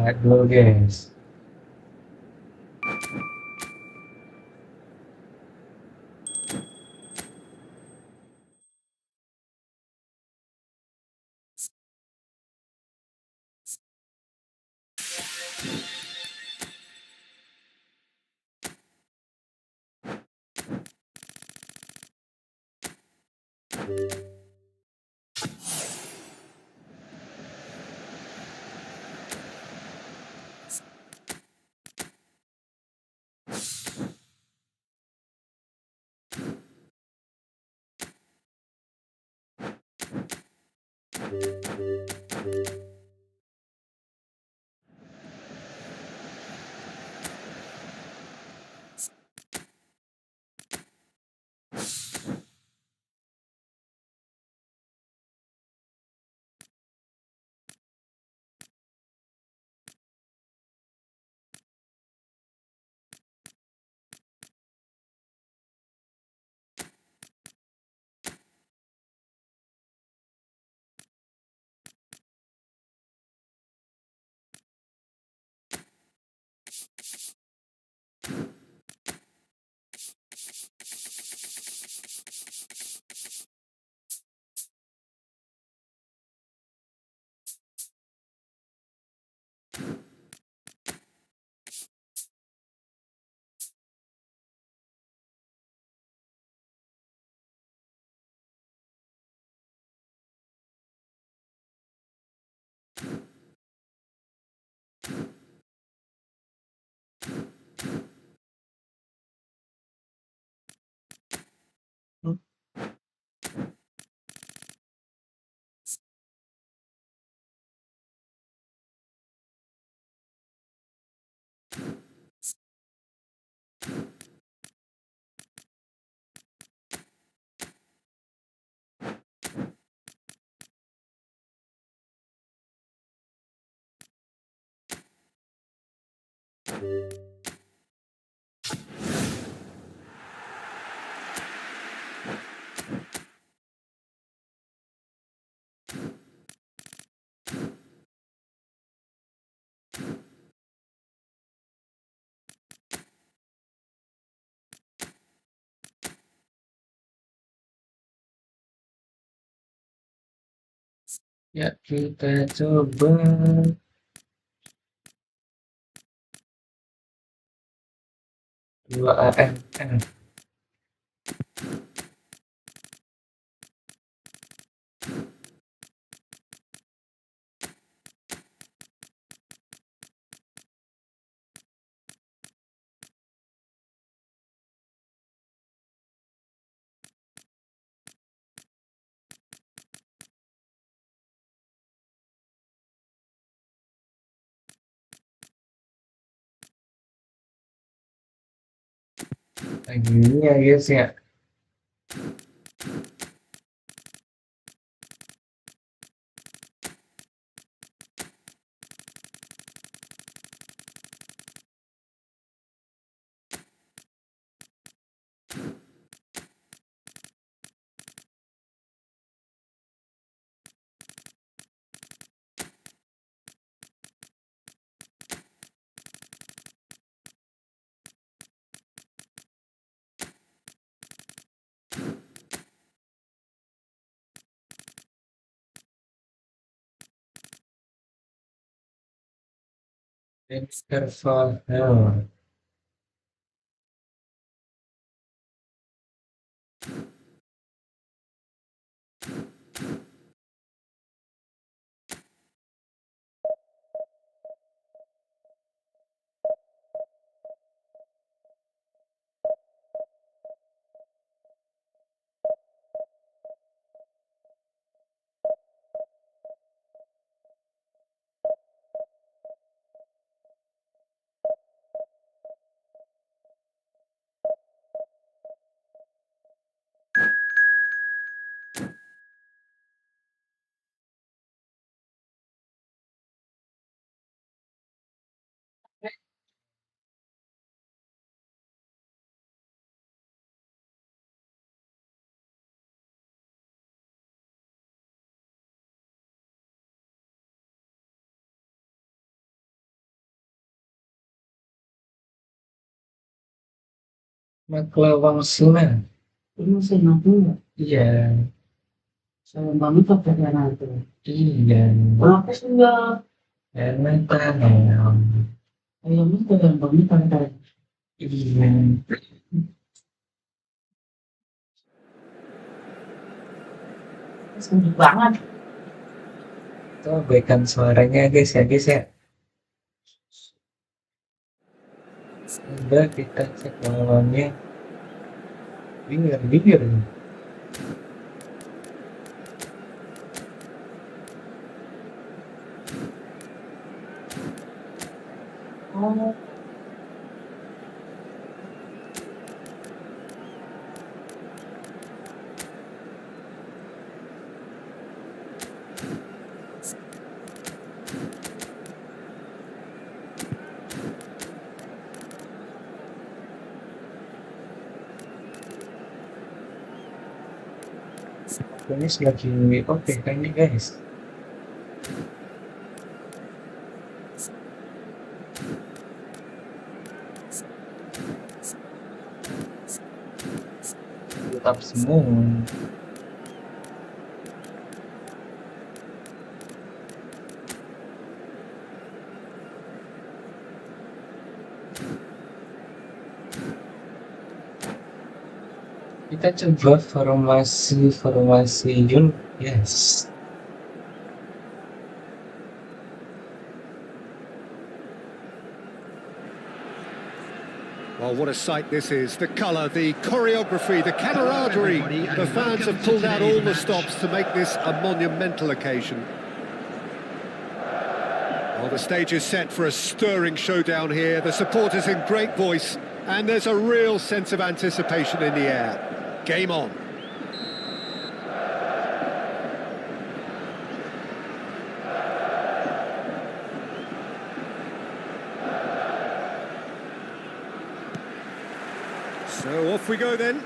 Lihat dulu guys. Ya kita coba. 2 AMN. Lagi ini ya guys ya. Interval health. Maklawang Suna. Ini masih mampu nggak? Iya, Sayang banget pakainya nanti. iya. Kenapa sih nggak? Emang tanam. Ayamnya sayang banget pakai. Iya. Sedih banget. Itu abaikan suaranya guys ya guys ya. Udah kita cek lawannya. Denger, denger. Oh, Ini lagi oke kan nih guys. Tetap semua. Kita coba formasi Yun. Yes. Well, what a sight this is. The colour, the choreography, the camaraderie. The fans have pulled out all the stops to make this a monumental occasion. Well, the stage is set for a stirring showdown here. The supporters in great voice, and there's a real sense of anticipation in the air. Game on. So off we go then.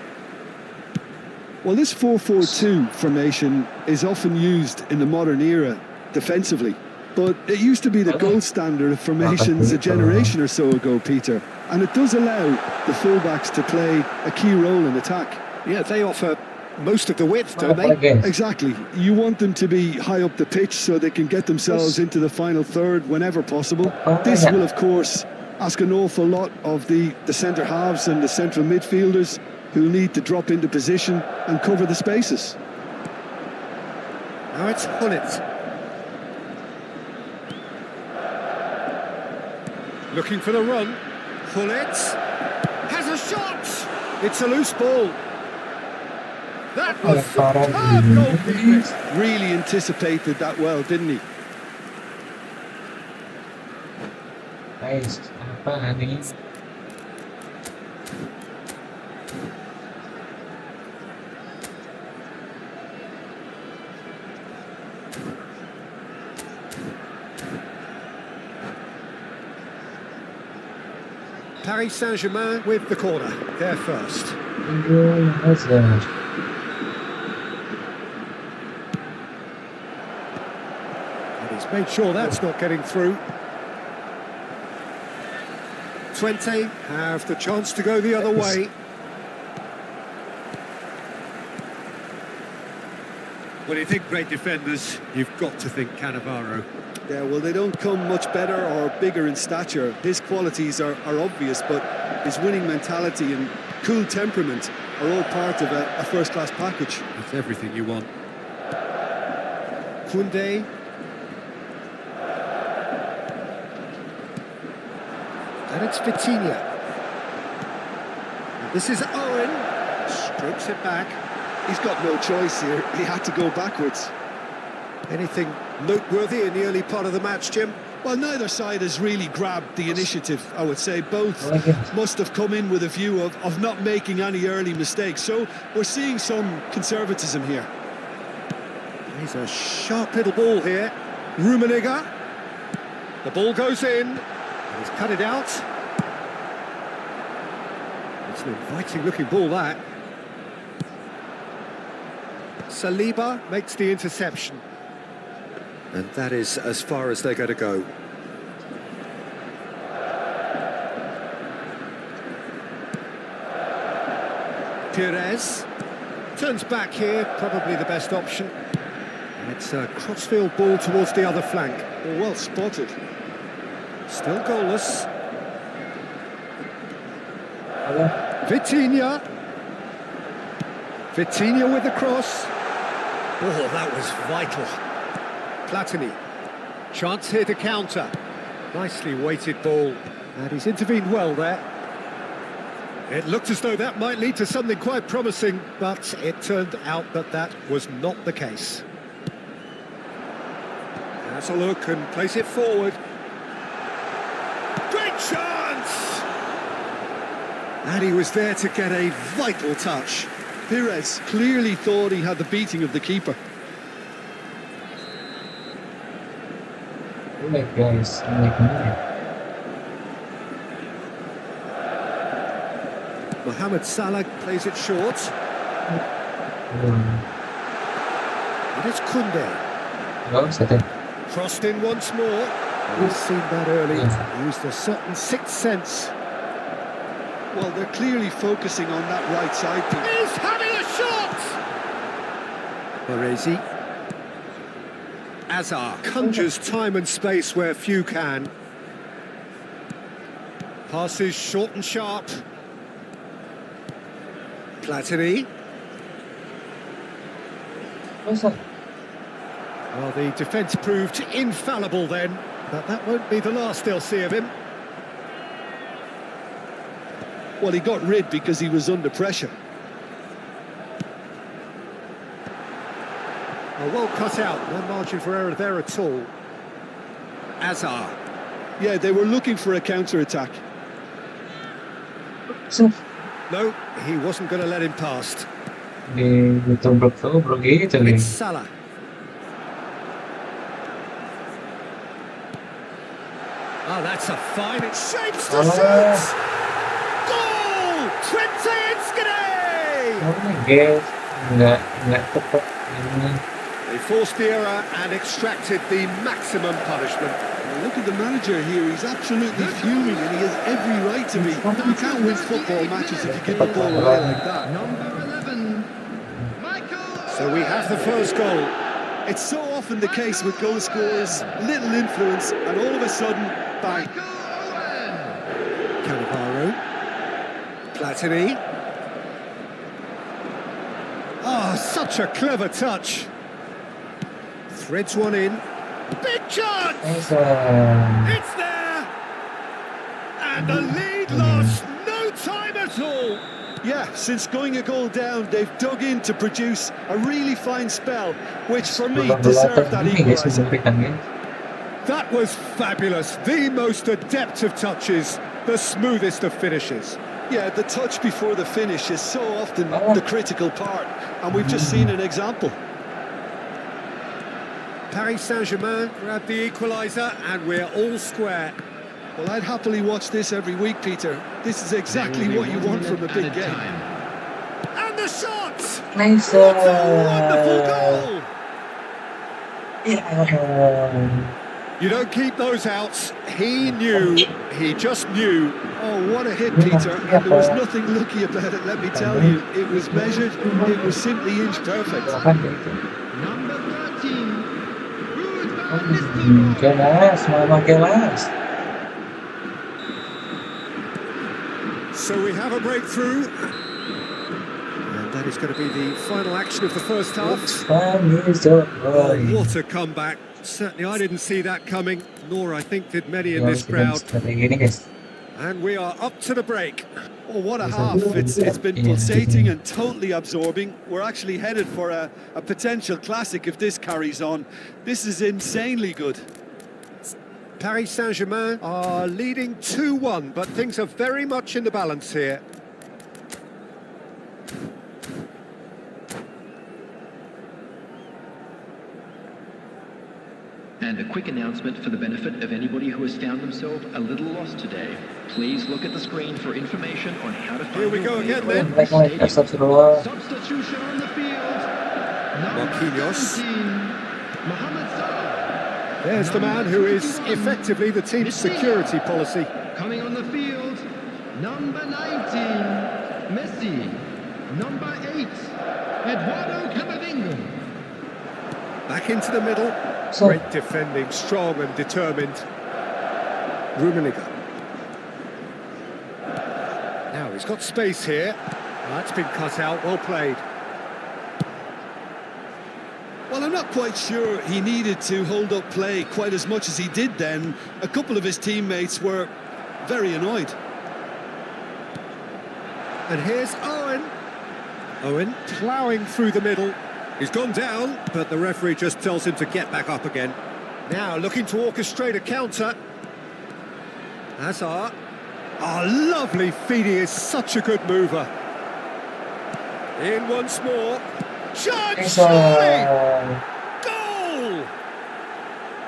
Well, this 4-4-2 formation is often used in the modern era defensively, but it used to be the gold standard of formations a generation or so ago, Peter, and it does allow the fullbacks to play a key role in attack. Yeah, they offer most of the width, don't they? Exactly. You want them to be high up the pitch so they can get themselves into the final third whenever possible. This will, of course, ask an awful lot of the centre halves and the central midfielders who need to drop into position and cover the spaces. Now it's Hullet. Looking for the run. Hullet has a shot! It's a loose ball. That was superb goalkeeping. Really anticipated that well, didn't he? Guys, apa nih? Paris Saint-Germain with the corner. They're first. And he's made sure that's not getting through. Twente have the chance to go the other way. When you think great defenders, you've got to think Cannavaro. Yeah, well, they don't come much better or bigger in stature. His qualities are obvious, but his winning mentality and cool temperament are all part of a first-class package. It's everything you want. Koundé. And it's Vitinha. And this is Owen. Strokes it back. He's got no choice here. He had to go backwards. Anything noteworthy in the early part of the match, Jim? Well, neither side has really grabbed the initiative, I would say. Both must have come in with a view of not making any early mistakes. So we're seeing some conservatism here. He's a sharp little ball here. Rummenigge. The ball goes in. He's cut it out. It's an inviting looking ball, that. Saliba makes the interception. And that is as far as they're going to go. Perez turns back here, probably the best option. And it's a crossfield ball towards the other flank. Oh, well spotted. Still goalless. Ada. Vitinha. Vitinha with the cross. Oh, that was vital. Platini. Chance here to counter. Nicely weighted ball. And he's intervened well there. It looked as though that might lead to something quite promising, but it turned out that that was not the case. Has a look and place it forward. Great chance! And he was there to get a vital touch. Perez clearly thought he had the beating of the keeper. Like guys, like me. Mohamed Salah plays it short. It is Koundé. No, setting. Crossed in once more. We've seen that early. Yeah. Used a certain sixth sense. Well, they're clearly focusing on that right side. He's having a shot! Baresi. Azar conjures time and space where few can. Passes short and sharp. Platini. What's that? Well, the defence proved infallible then, but that won't be the last they'll see of him. Well, he got rid because he was under pressure. Well cut out, no margin for error there at all. Azar. Yeah, they were looking for a counter-attack. So, No, he wasn't going to let him past. ditobrok-tobrok gitu nih. It's Salah. Oh, that's a fine. It shapes the Salah. shot. Goal! Trent Oh my god, nggak tepat ini. They forced the error and extracted the maximum punishment. Look at the manager here, he's absolutely fuming and he has every right to be. You can't win football matches if you give the ball away like that. So we have the first goal. It's so often the case with goal scorers, little influence and all of a sudden, bang. Cannavaro. Platini. Oh, such a clever touch. Threads one in. Big chance! Nice, It's there! And the lead lost no time at all. Yeah, since going a goal down, they've dug in to produce a really fine spell, which for me deserved that ini guys, equaliser. memberikan guys. That was fabulous. The most adept of touches, the smoothest of finishes. Yeah, the touch before the finish is so often the critical part, and we've just seen an example. Paris Saint-Germain grabbed the equaliser and we're all square. Well, I'd happily watch this every week, Peter. This is exactly what you want from a big game. And the shot! Nice. What a wonderful goal! Yeah. You don't keep those outs. He knew, he just knew. Oh, what a hit, Peter. And there was nothing lucky about it, let me tell you. It was measured, it was simply inch perfect. Kelas, mama kelas. So we have a breakthrough. And that is going to be the final action of the first half. Oh, what a comeback. Certainly I didn't see that coming, nor I think did many in this crowd. And we are up to the break. Oh, what a half. It's been pulsating and totally absorbing. We're actually headed for a potential classic if this carries on. This is insanely good. Paris Saint-Germain are leading 2-1, but things are very much in the balance here. And a quick announcement for the benefit of anybody who has found themselves a little lost today. Please look at the screen for information on how to find Here we your go way again, around then. the stadium. Astagfirullah. Substitution on the field. Number Marquinhos. 17, Mohamed Salah. There's the man who is effectively the team's security policy. Coming on the field, number 19, Messi. Number 8, Eduardo Camavinga. Back into the middle. So, Great defending, strong and determined. Rummenigge. Now he's got space here. That's been cut out, well played. Well, I'm not quite sure he needed to hold up play quite as much as he did then. A couple of his teammates were very annoyed. And here's Owen. Owen ploughing through the middle. He's gone down, but the referee just tells him to get back up again. Now looking to orchestrate a counter. Hazard. Oh, lovely feed. He is such a good mover. In once more. Chance! it's Surely! Goal!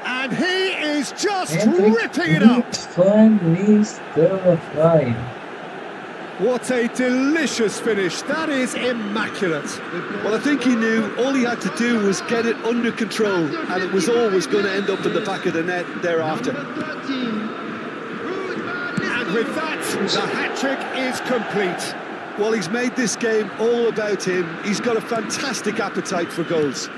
And he is just ripping it up. Finally still flying. What a delicious finish. That is immaculate. Well, I think he knew all he had to do was get it under control, and it was always going to end up in the back of the net thereafter. Number 13, And with that, the hat-trick is complete. Well, he's made this game all about him. He's got a fantastic appetite for goals.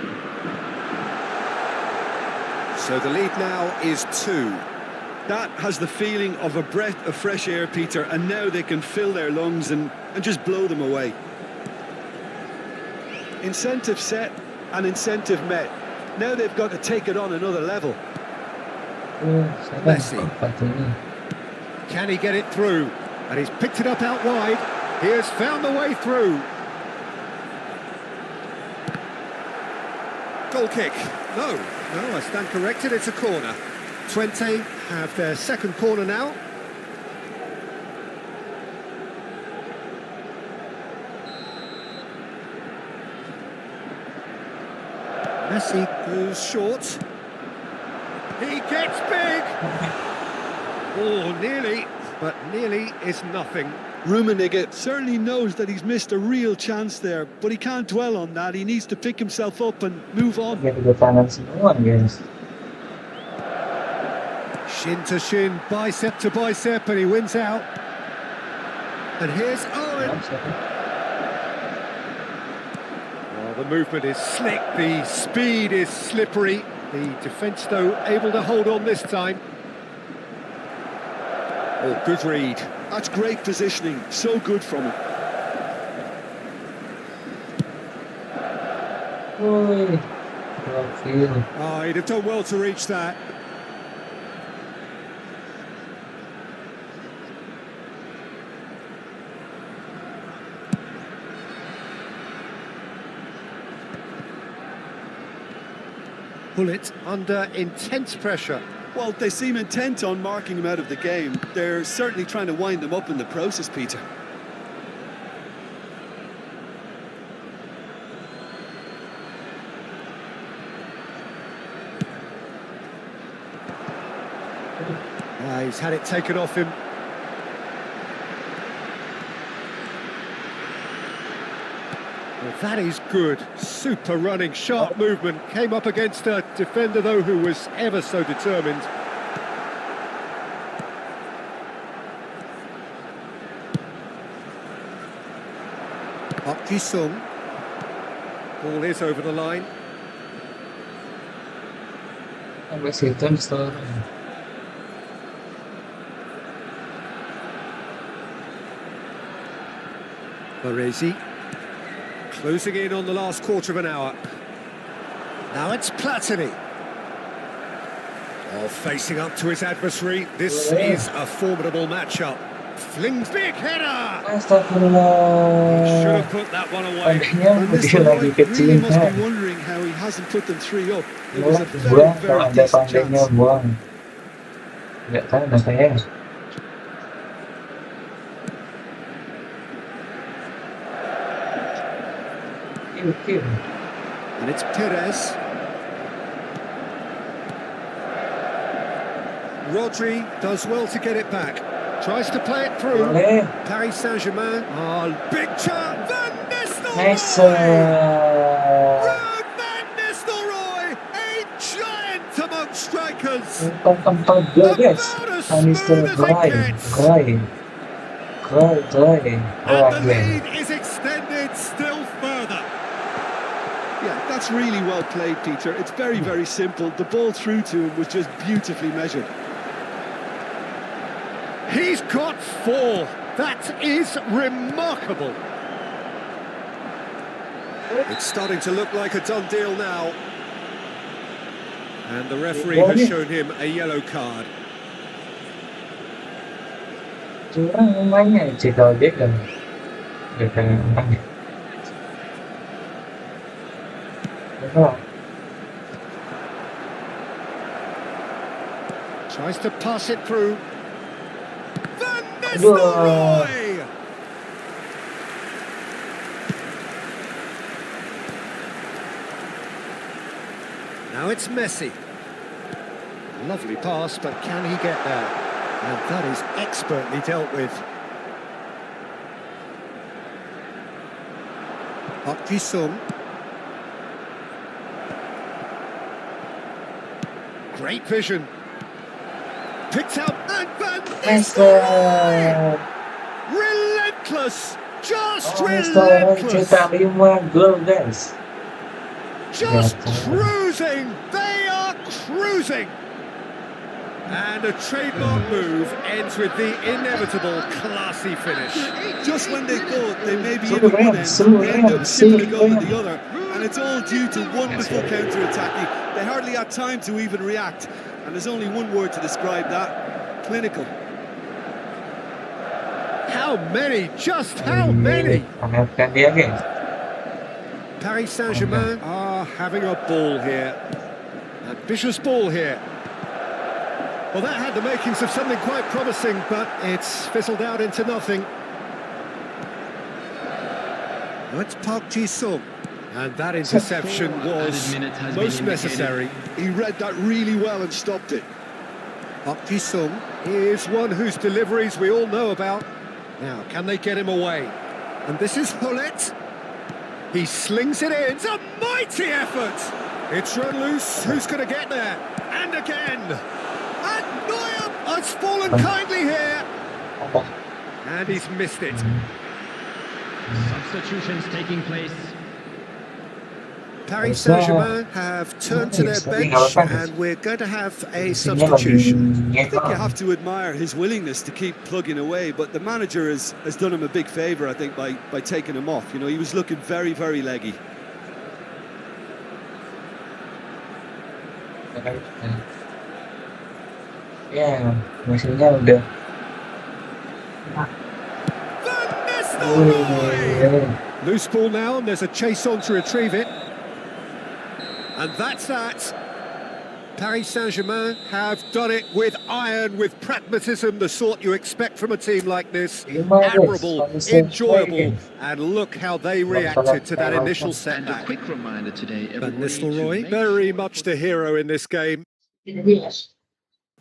So the lead now is 2. That has the feeling of a breath of fresh air, Peter, and now they can fill their lungs and just blow them away. Incentive set and incentive met. Now they've got to take it on another level. Messi. Can he get it through? And he's picked it up out wide. He has found the way through. Goal kick. No, I stand corrected. It's a corner. Twente have their second corner now. Messi goes short. He gets big. Oh, nearly, but nearly is nothing. Rummenigge certainly knows that he's missed a real chance there, but he can't dwell on that. He needs to pick himself up and move on. Get the tangan semua, guys. Shin to shin, bicep to bicep, and he wins out. And here's Owen. Well, the movement is slick, the speed is slippery. The defence, though, able to hold on this time. Oh, good read. That's great positioning, so good from him. Oi. Well, feel. Oh, he'd have done well to reach that. Bullet under intense pressure. Well, they seem intent on marking him out of the game. They're certainly trying to wind him up in the process, Peter. He's had it taken off him. Well, that is good. Super running, sharp movement. Came up against a defender, though, who was ever so determined. Park Ji-sung. Ball is over the line. Sampai situ setelah. Baresi. Closing in on the last quarter of an hour. Now it's Platini. Oh, facing up to his adversary. This is a formidable matchup. Flings big header! He should Astagfirullah. have put that one away. Padahal And this dia lagi really kecil must kan. be wondering how he hasn't put them 3 up. It was a very, Buang kalau very ada decent pandainya chance. buang. Nggak tahu dah saya. Kill. And it's Perez. Rodri does well to get it back. Tries to play it through. Boleh. Paris Saint-Germain. Oh, big chance. Van Nice. Nistelrooy! Ruud Van Nistelrooy! A giant among strikers! Tempat dia guys. About as Anis smooth as it cry. gets. Cry. And the Oh, lead is extended it still further. Yeah, that's really well played, Peter. It's very, very simple. The ball through to him was just beautifully measured. He's got 4. That is remarkable. It's starting to look like a done deal now. And the referee has shown him a yellow card. Curang mainnya kalau dia kan menang. Tries to pass it through. Van Nistelrooy! Now it's Messi. Lovely pass, but can he get there? And that is expertly dealt with. Park Ji-sung. Great vision. Picked out and Van Nistelrooy! Relentless! Just relentless! Gol guys. Just cruising! They are cruising! And a trademark move ends with the inevitable classy finish. Just when they thought they may be in at one end, they end up sipping a goal at the other. And it's all due to wonderful counter-attacking. They hardly had time to even react. And there's only one word to describe that: clinical. How many? Just how many? Pamerkan dia guys. Paris Saint-Germain are having a ball here. Ambitious ball here. Well, that had the makings of something quite promising, but it's fizzled out into nothing. That's Park Ji-sung. And that interception was most necessary. He read that really well and stopped it. Park Ji-sung is one whose deliveries we all know about. Now, can they get him away? And this is Hullet. He slings it in. It's a mighty effort. It's run loose. Who's going to get there? And again. And Neuer has fallen kindly here. And he's missed it. Substitutions taking place. Paris Saint-Germain have turned to their bench and we're going to have a substitution. I think you have to admire his willingness to keep plugging away, but the manager has done him a big favour, I think, by taking him off. You know, he was looking very, very leggy. Ya, mesinnya udah. Van Nistelrooy! Loose ball now, and there's a chase on to retrieve it. And that's that. Paris Saint-Germain have done it with iron, with pragmatism, the sort you expect from a team like this. Admirable, enjoyable, and look how they reacted to that initial And a setback. quick reminder today, Van everybody, to Nistelrooy, make very much the hero in this game.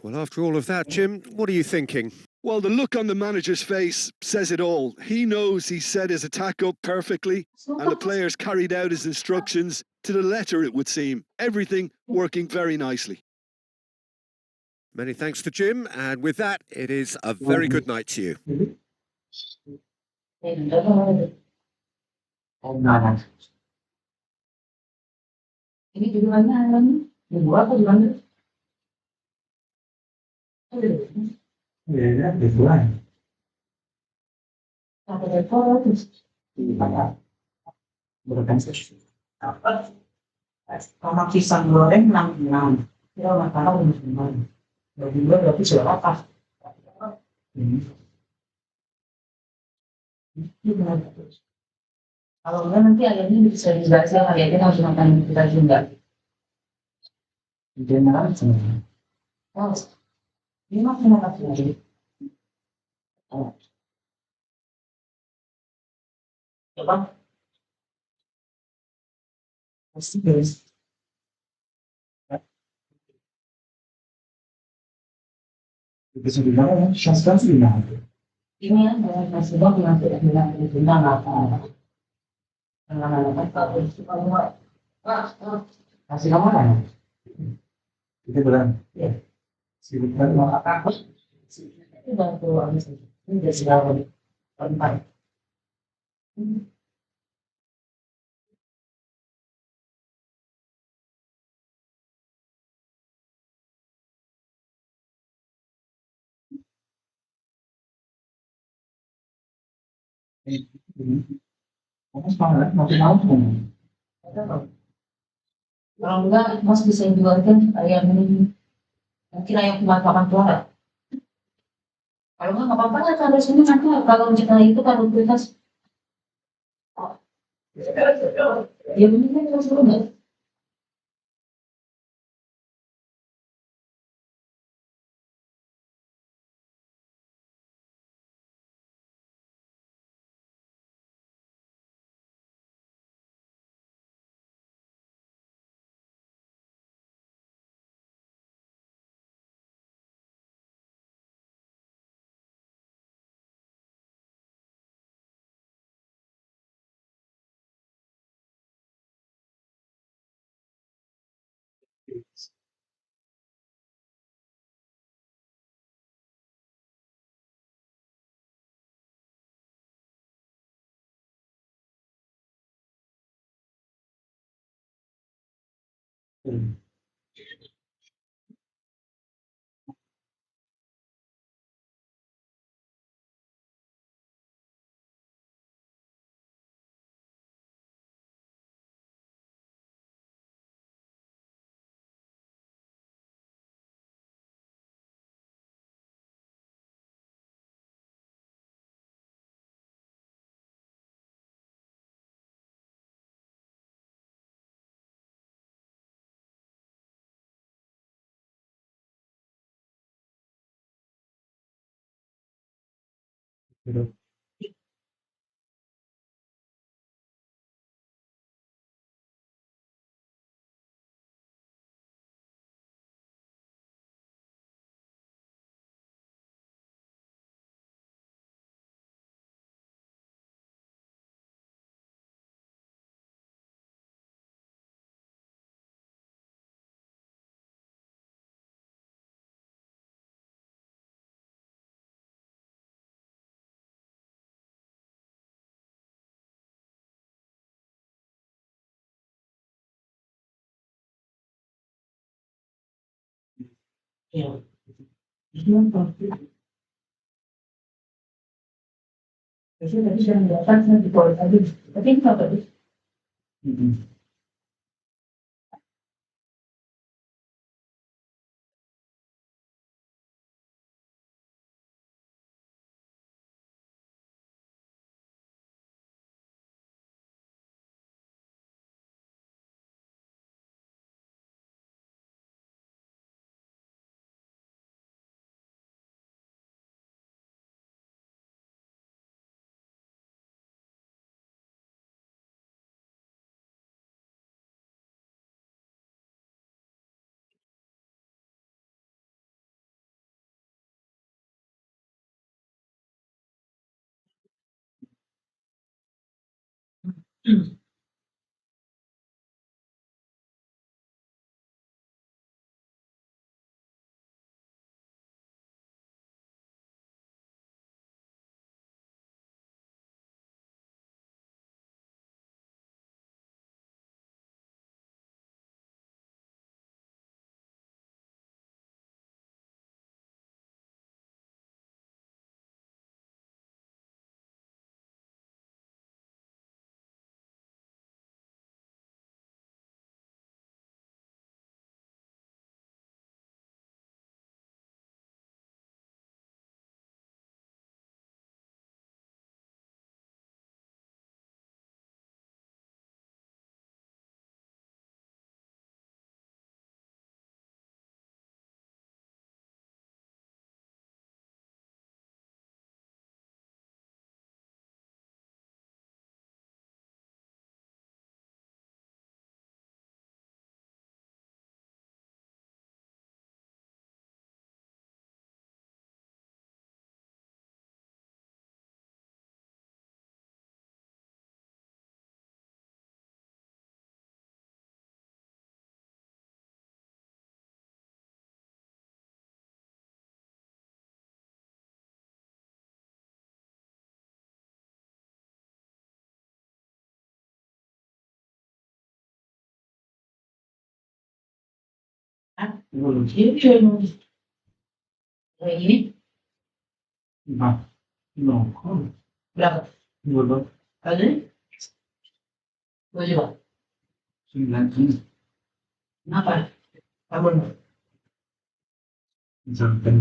Well, after all of that, Jim, what are you thinking? Well, the look on the manager's face says it all. He knows he set his attack up perfectly, and the players carried out his instructions to the letter, it would seem. Everything working very nicely. Many thanks to Jim, and with that, it is a very good night to you. Ini di mana? Minggu apa di mana? Ya, dibuang. Ada rekor terus. Berorganisasi. Apa? Sama pisang goreng 66. Kira makanan gimana? Berdua berarti sudah apa? Gimana terus? Kalau enggak nanti ayamnya bisa dibaca, ayamnya harus makan kita juga. General semua. Oh, ini mah kenapa sih? Coba. Pasti guys. Bisa dibilang syaskan sih nah. Ini ya, masih banyak yang tidak bilang itu apa. Anak-anak kalau suka buat, Kasih kamu mana? Kita bilang, ya. Sibuk banget mau apa? itu baru keluar ini udah segala tempat. Mas mahal, masih mahal kan? Kalau enggak, Mas bisa jualkan ayam ini. Mungkin ayam pemanfaatan keluar. Kalau enggak apa-apa lah, kalau sini nanti kalau kita itu kalau kita ya ini kan terus dulu nggak? Ya, itu kan pasti. Biasanya tadi sudah mendapat saya di bawah tadi. Tapi ini apa sih? Ah, ini ini Nah, no. berapa? Dulu Kali gue juga. 9 Kenapa? Kabur. sampai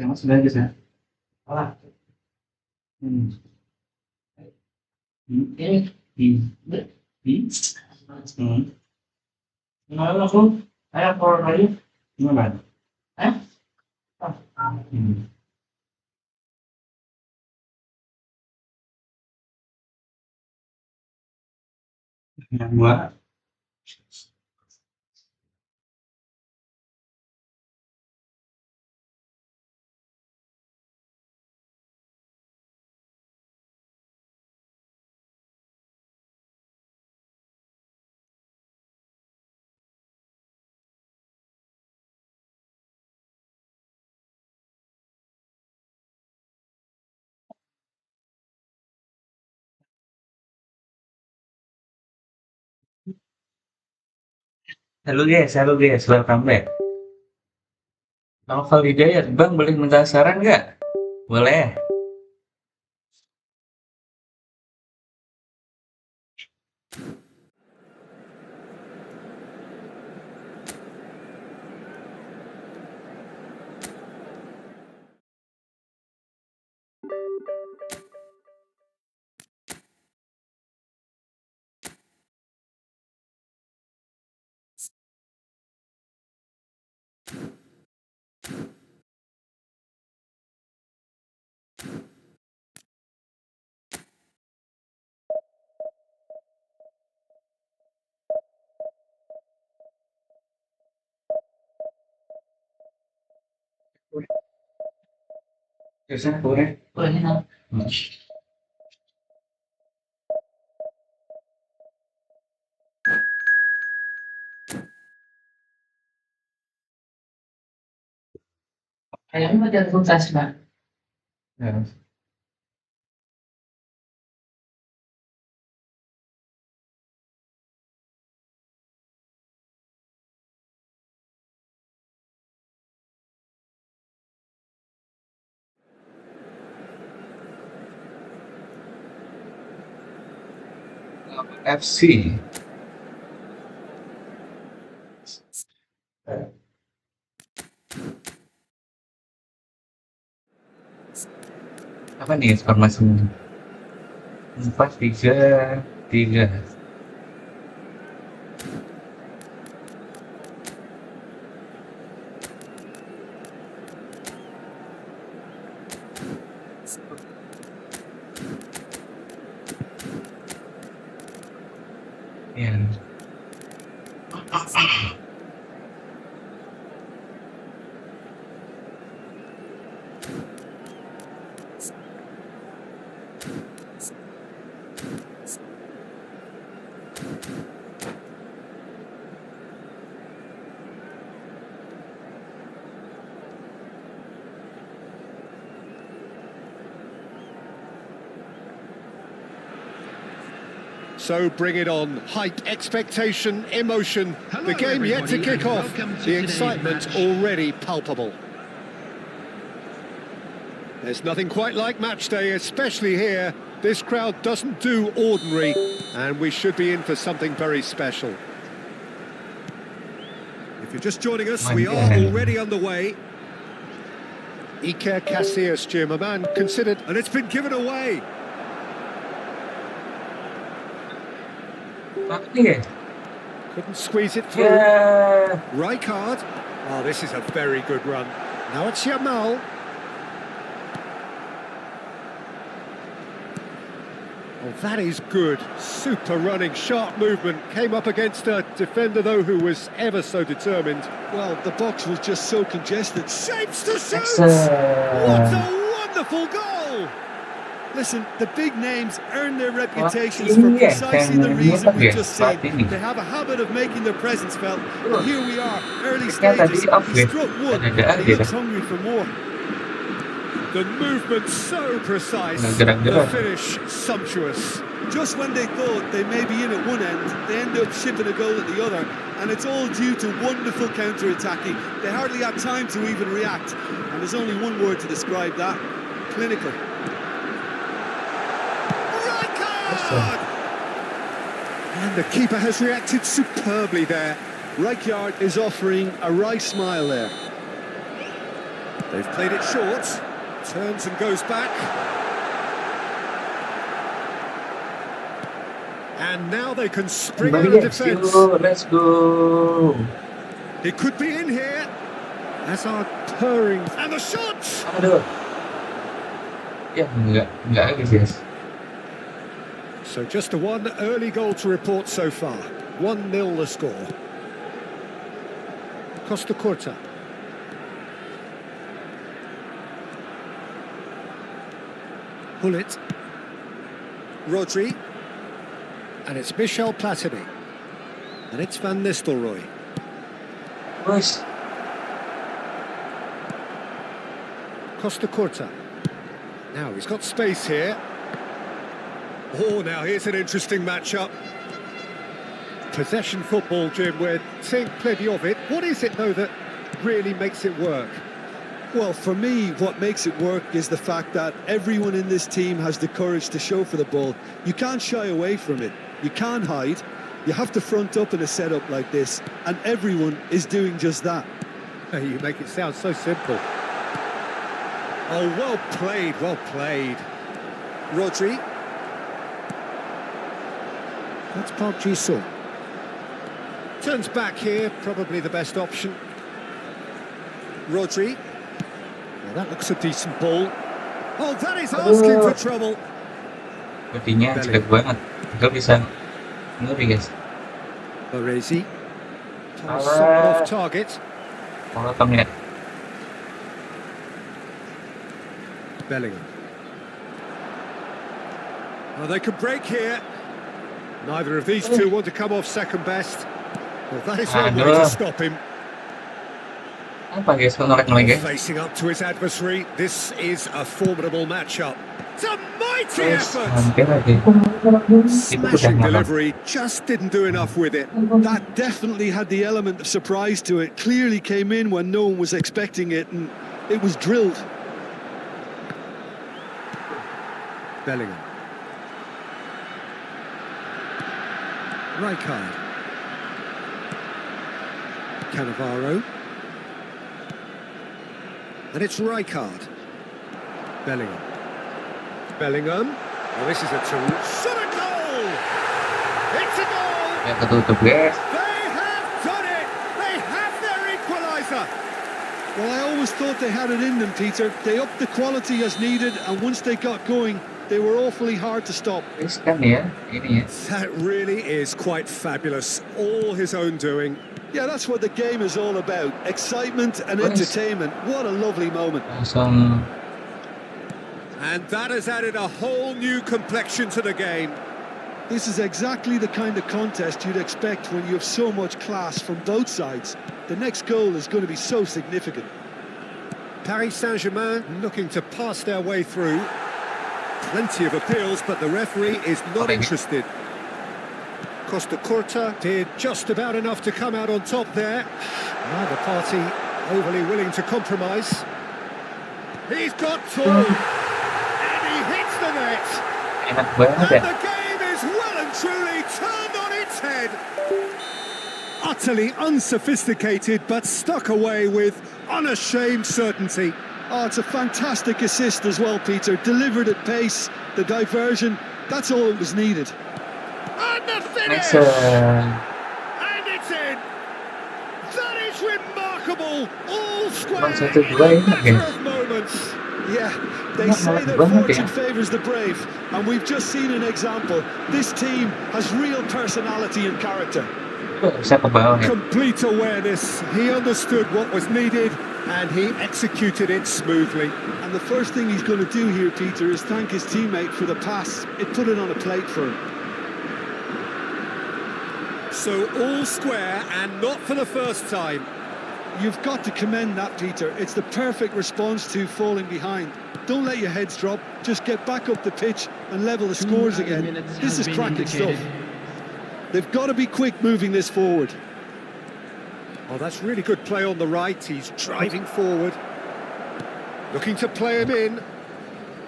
yang sudah guys ya. Alah. Hmm. Ini. Hmm. Mau aku? Ayo keluar lagi. Gimana? Eh? Hmm. Yang dua halo guys, welcome back. Novel Hidayat, Bang boleh minta saran nggak? Boleh. Biasanya boleh. Boleh nih. Hmm. Kayaknya mau jadi kulkas, Mbak. Ya. FC. Apa nih informasinya? 4-3-3. Ya. So bring it on. Hype, expectation, emotion. The game yet to kick off. The excitement already palpable. There's nothing quite like match day, especially here. This crowd doesn't do ordinary, and we should be in for something very special. If you're just joining us, we are already underway. Iker Casillas, Jim, a man considered, and it's been given away. Couldn't squeeze it through. Rijkaard. Oh, this is a very good run. Now it's Yamal. Oh, that is good. Super running, sharp movement. Came up against a defender, though, who was ever so determined. Well, the box was just so congested. Shapes to shoot! What a wonderful goal! Listen, the big names earn their reputations for precisely the reason we just said. They have a habit of making their presence felt. And here we are, early stages. He struck one, and he looks hungry for more. The movement so precise, the finish sumptuous. Just when they thought they may be in at one end, they end up shipping a goal at the other, and it's all due to wonderful counter-attacking. They hardly had time to even react, and there's only one word to describe that: clinical. Rijkaard! And the keeper has reacted superbly there. Rijkaard is offering a wry smile there. They've played it short. Turns and goes back. And now they can spring out of defence. Let's go. It could be in here. Hazard purring. And the shot! Aduh. Ya, enggak guys. So just a one early goal to report so far. 1-0 the score. Costa Curta. Bullet. Rodri. And it's Michel Platini. And it's Van Nistelrooy. Bos. Costa Curta. Now he's got space here. Oh, now here's an interesting matchup. Possession football, Jim, we're seeing plenty of it. What is it, though, that really makes it work? Well, for me, what makes it work is the fact that everyone in this team has the courage to show for the ball. You can't shy away from it. You can't hide. You have to front up in a setup like this, and everyone is doing just that. Hey, you make it sound so simple. Oh, well played, well played. Rodri. That's Park Ji-sung. Turns back here, probably the best option. Rodri. Well, that looks a decent ball. Oh, that is asking for trouble. Sepertinya jelek banget. Gak bisa. Ngeri guys. Baresi. Off target. Kalau kamu lihat. Bellingham. Well, they could break here. Neither of these two want to come off second best. Well, that is one way to stop him. Apa guys, ngorek-ngorek guys. Facing up to his adversary, this is a formidable matchup. It's a mighty effort! Hampir aja. Smashing delivery, just didn't do enough with it. That definitely had the element of surprise to it. Clearly came in when no one was expecting it, and it was drilled. Bellingham. Rijkaard. Cannavaro. And it's Rijkaard. Bellingham. Bellingham. Oh, this is a tool. Shot a goal! It's a goal! Ya ketutup guys. They have done it! They have their equaliser! Well, I always thought they had it in them, Peter. They upped the quality as needed, and once they got going, they were awfully hard to stop. Riskan ya, ini ya. That really is quite fabulous. All his own doing. Yeah, that's what the game is all about. Excitement and entertainment. What a lovely moment. Langsung. And that has added a whole new complexion to the game. This is exactly the kind of contest you'd expect when you have so much class from both sides. The next goal is going to be so significant. Paris Saint-Germain looking to pass their way through. Plenty of appeals, but the referee is not interested. Costa Curta did just about enough to come out on top there. Neither party overly willing to compromise. He's got through, and he hits the net. Enak banget And ya. the game is well and truly turned on its head. Utterly unsophisticated, but stuck away with unashamed certainty. Oh, it's a fantastic assist as well, Peter. Delivered at pace, the diversion, that's all that was needed. And the Next, finish! And it's in! That is remarkable! All square satu in dua a enak matter ya. of moments. Yeah, they Not say much that banget fortune ya. favours the brave, and we've just seen an example. This team has real personality and character. Bisa ke bawah ya. Complete awareness. He understood what was needed and he executed it smoothly. And the first thing he's going to do here, Peter, is thank his teammate for the pass. It put it on a plate for him. So all square and not for the first time. You've got to commend that, Peter. It's the perfect response to falling behind. Don't let your heads drop. Just get back up the pitch and level the scores again. This is cracking stuff. They've got to be quick moving this forward. Oh, that's really good play on the right. He's driving forward, looking to play him in.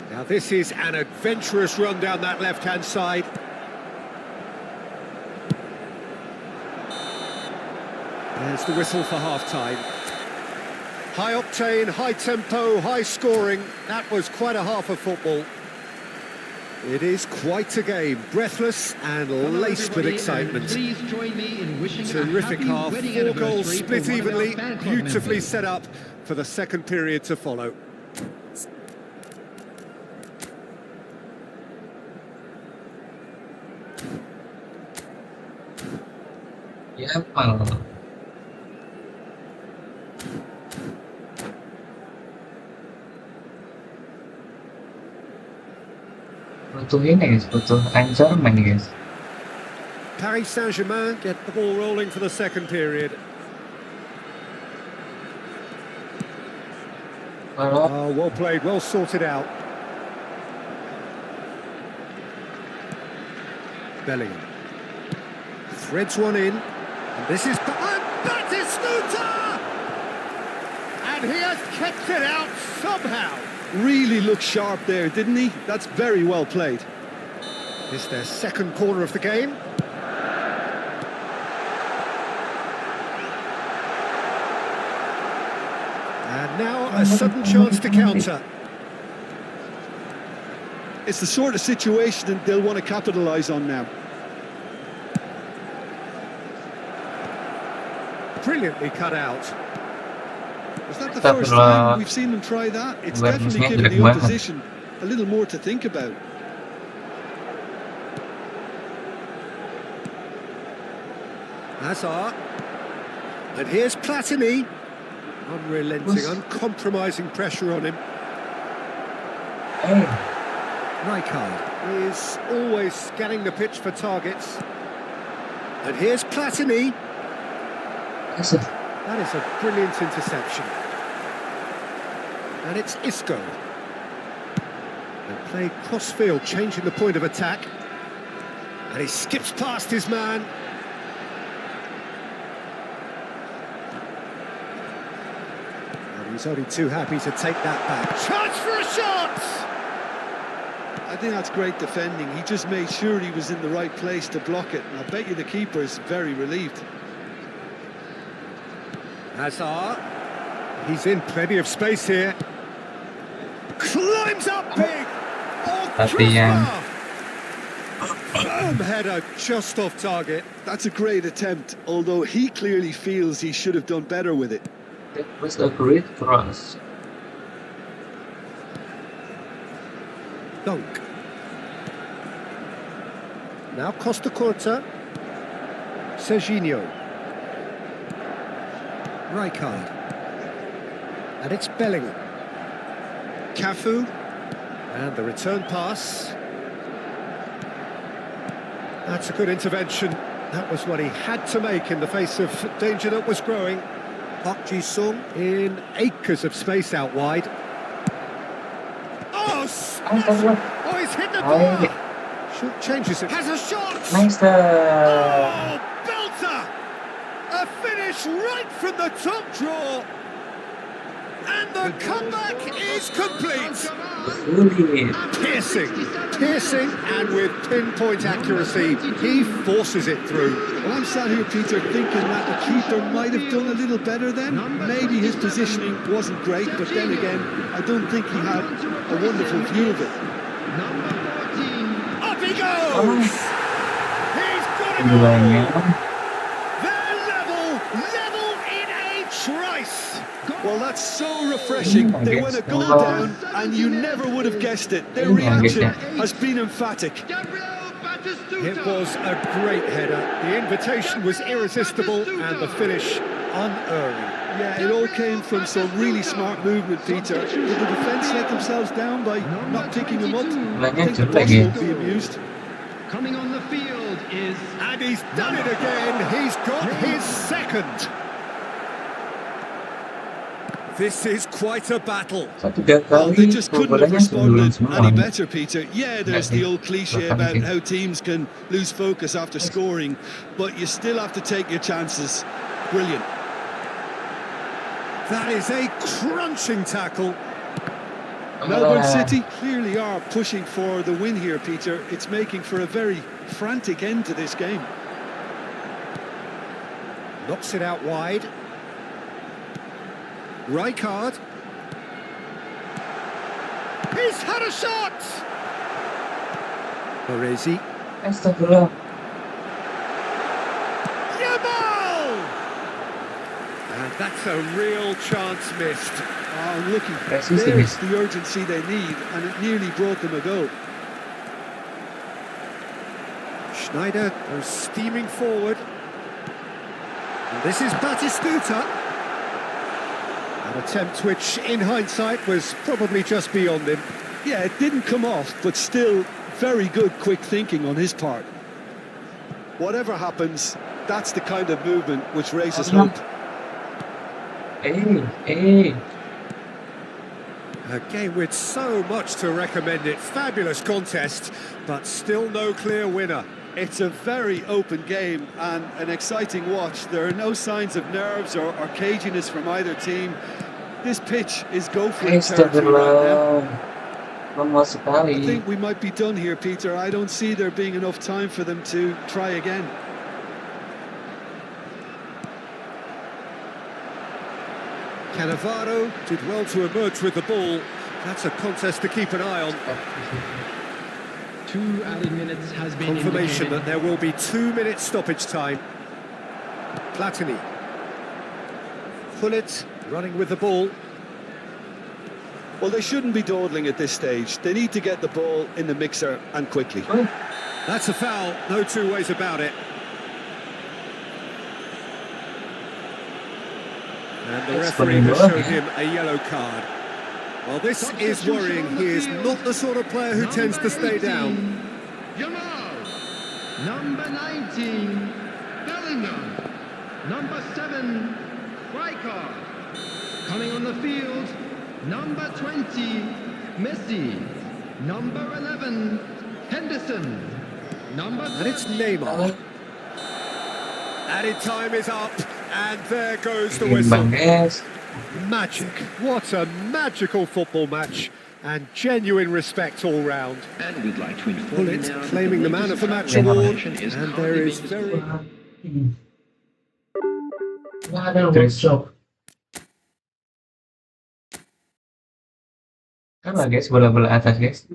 Now this is an adventurous run down that left-hand side. There's the whistle for half-time. High octane, high tempo, high scoring. That was quite a half of football. It is quite a game, breathless and laced with excitement. Please join me in wishing Terrific a happy half, wedding 4 goals anniversary split for one of our evenly, fan club beautifully members. set up for the second period to follow. Ya emang. Butuh ini guys, butuh ancaman guys. Paris Saint-Germain get the ball rolling for the second period. Kalau Oh, well played, well sorted out. Bellingham threads one in, and this is Batistuta! And he has kept it out somehow. Really looked sharp there, didn't he? That's very well played. It's their second corner of the game. And now a sudden chance to counter. It's the sort of situation that they'll want to capitalise on now. Brilliantly cut out. Was that the That first was, time we've seen them try that? It's awareness definitely given jelek the banget. opposition a little more to think about. Hazard. And here's Platini. Unrelenting, uncompromising pressure on him. eh, Rijkaard is always scanning the pitch for targets. And here's Platini. kasih. That is a brilliant interception. And it's Isco. And played cross-field, changing the point of attack. And he skips past his man. And he's only too happy to take that back. Chance for a shot! I think that's great defending. He just made sure he was in the right place to block it. And I bet you the keeper is very relieved. Hazard. He's in plenty of space here. Climbs up big! Oh, Tapi yang firm header just off target. That's a great attempt, although he clearly feels he should have done better with it. that was a great cross. Dunk. Now Costa Curta. Serginho. Rijkaard. And it's Bellingham. Cafu. And the return pass. That's a good intervention. That was what he had to make in the face of danger that was growing. Park Ji-sung in acres of space out wide. Oh, smash! Oh, he's hit the bar! Changes it. Has a shot! Nice. Oh, belter! A finish right from the top draw. And the comeback is complete. Sulit. Piercing, and with pinpoint accuracy, he forces it through. Well, I'm sat here, Peter, thinking that the keeper might have done a little better then. Maybe his positioning wasn't great, but then again, I don't think he had a wonderful view of it. Up he goes! He's got it Keduanya. all! They're level in a trice! Well, that's so refreshing. They went a goal down, and you never would have guessed it. Their reaction has been emphatic. It was a great header. The invitation was irresistible, and the finish unerring. Yeah, it all came from some really smart movement, Peter. Did the defence let themselves down by not picking him up? I think the boss won't be amused. Coming on the field is... And he's done it again. He's got his second. This is quite a battle. Well, they just couldn't have responded any better, Peter. Yeah, there's the old cliche about how teams can lose focus after scoring, but you still have to take your chances. Brilliant. That is a crunching tackle. Melbourne City clearly are pushing for the win here, Peter. It's making for a very frantic end to this game. Knocks it out wide. Rijkaard. He's had a shot! Baresi. Astagfirullah. Yamal! And that's a real chance missed. Oh, looking, Presisi there's the urgency they need, and it nearly brought them a goal. Schneider goes steaming forward. And this is Batistuta. An attempt which, in hindsight, was probably just beyond him. Yeah, it didn't come off, but still very good quick thinking on his part. Whatever happens, that's the kind of movement which raises hope. Hey. A game with so much to recommend it. Fabulous contest, but still no clear winner. It's a very open game and an exciting watch. There are no signs of nerves or caginess from either team. This pitch is go-for-it territory right now. Lemah sekali. I think we might be done here, Peter. I don't see there being enough time for them to try again. Cannavaro did well to emerge with the ball. That's a contest to keep an eye on. 2 added minutes has been Confirmation indicated. that there will be 2 minutes stoppage time. Platini. Pullet running with the ball. Well, they shouldn't be dawdling at this stage. They need to get the ball in the mixer and quickly. That's a foul, no two ways about it. And the referee has shown him a yellow card. Well, this is worrying. He is not the sort of player who tends to stay down. Yamal. Number 19, Bellingham. Number 7, Rijkaard. Coming on the field, number 20, Messi. Number 11, Henderson. Number And it's 30, Neymar. Added time is up, and there goes the Imbang, whistle. guys. Magic. What a magical football match, and genuine respect all round. And we'd like to inform you Pullet now that claiming the man of the match latest award, information is and currently there is being very... Ada workshop. Kan lah guys, bola-bola atas guys.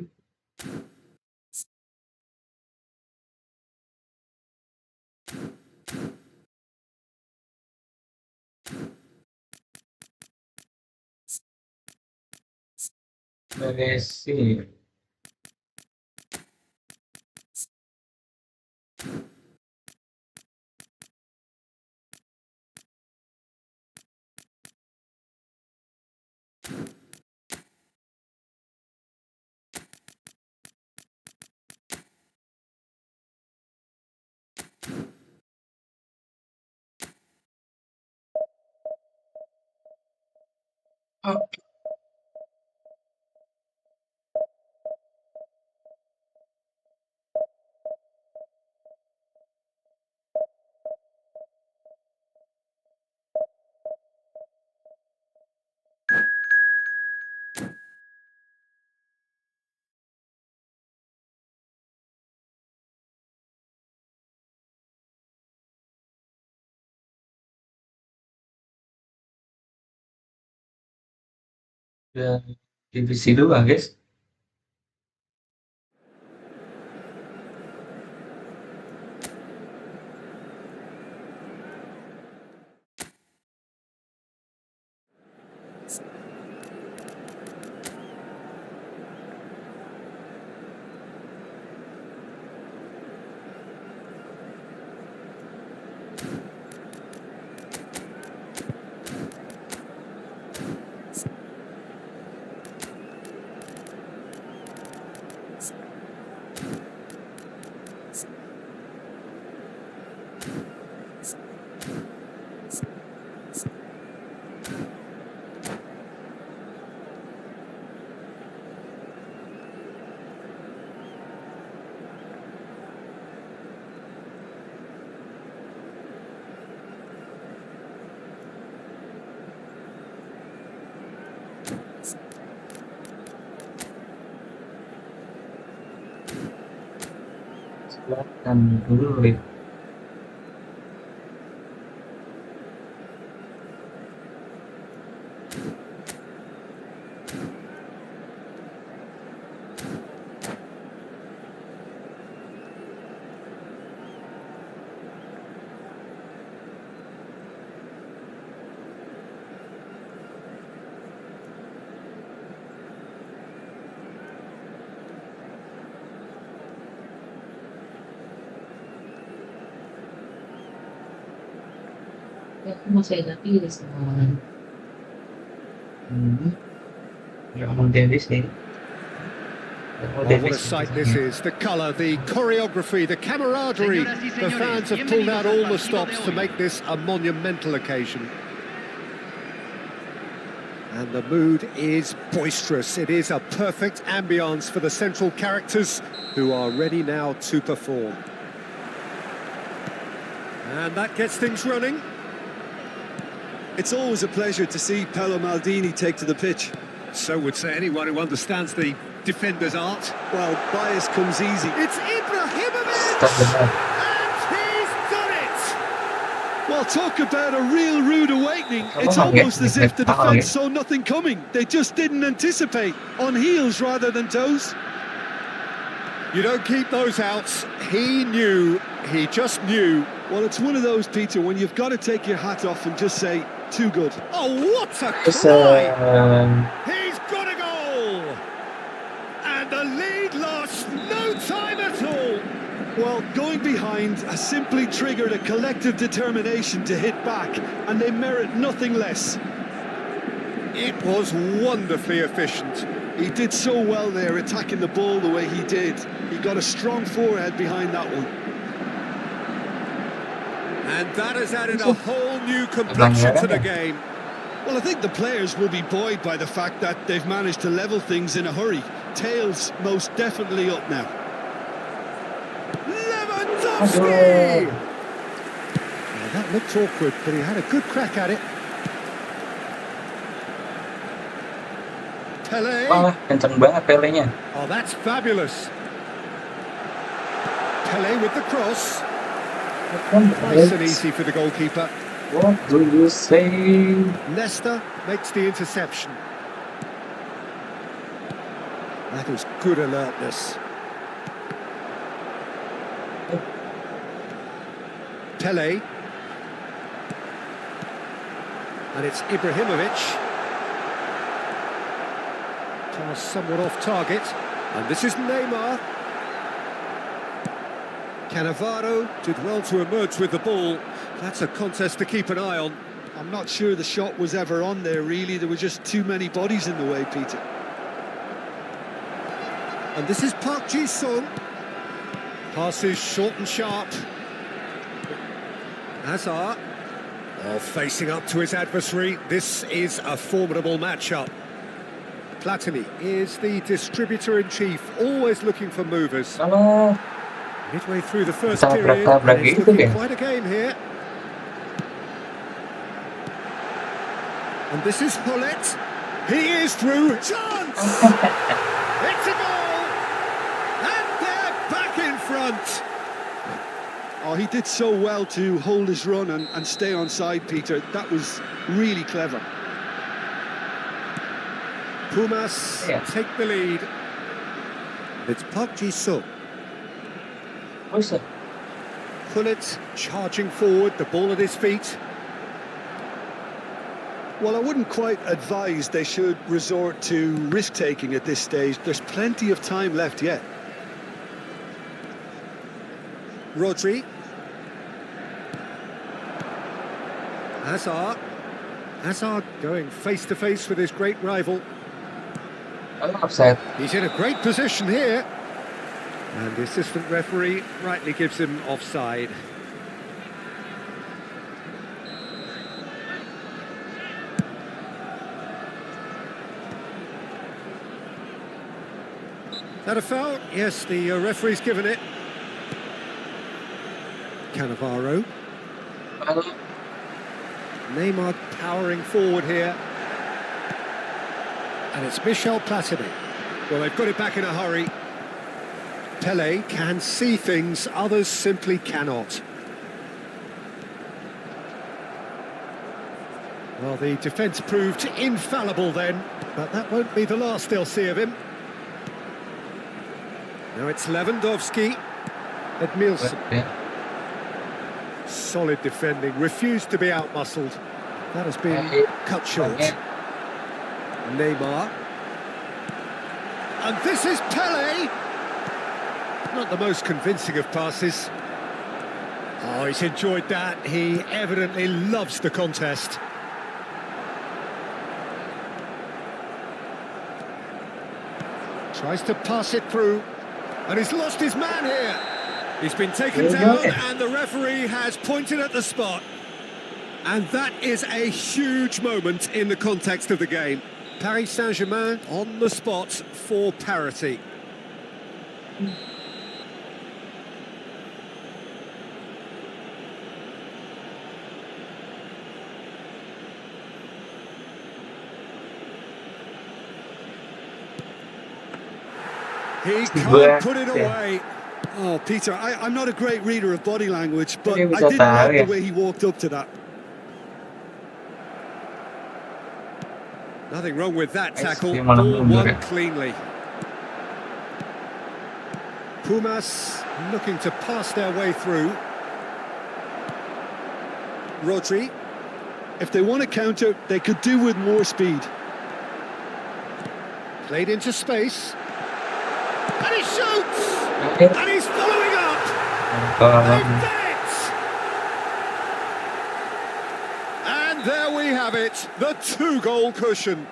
Messi. Udah divisi 2 guys. Silakan dulu. Ya, aku masih ada pilih sama Yang Davis nih. Oh, what a sight this is. The colour, the choreography, the camaraderie. The fans have pulled out all the stops to make this a monumental occasion. And the mood is boisterous. It is a perfect ambience for the central characters who are ready now to perform. And that gets things running. It's always a pleasure to see Paolo Maldini take to the pitch. So would say anyone who understands the defender's art. Well, bias comes easy. It's Ibrahimovic! And he's done it! Well, talk about a real rude awakening. It's almost as if the defence saw nothing coming. They just didn't anticipate. On heels rather than toes. You don't keep those outs. He knew. He just knew. Well, it's one of those, Peter, when you've got to take your hat off and just say, too good. Oh, what a Terus try! He's got a goal! And the lead lost no time at all! Well, going behind has simply triggered a collective determination to hit back, and they merit nothing less. It was wonderfully efficient. He did so well there, attacking the ball the way he did. He got a strong forehead behind that one. And that has added a whole new complexion to the game. Well, I think the players will be buoyed by the fact that they've managed to level things in a hurry. Tails most definitely up now. Lewandowski! Well, that looked awkward, but he had a good crack at it. Pele. Wah, kenceng banget Pelenya. Oh, that's fabulous. Pele with the cross. Nice and easy for the goalkeeper. What do you say? Nesta makes the interception. That was good alertness. Pele. And it's Ibrahimovic. Pass somewhat off target. And this is Neymar. Cannavaro did well to emerge with the ball. That's a contest to keep an eye on. I'm not sure the shot was ever on there, really. There were just too many bodies in the way, Peter. And this is Park Ji-sung. Passes short and sharp. Hazard. Oh, facing up to his adversary. This is a formidable matchup. Platini is the distributor-in-chief, always looking for movers. Sama Midway through the first tabrak-tabrak period, and it's gitu looking ya. quite a game here. And this is Hollett. He is through. Chance! It's a goal! And they're back in front. Oh, he did so well to hold his run and stay on side, Peter. That was really clever. Pumas Yeah. take the lead. It's Park Ji-sung. Where's it? Pullet charging forward, the ball at his feet. Well, I wouldn't quite advise they should resort to risk-taking at this stage. There's plenty of time left yet. Rodri. Hazard. Hazard going face-to-face with his great rival. I'm upset. He's in a great position here. And the assistant referee rightly gives him offside. That a foul? Yes, the referee's given it. Cannavaro. Neymar powering forward here. And it's Michel Platini. Well, they've got it back in a hurry. Pele can see things others simply cannot. Well, the defence proved infallible then, but that won't be the last they'll see of him. Now it's Lewandowski. Edmilson. Solid defending, refused to be outmuscled. That has been cut short. Neymar. And this is Pele. Not the most convincing of passes. Oh, he's enjoyed that. He evidently loves the contest. Tries to pass it through. And he's lost his man here. He's been taken down and the referee has pointed at the spot. And that is a huge moment in the context of the game. Paris Saint-Germain on the spot for parity. He can't put it away. Oh, Peter, I'm not a great reader of body language, but Maybe I it's did a like barrier. the way he walked up to that. Nothing wrong with that tackle. Dia malah Ball mundur won ya. cleanly. Pumas looking to pass their way through. Rodri. If they want to counter, they could do with more speed. Played into space. And he shoots! Okay. And he's following up! Kalau They've done it! And there we have it, the two-goal cushion.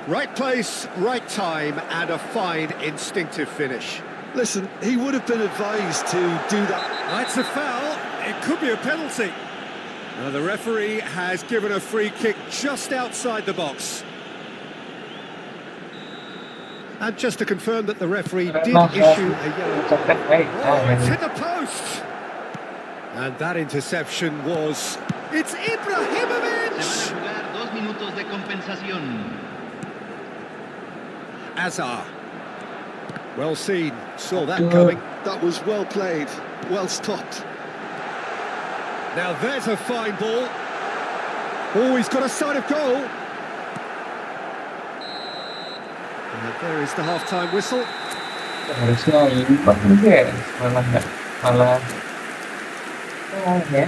Right place, right time, and a fine instinctive finish. Listen, he would have been advised to do that. That's a foul. It could be a penalty. Now the referee has given a free kick just outside the box. And just to confirm that the referee did issue a yellow. Oh, it's hit the post. And that interception was... It's Ibrahimovic! Se van a jugar 2 minutos de compensación. Hazard. Well seen. Saw that coming. That was well played, well stopped. Now there's a fine ball. Oh, he's got a sight of goal. And there is the half-time whistle. harusnya ini bagus ya, malah nggak malah ya.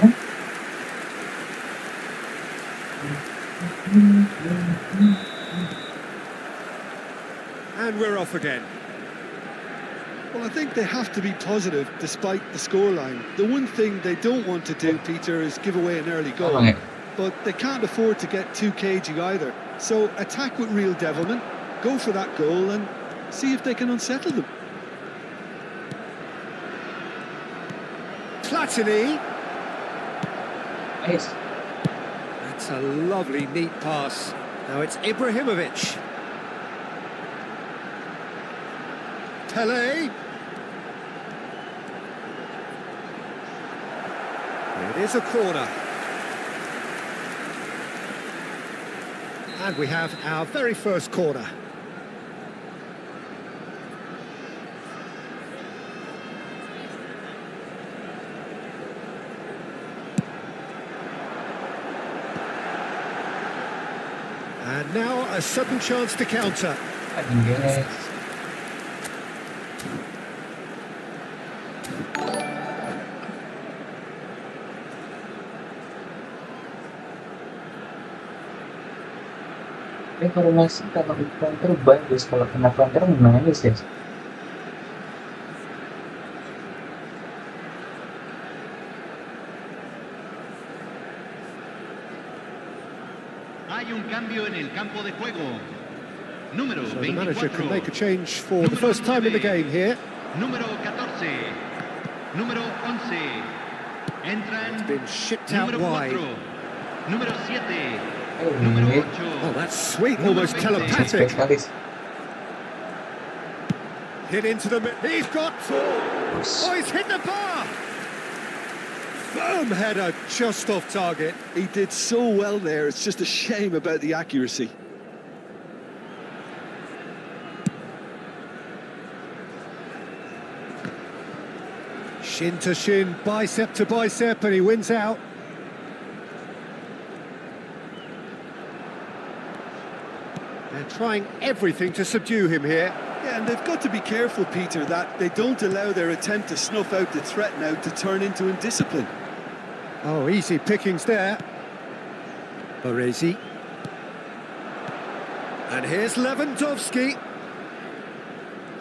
And we're off again. Well, I think they have to be positive despite the scoreline. The one thing they don't want to do, Peter, is give away an early goal. Okay. But they can't afford to get too cagey either. So attack with real devilment, go for that goal and see if they can unsettle them. Platini. Nice. That's a lovely, neat pass. Now it's Ibrahimovic. Pele. It is a corner. And we have our very first corner. And now a sudden chance to counter. Anjing guys. Formasi kalau di counter bagus, kalau kena counter menangis ya. Hay un cambio en el campo de juego. Número So the manager 24. can make a change for the first time in the game here. Número 14. Número 11. Entran. Been shipped out Número wide. 4. Número 7. Número 8. Oh, that's sweet, Número almost 20. telepathic. Spesialis. Hit into the he's got oh, he's hit the bar. Firm header just off target. He did so well there, it's just a shame about the accuracy. Shin to shin, bicep to bicep, and he wins out. They're trying everything to subdue him here. Yeah, and they've got to be careful, Peter, that they don't allow their attempt to snuff out the threat now to turn into indiscipline. Oh, easy pickings there. Baresi. And here's Lewandowski.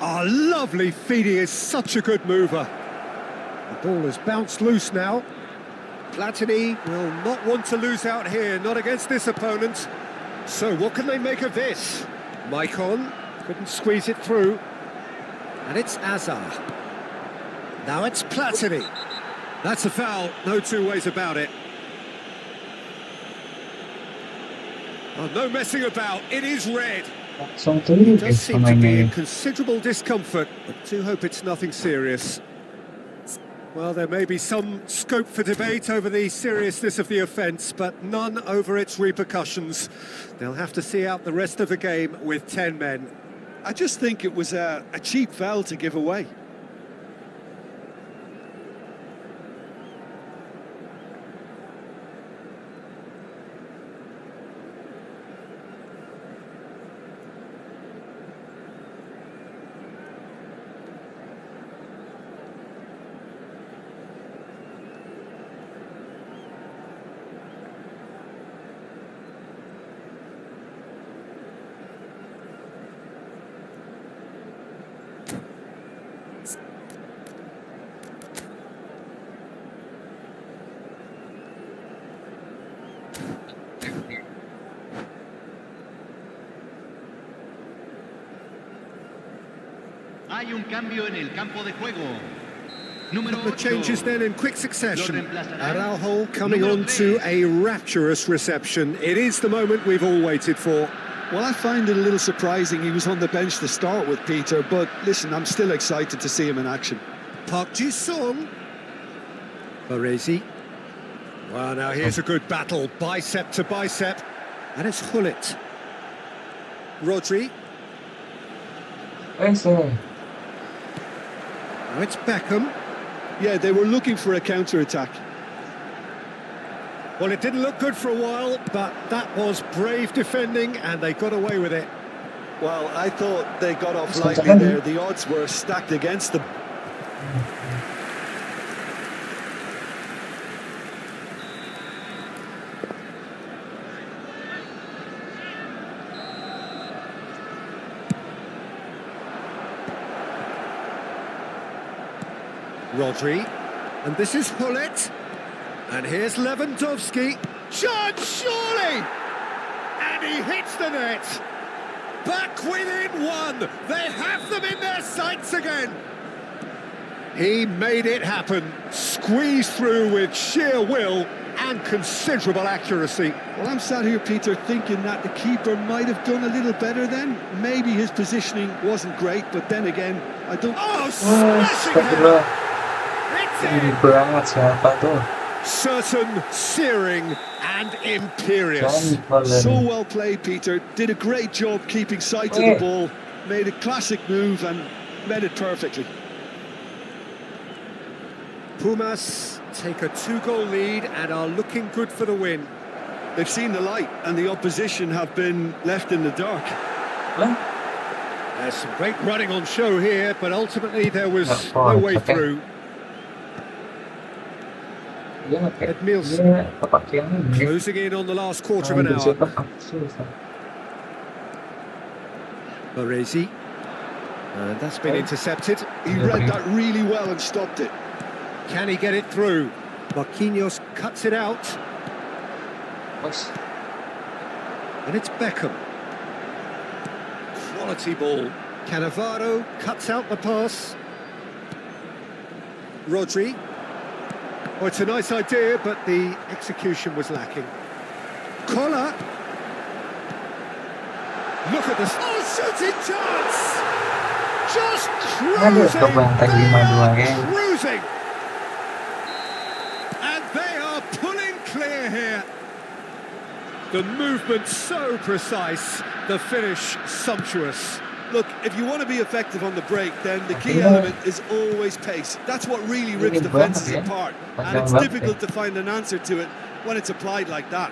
Oh, lovely feed. He is such a good mover. The ball has bounced loose now. Platini will not want to lose out here, not against this opponent. So what can they make of this? Maicon couldn't squeeze it through. And it's Azar. Now it's Platini. That's a foul, no two ways about it. Oh, no messing about, it is red. Langsung turun Does seem to be pemainnya. in considerable discomfort, but do hope it's nothing serious. Well, there may be some scope for debate over the seriousness of the offence, but none over its repercussions. They'll have to see out the rest of the game with 10 men. I just think it was a cheap foul to give away. Hay un cambio en el campo de juego. Número The 8. changes then in quick succession. Lo reemplazará. Araujo coming Número on to 3. a rapturous reception. It is the moment we've all waited for. Well, I find it a little surprising he was on the bench to start with, Peter, but listen, I'm still excited to see him in action. Park Ji-sung. Baresi. Well, now here's a good battle, bicep to bicep. And it's Hullet. Rodri. Ese. Now it's Beckham. Yeah, they were looking for a counter-attack. Well, it didn't look good for a while, but that was brave defending, and they got away with it. Well, I thought they got off It's lightly not there. The odds were stacked against them. Rodri. And this is Hullet. And here's Lewandowski. Chance, surely! And he hits the net. Back within one. They have them in their sights again. He made it happen. Squeezed through with sheer will and considerable accuracy. Well, I'm sat here, Peter, thinking that the keeper might have done a little better then. Maybe his positioning wasn't great, but then again, I don't... Oh, Wah, smashing astagfirullah. header. It's Tinggi in. banget siapa tuh? Certain, searing and imperious. Jangan Holland. So well played, Peter. Did a great job keeping sight of the ball. Made a classic move and made it perfectly. Pumas take a 2-goal lead and are looking good for the win. They've seen the light and the opposition have been left in the dark. Lah, There's some great running on show here, but ultimately there was Gacor, no way capek. through. Dia kayak Edmilson dia kepakaiannya gini. closing in on the last quarter of an Nah, hour. bersifat susah. Baresi. And that's been intercepted. He read that really well and stopped it. Can he get it through? Marquinhos cuts it out, Bos, and it's Beckham. Quality ball. Cannavaro cuts out the pass. Rodri. Oh, it's a nice idea, but the execution was lacking. Collar. Look at this. Oh, shooting chance! Just aduh, cruising! kebantai They 5-2 are ya. cruising! And they are pulling clear here. The movement so precise, the finish sumptuous. Look, if you want to be effective on the break, then the key element is always pace. That's what really rips defences apart. And it's difficult to find an answer to it when it's applied like that.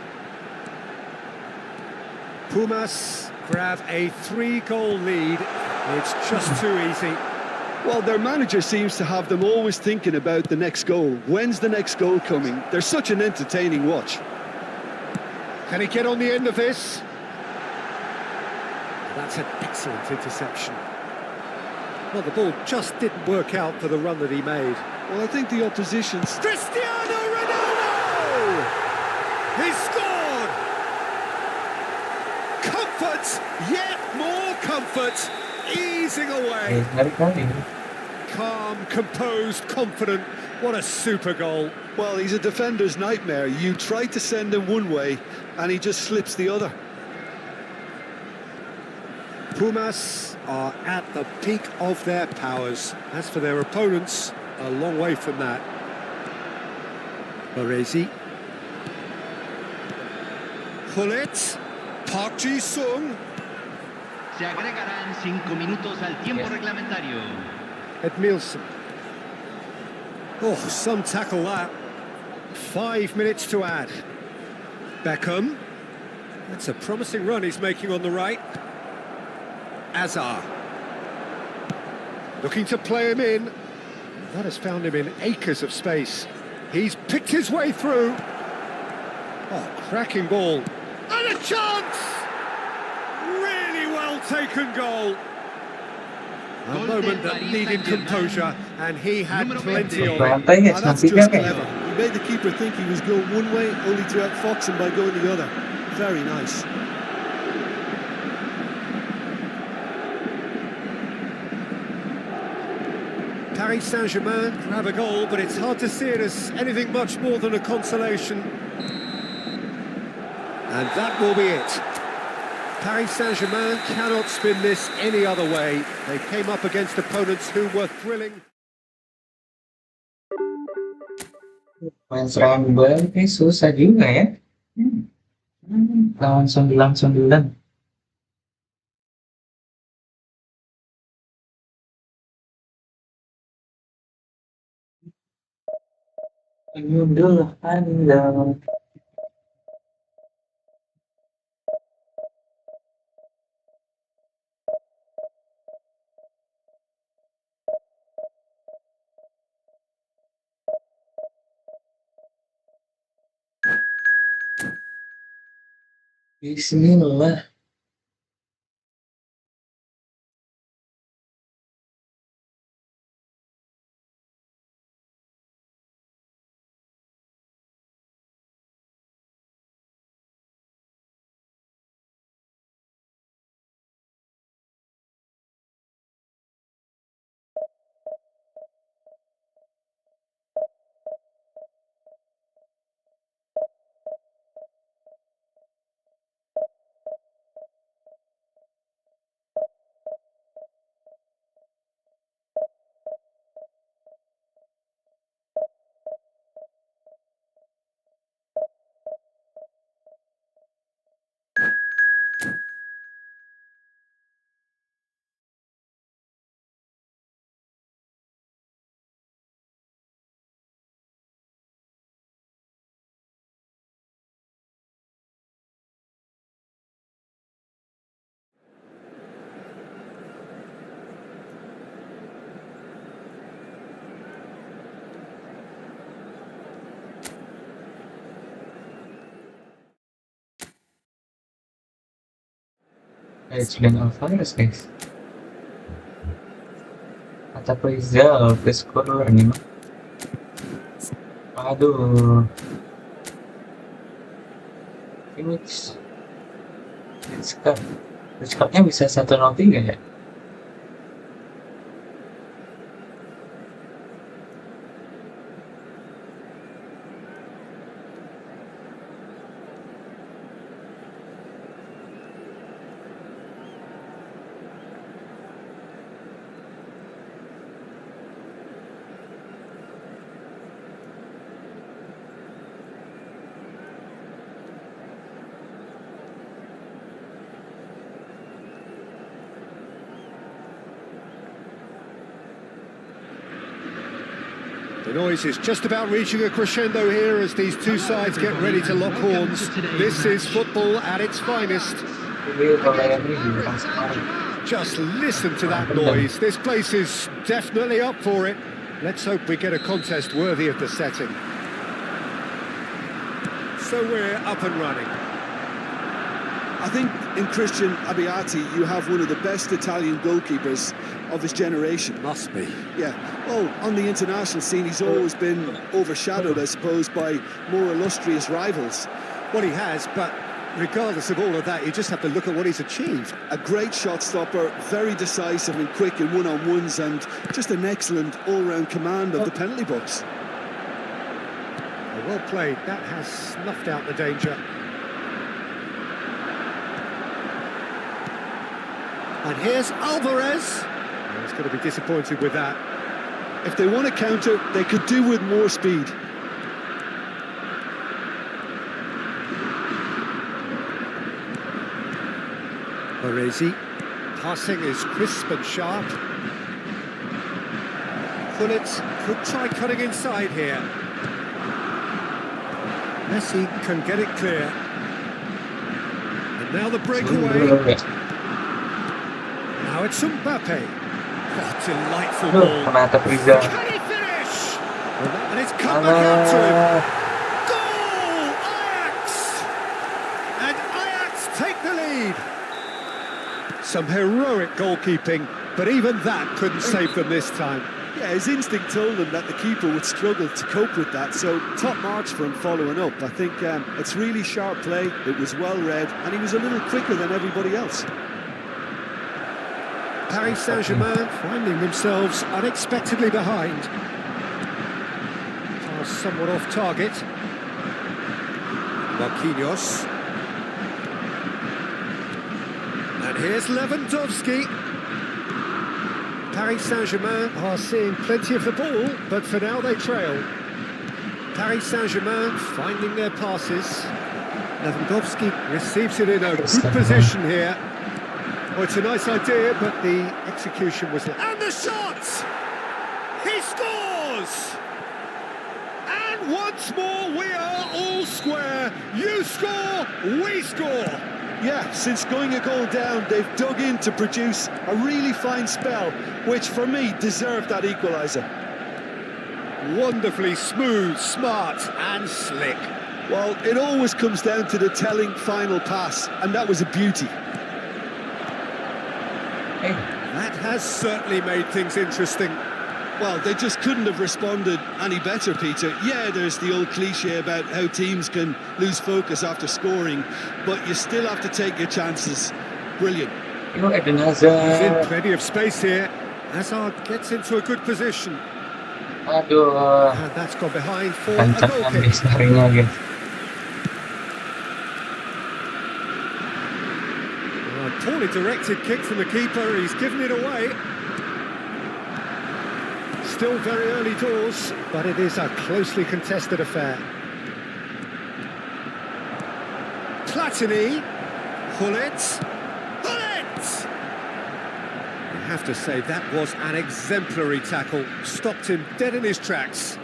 Pumas grab a 3-goal lead. It's just too easy. Well, their manager seems to have them always thinking about the next goal. When's the next goal coming? They're such an entertaining watch. Can he get on the end of this? That's an excellent interception. Well, the ball just didn't work out for the run that he made. Well, I think the opposition's... Cristiano Ronaldo! He scored! Comfort, yet more comfort, easing away. Ngeri-ngeri. Calm, composed, confident. What a super goal. Well, he's a defender's nightmare. You try to send him one way, and he just slips the other. Pumas are at the peak of their powers. As for their opponents, a long way from that. Baresi. Hullet. Park Ji-sung. Se agregarán 5 minutos al tiempo reglamentario. Edmilson. Oh, some tackle that. 5 minutes to add. Beckham. That's a promising run he's making on the right. Azar. Looking to play him in. That has found him in acres of space. He's picked his way through. Oh, cracking ball. And a chance! Really well taken goal. A moment that needed composure, and he had plenty of it. Kebantai ya, Ah, that's sampingnya just kayak. clever. He made the keeper think he was going one way, only to outfox him by going the other. Very nice. Paris Saint-Germain grab a goal, but it's hard to see it as anything much more than a consolation. And that will be it. Paris Saint-Germain cannot spin this any other way. They came up against opponents who were thrilling. Main serangan balik ini susah juga ya. Lawan sondilan-sondilan. Menyundul Anda. Bismillah. Chicken Alvarez guys. At Rizal, the scorer nih mah. Aduh. Ini Scottnya bisa 103 ya? The noise is just about reaching a crescendo here as these two sides get ready to lock horns. This is football at its finest. Ini kalau yang ini bilang sekarang. Just listen to that noise. This place is definitely up for it. Let's hope we get a contest worthy of the setting. So we're up and running. I think in Christian Abbiati, you have one of the best Italian goalkeepers of his generation. Must be. Yeah. Well, on the international scene, he's always been overshadowed, I suppose, by more illustrious rivals. Well, he has, but regardless of all of that, you just have to look at what he's achieved. A great shot stopper, very decisive and quick in one-on-ones, and just an excellent all-round command of the penalty box. Well played. That has snuffed out the danger. And here's Alvarez. Oh, he's going to be disappointed with that. If they want to counter, they could do with more speed. Baresi. Passing is crisp and sharp. Gullit could try cutting inside here. Messi can get it clear. And now the breakaway. Now it's Mbappe. Oh, delightful ball. Sama At Rizal. Can he finish? And it's come back out to him. Goal! Ajax! And Ajax take the lead. Some heroic goalkeeping, but even that couldn't save them this time. Yeah, his instinct told him that the keeper would struggle to cope with that, so top marks for him following up. I think it's really sharp play, it was well read, and he was a little quicker than everybody else. Paris Saint-Germain finding themselves unexpectedly behind. Pass somewhat off target. Marquinhos. And here's Lewandowski. Paris Saint-Germain are seeing plenty of the ball, but for now they trail. Paris Saint-Germain finding their passes. Lewandowski receives it in a good position here. Well, it's a nice idea, but the execution was... And the shot! He scores! And once more, we are all square. You score, we score. Yeah, since going a goal down, they've dug in to produce a really fine spell, which for me deserved that equaliser. Wonderfully smooth, smart and slick. Well, it always comes down to the telling final pass, and that was a beauty. That has certainly made things interesting. Well, they just couldn't have responded any better, Peter. Yeah, there's the old cliche about how teams can lose focus after scoring, but you still have to take your chances. Brilliant. Eden He's in Hazard. plenty of space here. Hazard gets into a good position. Aduh. And that's gone behind for a Kencang goal ambil kick. larinya guys. A poorly directed kick from the keeper. He's given it away. Still very early doors, but it is a closely contested affair. Platini. Gullit. You have to say that was an exemplary tackle. Stopped him dead in his tracks.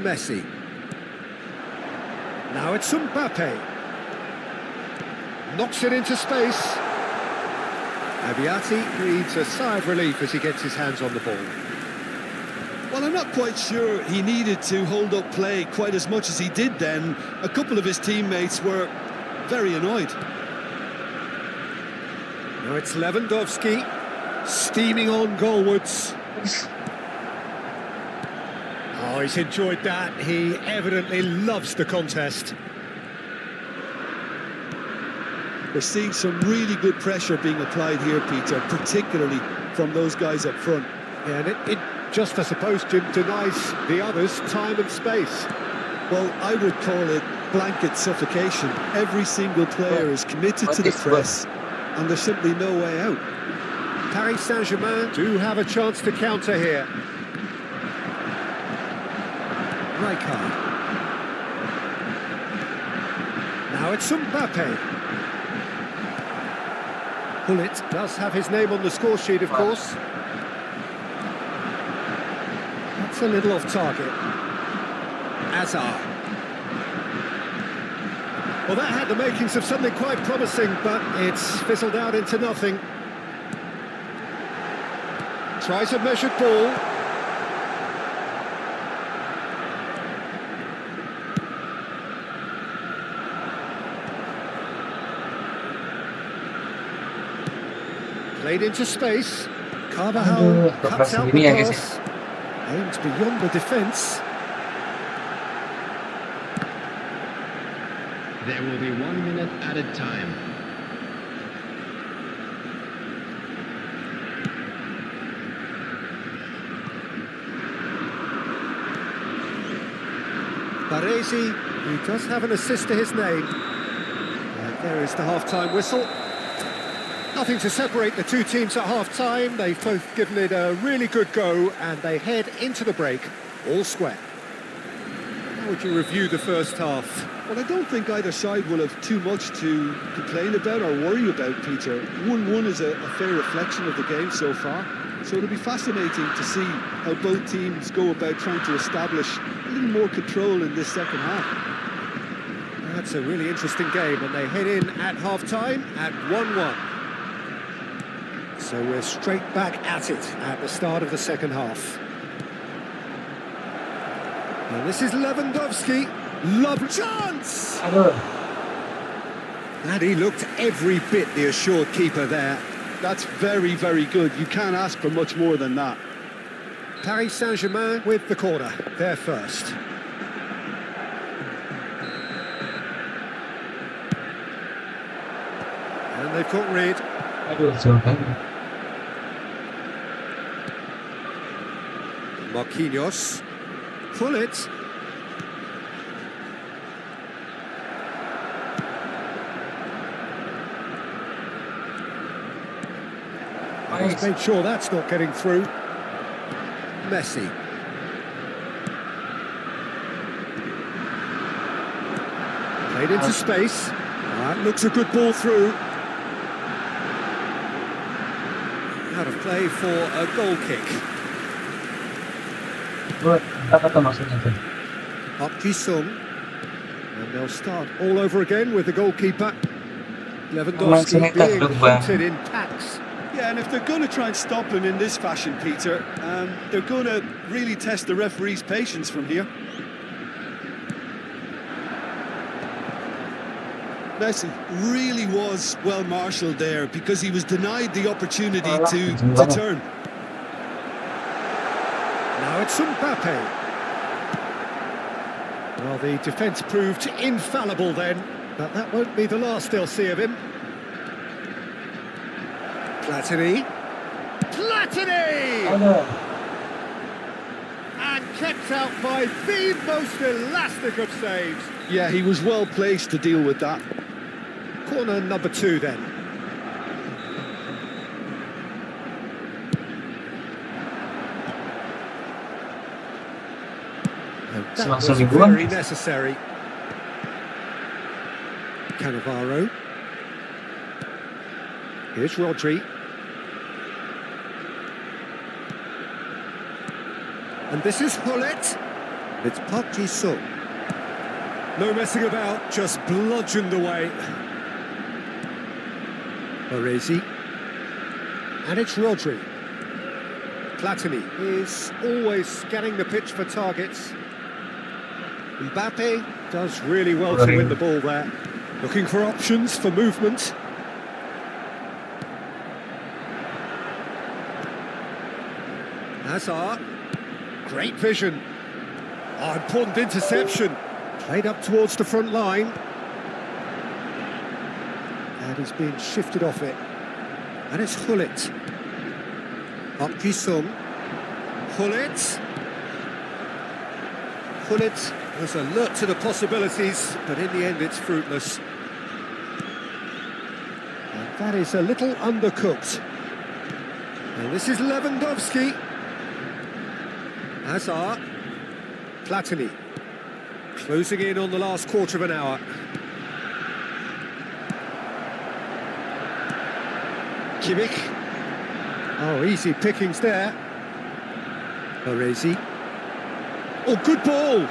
Messi. Now it's Mbappe. Knocks it into space. Abbiati breathes a sigh of relief as he gets his hands on the ball. Well, I'm not quite sure he needed to hold up play quite as much as he did then. A couple of his teammates were very annoyed. Now it's Lewandowski, steaming on goalwards. Oh, he's enjoyed that. He evidently loves the contest. We're seeing some really good pressure being applied here, Peter, particularly from those guys up front. Yeah, and it just, I suppose, Jim, denies the others time and space. Well, I would call it blanket suffocation. Every single player is committed to the press, and there's simply no way out. Paris Saint-Germain do have a chance to counter here. Rijkaard. Now it's Mbappe. Gullit does have his name on the score sheet, of course. That's a little off target. Hazard. Well, that had the makings of something quite promising, but it's fizzled out into nothing. Tries a measured ball. Played into space. Carvajal cuts out the pass. Aims beyond the defence. There will be 1 minute added time. Baresi, who does have an assist to his name. And there is the half-time whistle. Nothing to separate the two teams at half-time. They've both given it a really good go, and they head into the break all square. How would you review the first half? Well, I don't think either side will have too much to complain about or worry about, Peter. 1-1 is a fair reflection of the game so far. So it'll be fascinating to see how both teams go about trying to establish a little more control in this second half. That's a really interesting game, and they head in at half-time at 1-1. So we're straight back at it at the start of the second half. And this is Lewandowski. Lovely chance! And he looked every bit the assured keeper there. That's very, very good. You can't ask for much more than that. Paris Saint-Germain with the corner. They're first. And they've caught rid. Marquinhos. Pull it. He's made sure that's not getting through. Messi. Played into space. That looks a good ball through. Out of play for a goal kick. Park Ji-sung. And they'll start all over again with the goalkeeper. Lewandowski being hunted in packs. Yeah, and if they're going to try and stop him in this fashion, Peter, they're going to really test the referee's patience from here. Messi really was well marshalled there because he was denied the opportunity to turn. Now it's Mbappe. Well, the defence proved infallible then, but that won't be the last they'll see of him. Platini. And kept out by the most elastic of saves. Yeah, he was well placed to deal with that. Corner number 2 then. That was very necessary. Cannavaro. Here's Rodri. And this is Gullit. It's Park Ji-sung. No messing about, just bludgeoned away. Baresi. And it's Rodri. Platini is always scanning the pitch for targets. Mbappe does really well to win the ball there. Looking for options for movement. Hazard. Great vision. Oh, important interception. Played up towards the front line. And he's being shifted off it. And it's Gullit. Park Ji-sung. Gullit. Gullit was alert to the possibilities, but in the end it's fruitless. And that is a little undercooked. And this is Lewandowski. Hazard. Platini. Closing in on the last quarter of an hour. Kimmich. Oh, easy pickings there. Baresi. Oh, good ball.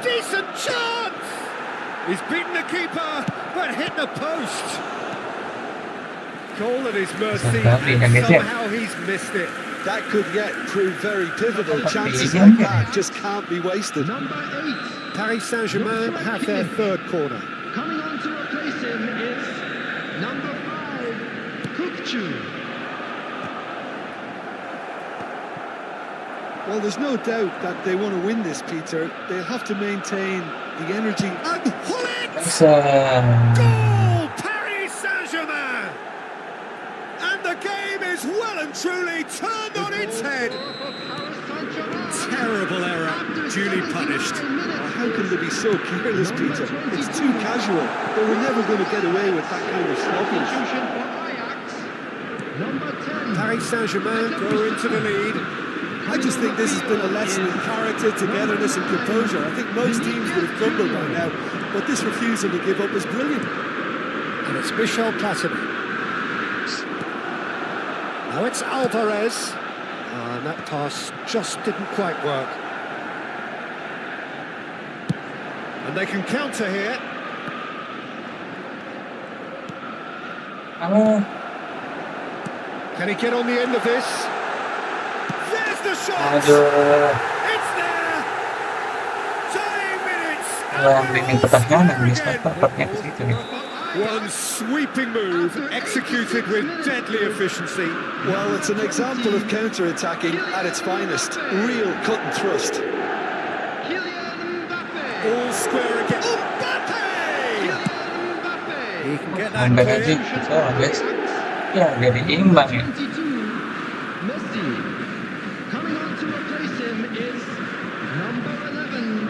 Decent chance! He's beaten the keeper, but hit the post. Goal at his mercy, and somehow he's missed it. That could yet prove very pivotal. Chances like that just can't be wasted. Number 8. Paris Saint-Germain have their third corner. Coming on to replace him is number 5, Kukcu. Well, there's no doubt that they want to win this, Peter. They'll have to maintain the energy. And Gullit! Bisa. Goal! Paris Saint-Germain! And the game is well and truly turned on its head. Terrible error, duly punished. How can they be so careless, Peter? It's too casual. They were never going to get away with that kind of sloppiness. Number 10. Paris Saint-Germain go into the lead. I just think this has been a lesson in character, togetherness and composure. I think most teams would have crumbled by now, but this refusal to give up is brilliant. And it's Michel Platini. Now it's Alvarez. And that pass just didn't quite work. And they can counter here. Can he get on the end of this? There's the shot! Aduh. It's there! 30 minutes! Kalau yang bikin pertahanan bisa tepatnya ke situ nih. One sweeping move executed with deadly efficiency. Well, it's an example of counter-attacking at its finest. Real cut and thrust. Kylian Mbappe. All square again. Mbappe! Kylian Mbappe. He can get that Nambah aja, clear. bisa guys. Ya, jadi imbang ya. 22, Messi. Coming on to replace him is number 11,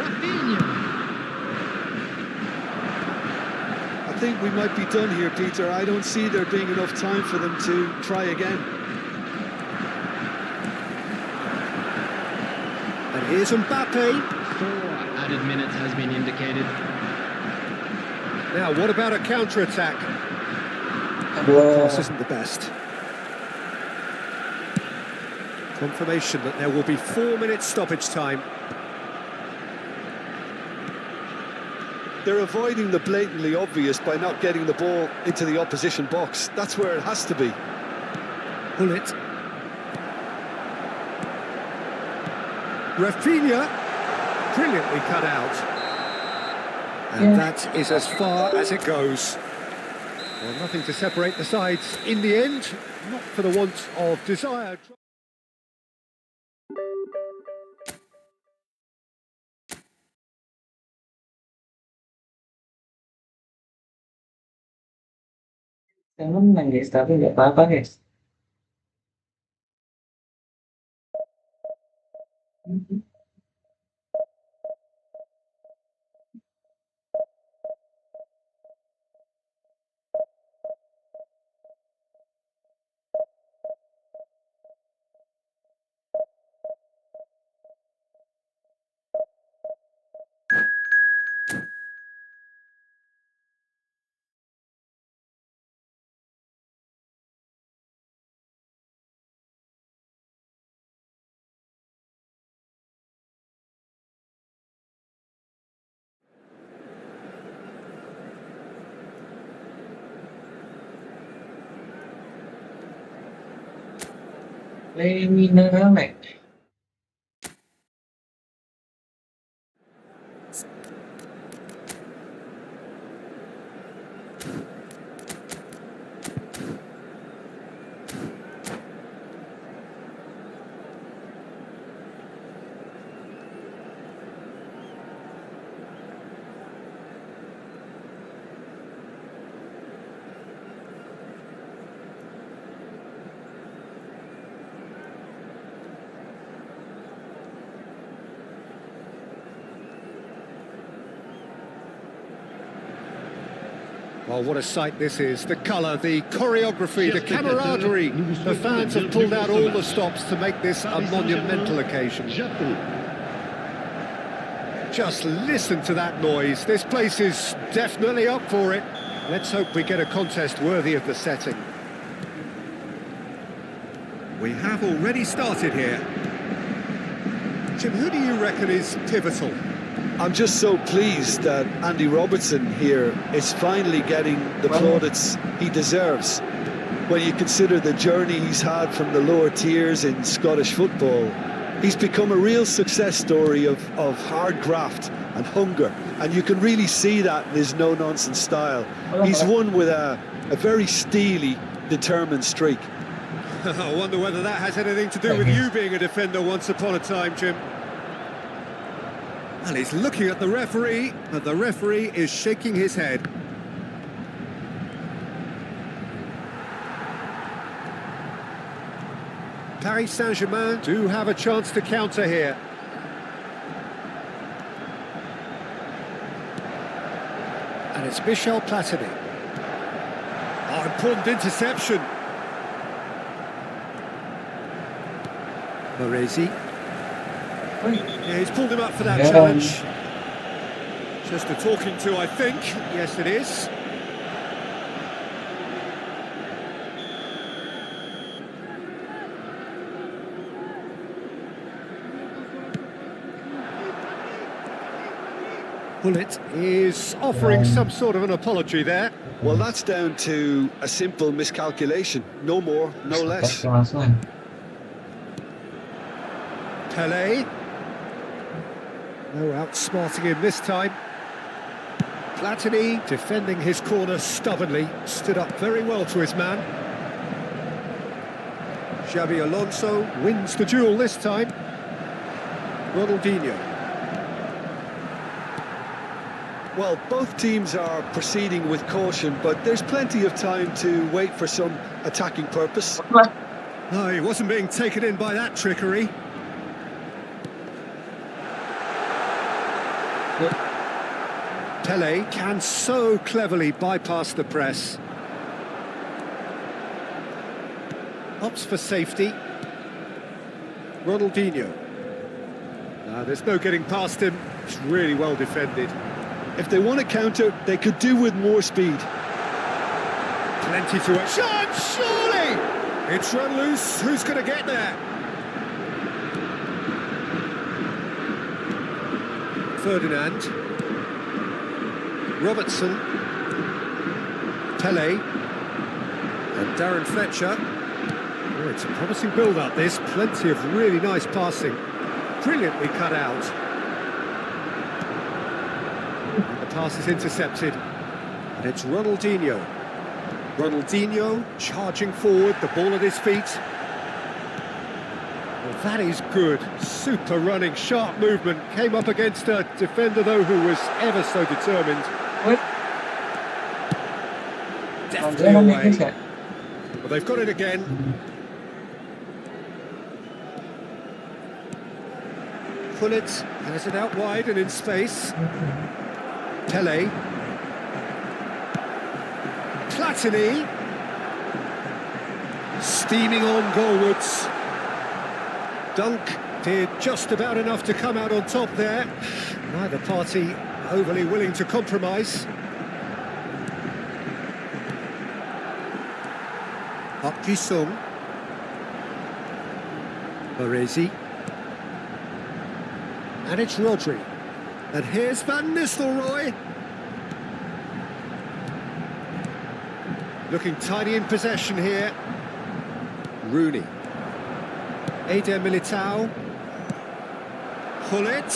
Rafinha. I think we might be done here, Peter. I don't see there being enough time for them to try again. And here's Mbappe. 4 added minutes has been indicated. Now, what about a counter-attack? Aduh. This isn't the best. Confirmation that there will be 4 minutes stoppage time. They're avoiding the blatantly obvious by not getting the ball into the opposition box. That's where it has to be. Gullit. Rafinha. Brilliantly cut out. And that is as far as it goes. Well, nothing to separate the sides in the end, not for the want of desire. Saya menang guys, tapi nggak apa-apa guys. Leminame. Well, what a sight this is. The colour, the choreography, the camaraderie. The fans have pulled out all the stops to make this a monumental occasion. Just listen to that noise. This place is definitely up for it. Let's hope we get a contest worthy of the setting. We have already started here. Jim, who do you reckon is pivotal? I'm just so pleased that Andy Robertson here is finally getting the plaudits he deserves. When you consider the journey he's had from the lower tiers in Scottish football, he's become a real success story of hard graft and hunger, and you can really see that in his no-nonsense style. He's won with a very steely, determined streak. I wonder whether that has anything to do with you being a defender once upon a time, Jim. And he's looking at the referee, and the referee is shaking his head. Paris Saint-Germain do have a chance to counter here. And it's Michel Platini. Oh, important interception. Baresi. Yeah, he's pulled him up for that challenge. Just a talking to, I think. Yes, it is. Bullet is offering some sort of an apology there. Well, that's down to a simple miscalculation. No more, no less. Pelé. No outsmarting him this time. Platini defending his corner stubbornly, stood up very well to his man. Xabi Alonso wins the duel this time. Ronaldinho. Well, both teams are proceeding with caution, but there's plenty of time to wait for some attacking purpose. No, he wasn't being taken in by that trickery. Pelé can so cleverly bypass the press. Opts for safety. Ronaldinho. There's no getting past him. It's really well defended. If they want to counter, they could do with more speed. Plenty to it. Shot, surely! It's run loose. Who's going to get there? Ferdinand. Robertson. Pelé. And Darren Fletcher. Oh, it's a promising build-up, this. Plenty of really nice passing. Brilliantly cut out. And the pass is intercepted. And it's Ronaldinho. Ronaldinho charging forward, the ball at his feet. Well, that is good. Super running, sharp movement. Came up against a defender, though, who was ever so determined. Deftly away. Well, they've got it again. Pullet has it out wide and in space. Pelé. Platini. Steaming on goalwards. Dunk did just about enough to come out on top there. Neither party overly willing to compromise. Park Ji-sung. Baresi. And it's Rodri. And here's Van Nistelrooy. Looking tidy in possession here. Rooney. Eder Militao. Pullet.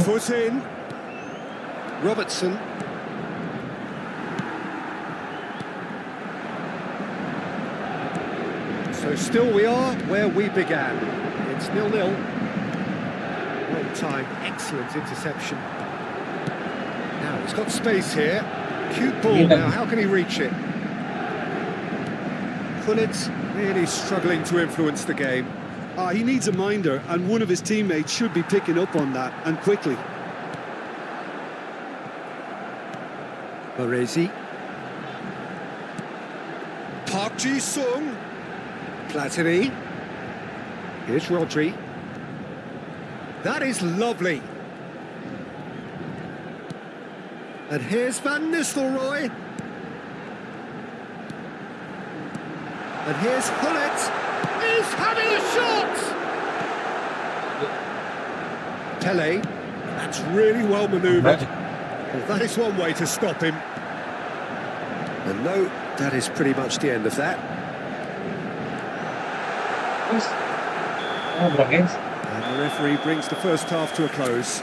Foot in. Robertson. So still we are where we began. It's 0-0. Well timed, excellent interception. Now he's got space here. Cute ball now, how can he reach it? Pullet really struggling to influence the game. He needs a minder, and one of his teammates should be picking up on that, and quickly. Baresi. Park Ji-sung. Platini. Here's Rodri. That is lovely. And here's Van Nistelrooy. And here's Hullet. He's having a shot! Pele. That's really well manoeuvred. Well, that is one way to stop him. And no, that is pretty much the end of that. And the referee brings the first half to a close.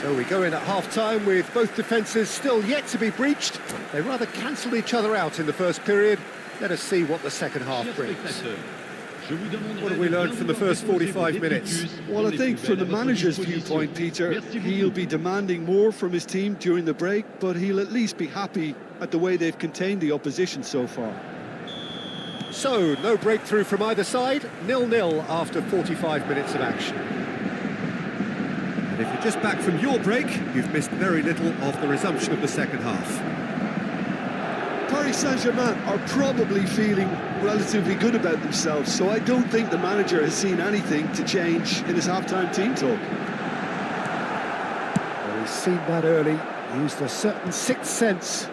So we go in at half-time with both defences still yet to be breached. They rather cancelled each other out in the first period. Let us see what the second half brings. What have we learned from the first 45 minutes? Well, I think from the manager's viewpoint, Peter, he'll be demanding more from his team during the break, but he'll at least be happy at the way they've contained the opposition so far. So, no breakthrough from either side, 0-0 after 45 minutes of action. And if you're just back from your break, you've missed very little of the resumption of the second half. Paris Saint-Germain are probably feeling relatively good about themselves, so I don't think the manager has seen anything to change in his half-time team talk. Well, he's seen that early, used a certain sixth sense.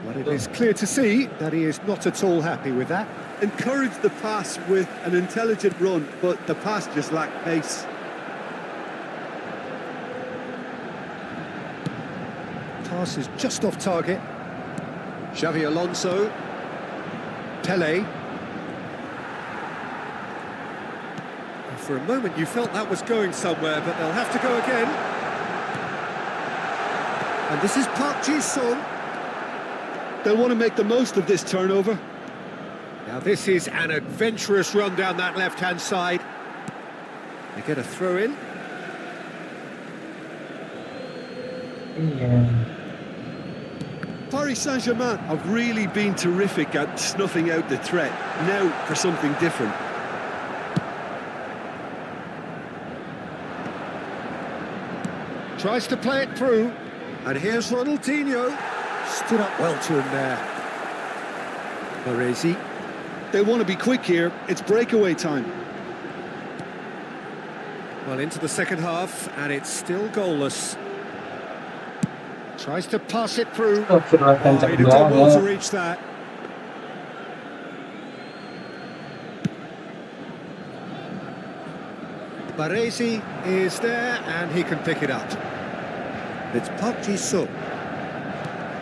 But it is clear to see that he is not at all happy with that. Encouraged the pass with an intelligent run, but the pass just lacked pace. Pass is just off target. Xavi Alonso. Pele. And for a moment you felt that was going somewhere, but they'll have to go again. And this is Park Ji-sung. They'll want to make the most of this turnover. Now this is an adventurous run down that left-hand side. They get a throw in. Paris Saint-Germain have really been terrific at snuffing out the threat. Now for something different. Tries to play it through. And here's Ronaldinho. Stood up well to him there. Baresi. They want to be quick here. It's breakaway time. Well, into the second half, and it's still goalless. Tries to pass it through. Oh, he did well to reach that. Baresi is there, and he can pick it up. It's Park Ji-sung.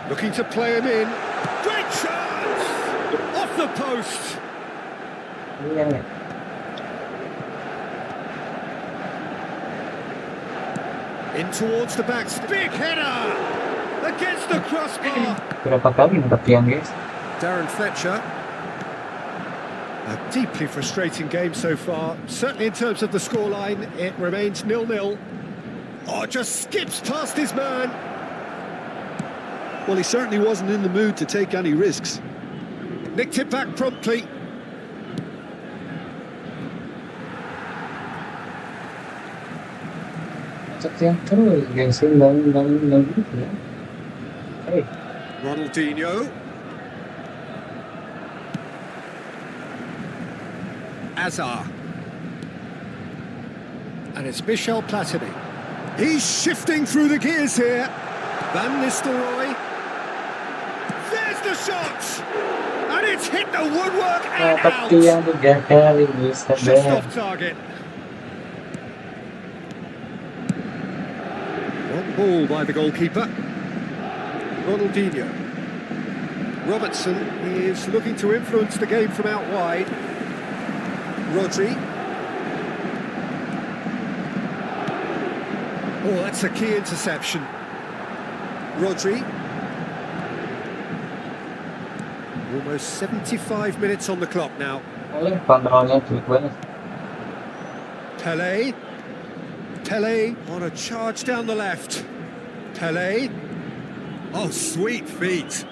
Looking to play him in. Great chance! Off the post! In towards the back. Big header! Against the crossbar! Darren Fletcher. A deeply frustrating game so far. Certainly in terms of the scoreline, it remains 0-0. Oh, just skips past his man. Well, he certainly wasn't in the mood to take any risks. Nicked it back promptly. Ronaldinho. Azar. And it's Michel Platini. He's shifting through the gears here. Van Nistelrooy. There's the shot! And it's hit the woodwork and out! Just off target. One ball by the goalkeeper. Ronaldinho. Robertson is looking to influence the game from out wide. Rodri. Oh, that's a key interception. Rodri. Almost 75 minutes on the clock now. Pele. Pele on a charge down the left. Pele. Oh, sweet feet.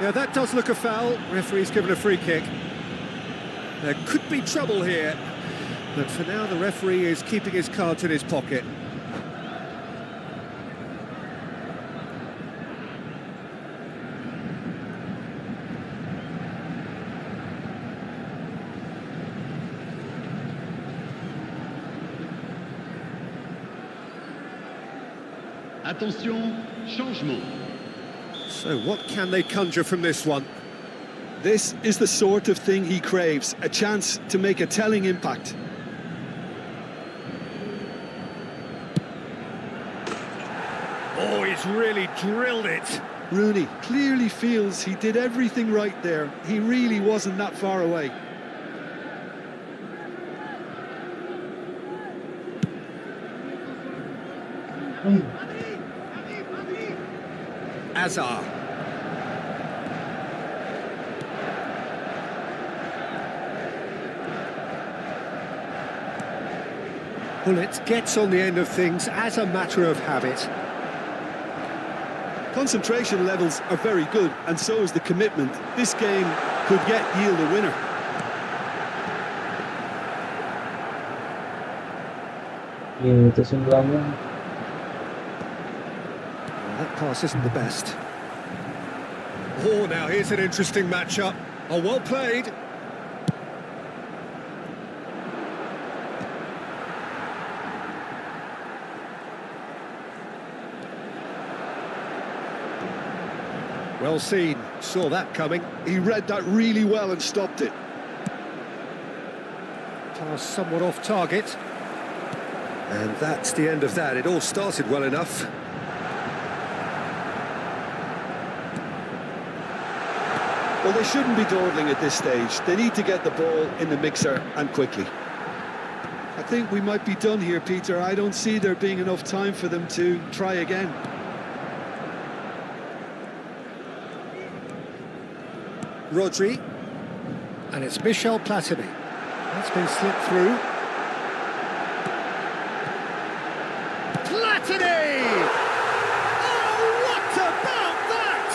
Yeah, that does look a foul. Referee's given a free kick. There could be trouble here. But for now, the referee is keeping his cards in his pocket. Attention, changement. So what can they conjure from this one? This is the sort of thing he craves, a chance to make a telling impact. Oh, he's really drilled it. Rooney clearly feels he did everything right there. He really wasn't that far away. Azar. Bullet gets on the end of things as a matter of habit. Concentration levels are very good, and so is the commitment. This game could yet yield a winner. Itu sebenarnya. Well, that pass isn't the best. Oh, now here's an interesting matchup. Oh, well played. Well seen, saw that coming. He read that really well and stopped it. Pass somewhat off target. And that's the end of that. It all started well enough. Well, they shouldn't be dawdling at this stage. They need to get the ball in the mixer and quickly. I think we might be done here, Peter. I don't see there being enough time for them to try again. Rodri. And it's Michel Platini. That's been slipped through. Platini! Oh, what about that?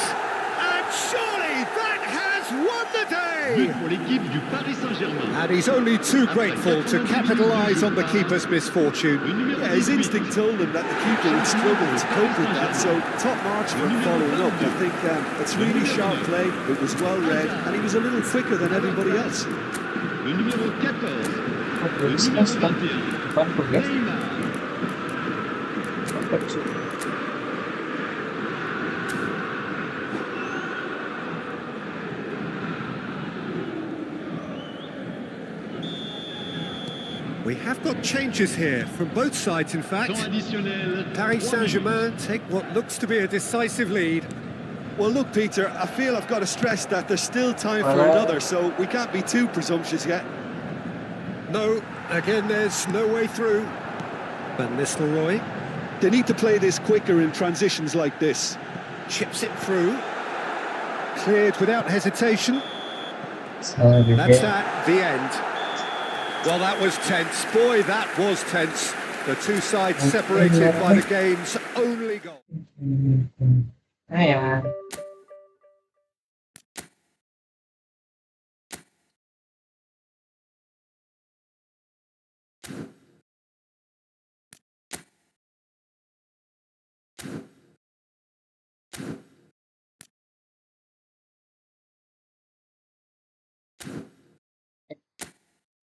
And surely that has won the day! But pour l'équipe du Paris Saint-Germain. And he's only too grateful to capitalise on the keeper's misfortune. Yeah, his instinct told him that the keeper would struggle to cope with that, so top marks for him following up. I think it's really sharp play, it was well read, and he was a little quicker than everybody else. Le numéro 14. Le Terus numéro kan 21. depan progres. Neymar. We have got changes here, from both sides in fact. Temps additionnel. Paris 3 minutes. Saint-Germain take what looks to be a decisive lead. Well, look, Peter, I feel I've got to stress that there's still time for another, so we can't be too presumptuous yet. No, again there's no way through. Van Nistelrooy They need to play this quicker in transitions like this. chips it through. Cleared without hesitation. Saya That's juga. that, the end. Well, that was tense. Boy, that was tense. The two sides separated by the game's only goal. Ya.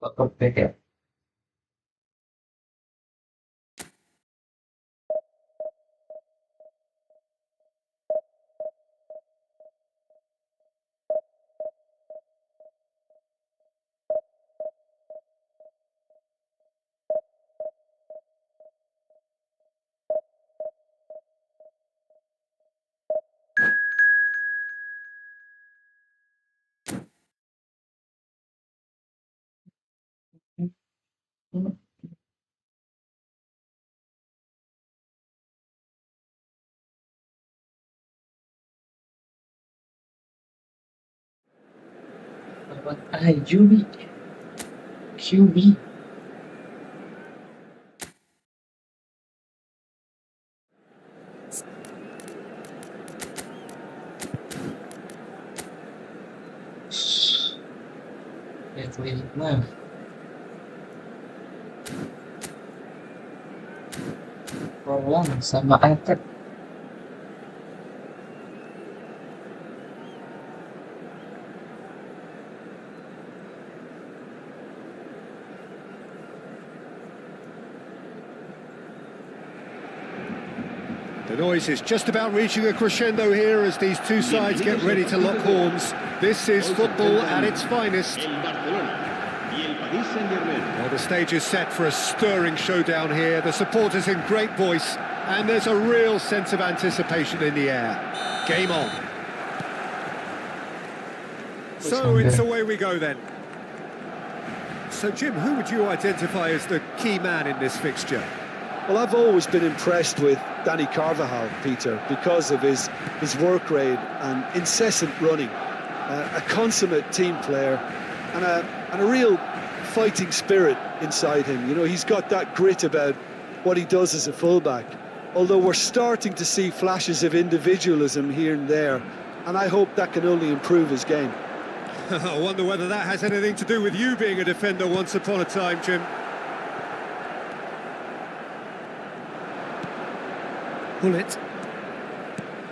Kepek ya. QB. QB. Nah. Roland sama Attack. The noise is just about reaching a crescendo here as these two sides get ready to lock horns. This is football at its finest. Well, the stage is set for a stirring showdown here. The supporters in great voice, and there's a real sense of anticipation in the air. Game on. So it's away we go then. So Jim, who would you identify as the key man in this fixture? Well, I've always been impressed with Danny Carvajal, Peter, because of his work rate and incessant running. A consummate team player and a real fighting spirit inside him. You know, he's got that grit about what he does as a fullback. Although we're starting to see flashes of individualism here and there, and I hope that can only improve his game. I wonder whether that has anything to do with you being a defender once upon a time, Jim. Bullet.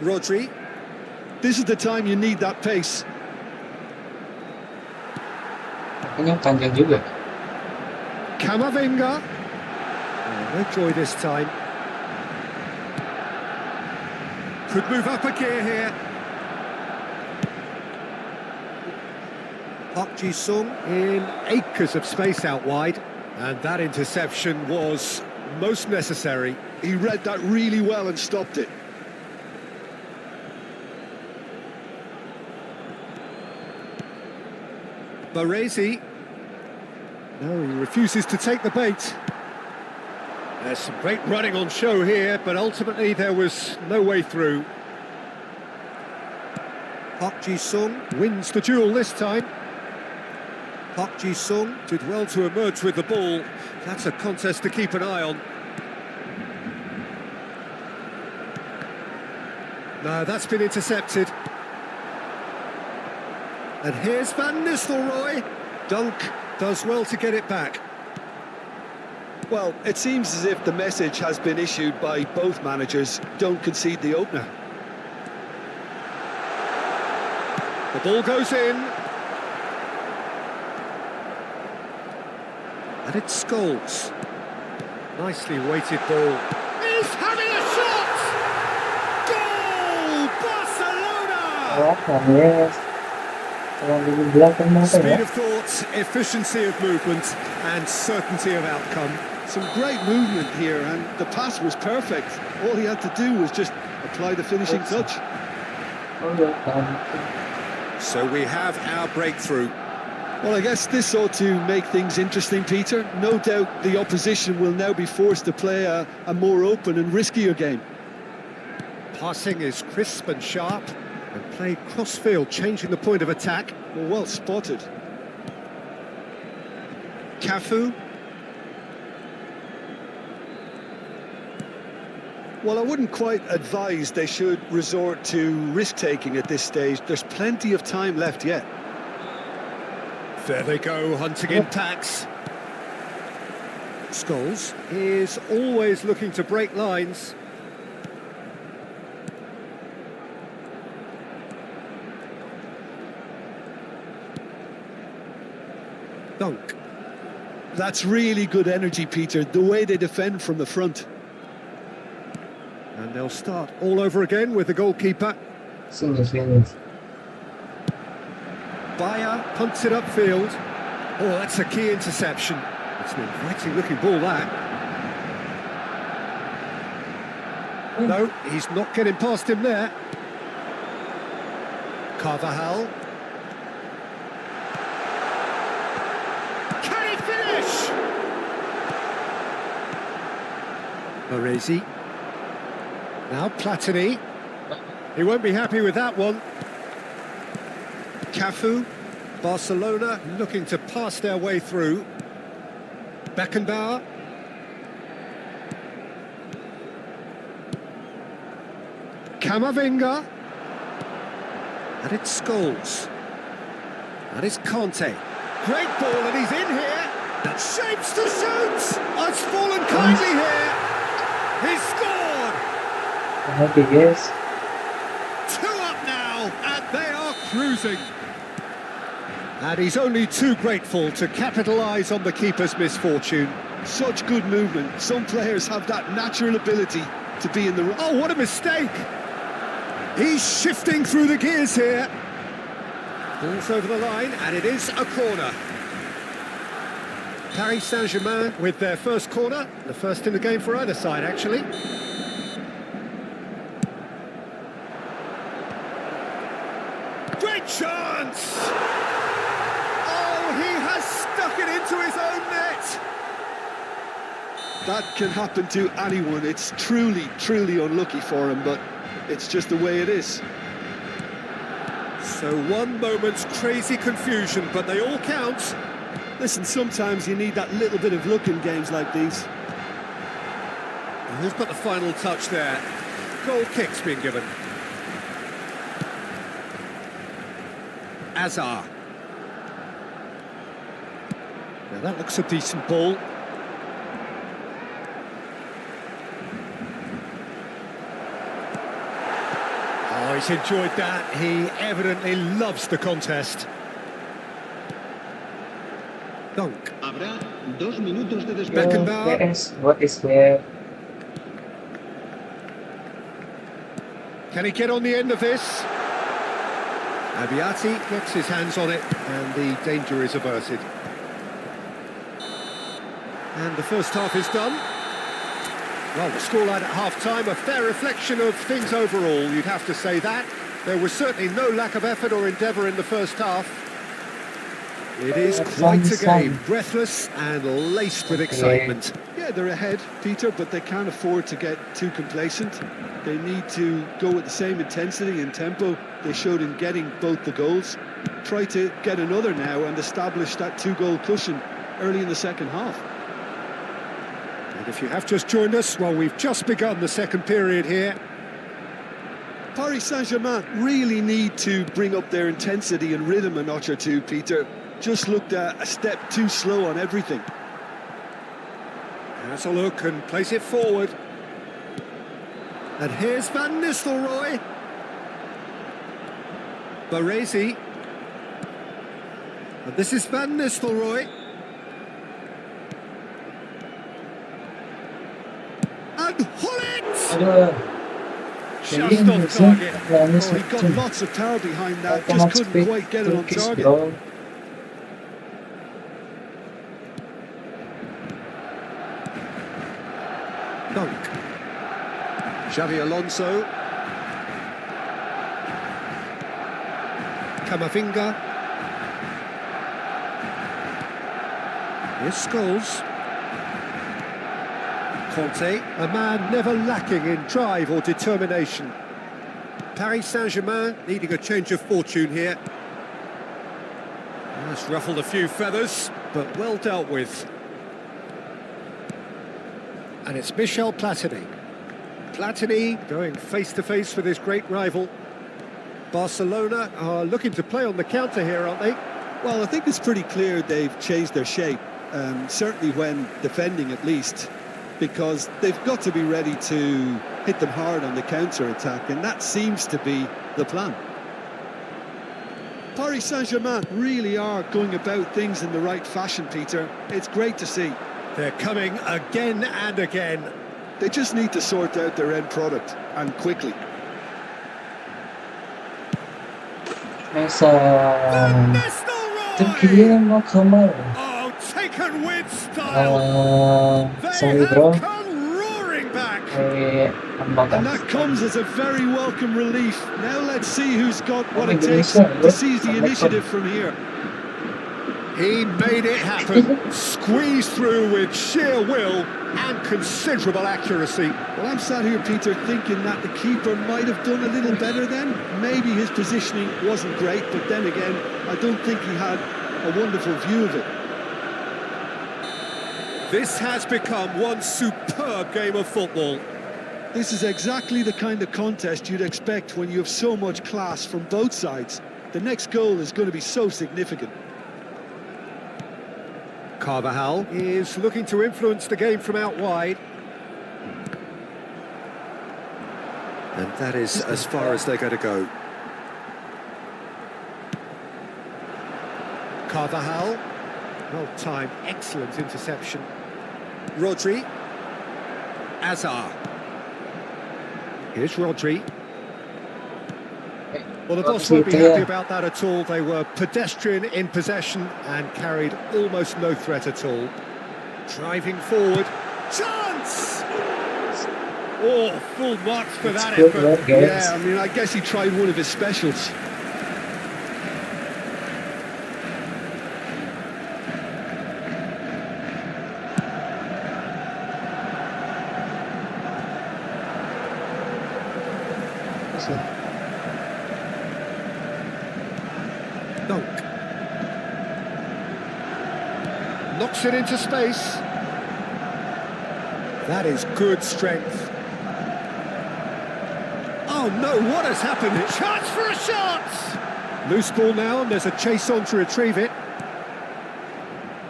Rodri. This is the time you need that pace. Ini panjang juga. Camavinga. Oh, no joy this time. Could move up a gear here. Park Ji-sung in acres of space out wide. And that interception was most necessary. He read that really well and stopped it. Baresi. No, he refuses to take the bait. There's some great running on show here, but ultimately there was no way through. Park Ji-sung wins the duel this time. Park Ji-sung did well to emerge with the ball. That's a contest to keep an eye on. No, that's been intercepted. And here's Van Nistelrooy. Dunk does well to get it back. Well, it seems as if the message has been issued by both managers: don't concede the opener. The ball goes in. And it's Scholes. Nicely weighted ball. He's having a shot! Goal! Barcelona! Yes. Speed of thought, efficiency of movement, and certainty of outcome. Some great movement here, and the pass was perfect. All he had to do was just apply the finishing touch. So we have our breakthrough. Well, I guess this ought to make things interesting, Peter. No doubt the opposition will now be forced to play a more open and riskier game. Passing is crisp and sharp, and played cross-field, changing the point of attack. Well spotted. Cafu. Well, I wouldn't quite advise they should resort to risk-taking at this stage. There's plenty of time left yet. There they go, hunting in packs. Scholes is always looking to break lines. Dunk. That's really good energy, Peter, the way they defend from the front. And they'll start all over again with the goalkeeper. Bayer punts it upfield. Oh, that's a key interception. It's an inviting looking ball, that. No, he's not getting past him there. Carvajal. Can he finish? Baresi. Now Platini. He won't be happy with that one. Cafu. Barcelona looking to pass their way through. Beckenbauer. Camavinga. And it's Scholes. And it's Conte. Great ball, and he's in here. That shapes to shoot. Oh, it's fallen kindly here. He's scored. Yes. 2 up now, and they are cruising. And he's only too grateful to capitalise on the keeper's misfortune. Such good movement. Some players have that natural ability to be in the... Oh, what a mistake! He's shifting through the gears here. Ball's over the line, and it is a corner. Paris Saint-Germain with their first corner, the first in the game for either side, actually. Great chance! Oh, he has stuck it into his own net! That can happen to anyone. It's truly, truly unlucky for him, but it's just the way it is. So one moment's crazy confusion, but they all count. Listen, sometimes you need that little bit of luck in games like these. And who's got the final touch there? Goal kick's been given. Azar. Now that looks a decent ball. Oh, he's enjoyed that. He evidently loves the contest. Dunk. Habrá 2 minutos de descanso. Beckenbauer. What is there? Can he get on the end of this? Abiati gets his hands on it, and the danger is averted. And the first half is done. Well, the scoreline at half-time, a fair reflection of things overall, you'd have to say that. There was certainly no lack of effort or endeavour in the first half. It is quite a game, breathless and laced with excitement. Yeah, they're ahead, Peter, but they can't afford to get too complacent. They need to go with the same intensity and tempo they showed in getting both the goals. Try to get another now and establish that 2-goal cushion early in the second half. And if you have just joined us, well, we've just begun the second period here. Paris Saint-Germain really need to bring up their intensity and rhythm a notch or two, Peter. Just looked a step too slow on everything. Has a look and plays it forward. And here's Van Nistelrooy. Baresi. And this is Van Nistelrooy. And Hullet! Just off target. Oh, he got lots of power behind that, just couldn't quite get it on target. Dunk. Xavi Alonso. Camavinga. Here's Scholes. Conte, a man never lacking in drive or determination. Paris Saint-Germain needing a change of fortune here. That's ruffled a few feathers, but well dealt with. And it's Michel Platini. Platini going face-to-face with his great rival. Barcelona are looking to play on the counter here, aren't they? Well, I think it's pretty clear they've changed their shape, certainly when defending at least, because they've got to be ready to hit them hard on the counter-attack, and that seems to be the plan. Paris Saint-Germain really are going about things in the right fashion, Peter. It's great to see. They're coming again and again. They just need to sort out their end product, and quickly. Nice, Van Nistelrooy! Guillermo Camargo. Oh, taken with style. They Sorry, have bro. come roaring back. I'm not And that comes as a very welcome relief. Now let's see who's got what it takes to seize the initiative from here. He made it happen. Squeezed through with sheer will and considerable accuracy. Well, I'm sat here, Peter, thinking that the keeper might have done a little better then. Maybe his positioning wasn't great, but then again, I don't think he had a wonderful view of it. This has become one superb game of football. This is exactly the kind of contest you'd expect when you have so much class from both sides. The next goal is going to be so significant. Carvajal is looking to influence the game from out wide. And that is as far as they're going to go. Carvajal, well timed, excellent interception. Rodri, Azar. Here's Rodri. Well, the boss won't be happy about that at all. They were pedestrian in possession and carried almost no threat at all. Driving forward. Chance! Oh, full marks for that effort. Yeah, I mean, I guess he tried one of his specials. Dunk. Knocks it into space. That is good strength. Oh no, what has happened? Chance for a shot! Loose ball now, and there's a chase on to retrieve it.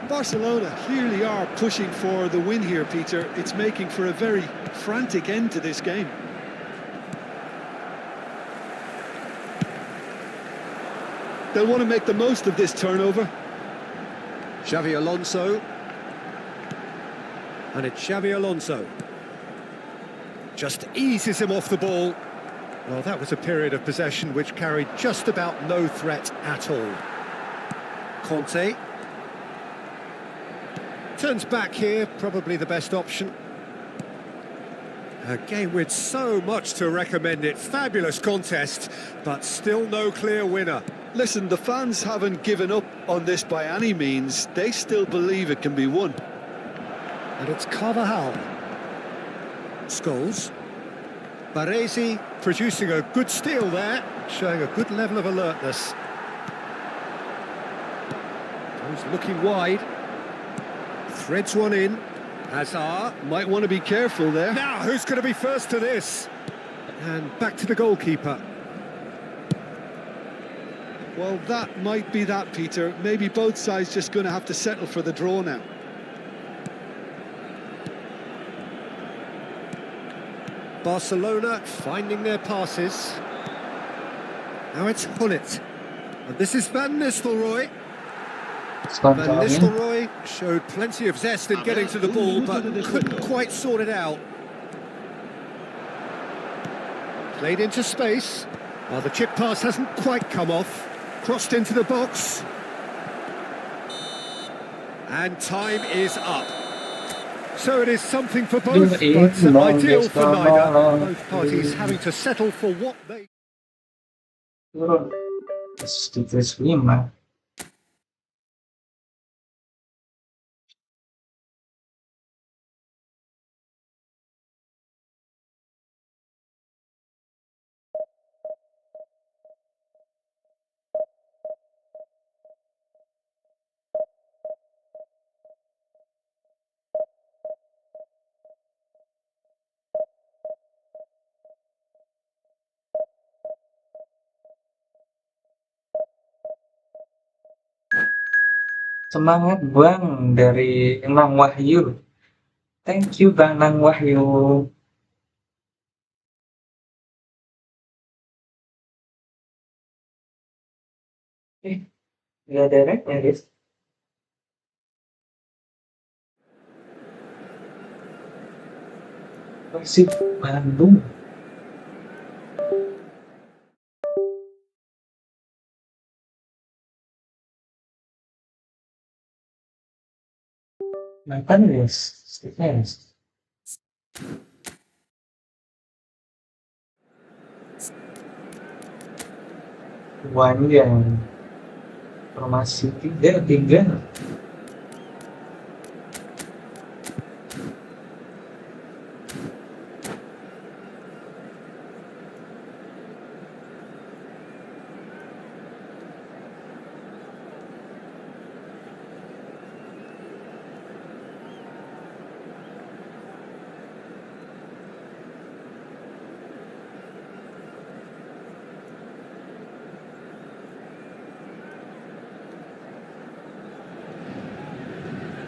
Barcelona clearly are pushing for the win here, Peter. It's making for a very frantic end to this game. They'll want to make the most of this turnover. Xavi Alonso. And it's Xavi Alonso. Just eases him off the ball. Well, that was a period of possession which carried just about no threat at all. Conte. Turns back here, probably the best option. A game with so much to recommend it. Fabulous contest, but still no clear winner. Listen, the fans haven't given up on this by any means. They still believe it can be won. And it's Carvajal. Scholes. Baresi producing a good steal there, showing a good level of alertness. He's looking wide. Threads one in. Hazard. Might want to be careful there. Now, who's going to be first to this? And back to the goalkeeper. Well, that might be that, Peter. Maybe both sides just going to have to settle for the draw now. Barcelona finding their passes. Now it's Hullet. And this is Van Nistelrooy. Van Nistelrooy showed plenty of zest in getting to the ball, but couldn't quite sort it out. Played into space. Well, the chip pass hasn't quite come off. Crossed into the box. And time is up. So it is something for both, but ideal for neither. Both parties having to settle for what they... Turun. Semangat Bang dari Nang Wahyu. Thank you Bang Nang Wahyu. Nggak ada red ya guys. Persib Bandung. Mantan yes, Stephens. Wanyan. Formasi 3-3.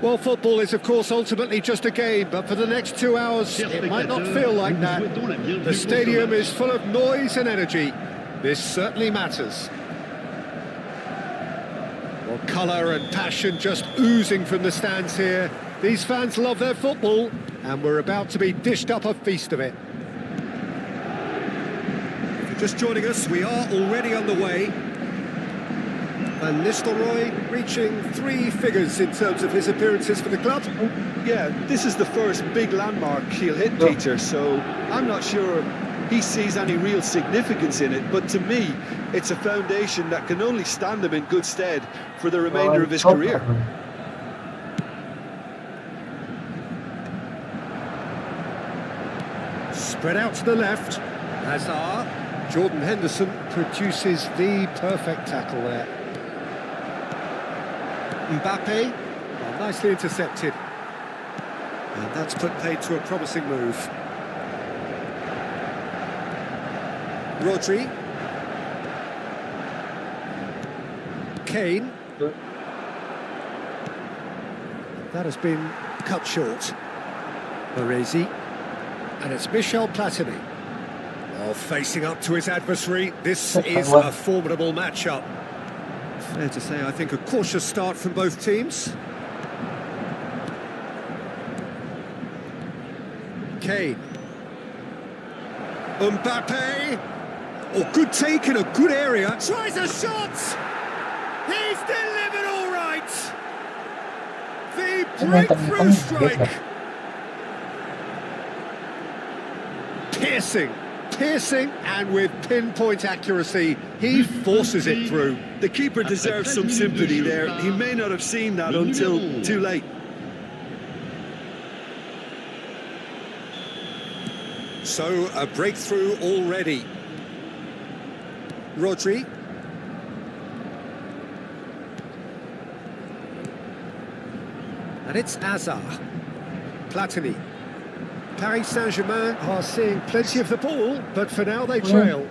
Well, football is, of course, ultimately just a game, but for the next 2 hours, it might not feel like that. The stadium is full of noise and energy. This certainly matters. Well, colour and passion just oozing from the stands here. These fans love their football, and we're about to be dished up a feast of it. just joining us, we are already underway. Van Nistelrooy reaching 3 figures in terms of his appearances for the club. Yeah, this is the first big landmark he'll hit, Peter, so I'm not sure he sees any real significance in it, but to me, it's a foundation that can only stand him in good stead for the remainder of his career. Spread out to the left. Hazard. Jordan Henderson produces the perfect tackle there. Mbappe, well, nicely intercepted. And that's put paid to a promising move. Rodri. Kane. That has been cut short. Baresi. And it's Michel Platini. Oh, facing up to his adversary. This is a formidable matchup. Fair to say, I think, a cautious start from both teams. Kane. Mbappe. Oh, good take in a good area. Tries a shot. He's delivered all right. The breakthrough strike. Piercing, and with pinpoint accuracy, he forces it through. The keeper deserves some sympathy there. He may not have seen that until too late. So, a breakthrough already. Rodri. And it's Hazard. Platini. Paris Saint-Germain are seeing plenty of the ball, but for now they trail.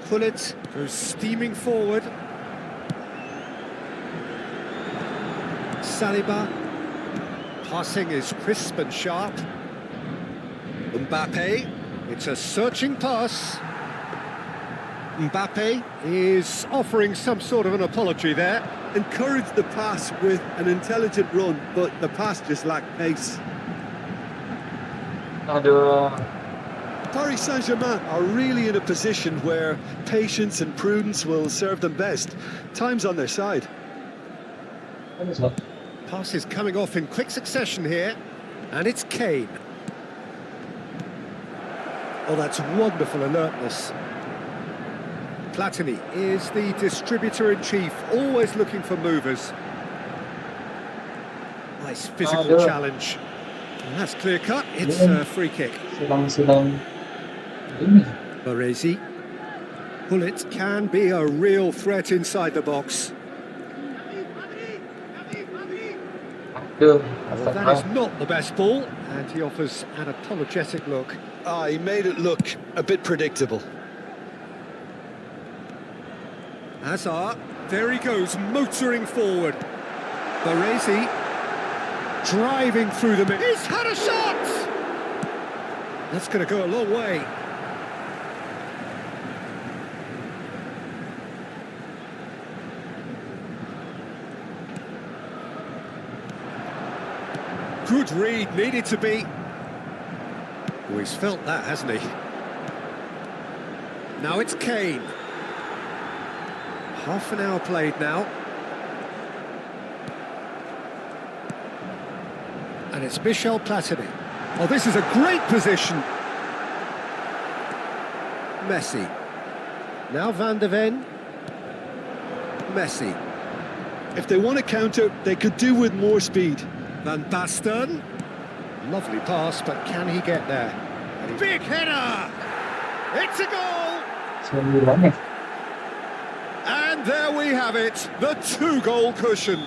Gullit goes steaming forward. Saliba. Passing is crisp and sharp. Mbappe. It's a searching pass. Mbappe is offering some sort of an apology there. Encouraged the pass with an intelligent run, but the pass just lacked pace. Paris Saint-Germain are really in a position where patience and prudence will serve them best. Time's on their side. Passes coming off in quick succession here, and it's Kane. Oh, that's wonderful alertness. Platini is the distributor-in-chief, always looking for movers. Nice physical challenge. And that's clear-cut, it's a free kick. Baresi. Gullit can be a real threat inside the box. Well, that is not the best ball, and he offers an apologetic look. He made it look a bit predictable. Hazard, there he goes, motoring forward. Baresi, driving through the middle. He's had a shot! That's going to go a long way. Good read, needed to be. Oh, he's felt that, hasn't he? Now it's Kane. Half an hour played now. And it's Michel Platini. Oh, this is a great position. Messi. Now Van de Ven. Messi. If they want to counter, they could do with more speed. Van Basten. Lovely pass, but can he get there? Big header! It's a goal! And there we have it, the 2-goal cushion.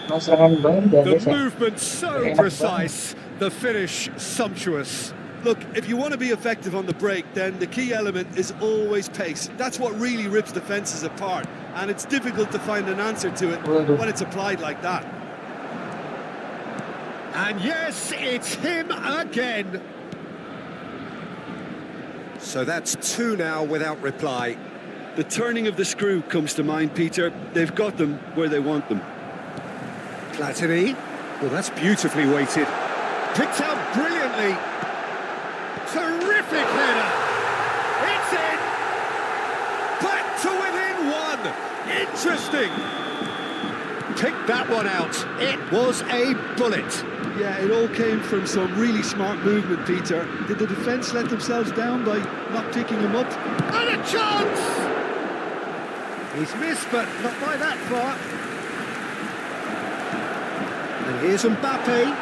The movement so precise, the finish sumptuous. Look, if you want to be effective on the break, then the key element is always pace. That's what really rips defences apart, and it's difficult to find an answer to it when it's applied like that. And yes, it's him again. So that's 2 now without reply. The turning of the screw comes to mind, Peter. They've got them where they want them. Platini. Well, that's beautifully weighted. Picked out brilliantly. Terrific header. to within one. Interesting. Picked that one out. It was a bullet. Yeah, it all came from some really smart movement, Peter. Did the defence let themselves down by not picking him up? And a chance! He's missed, but not by that far. And here's Mbappe.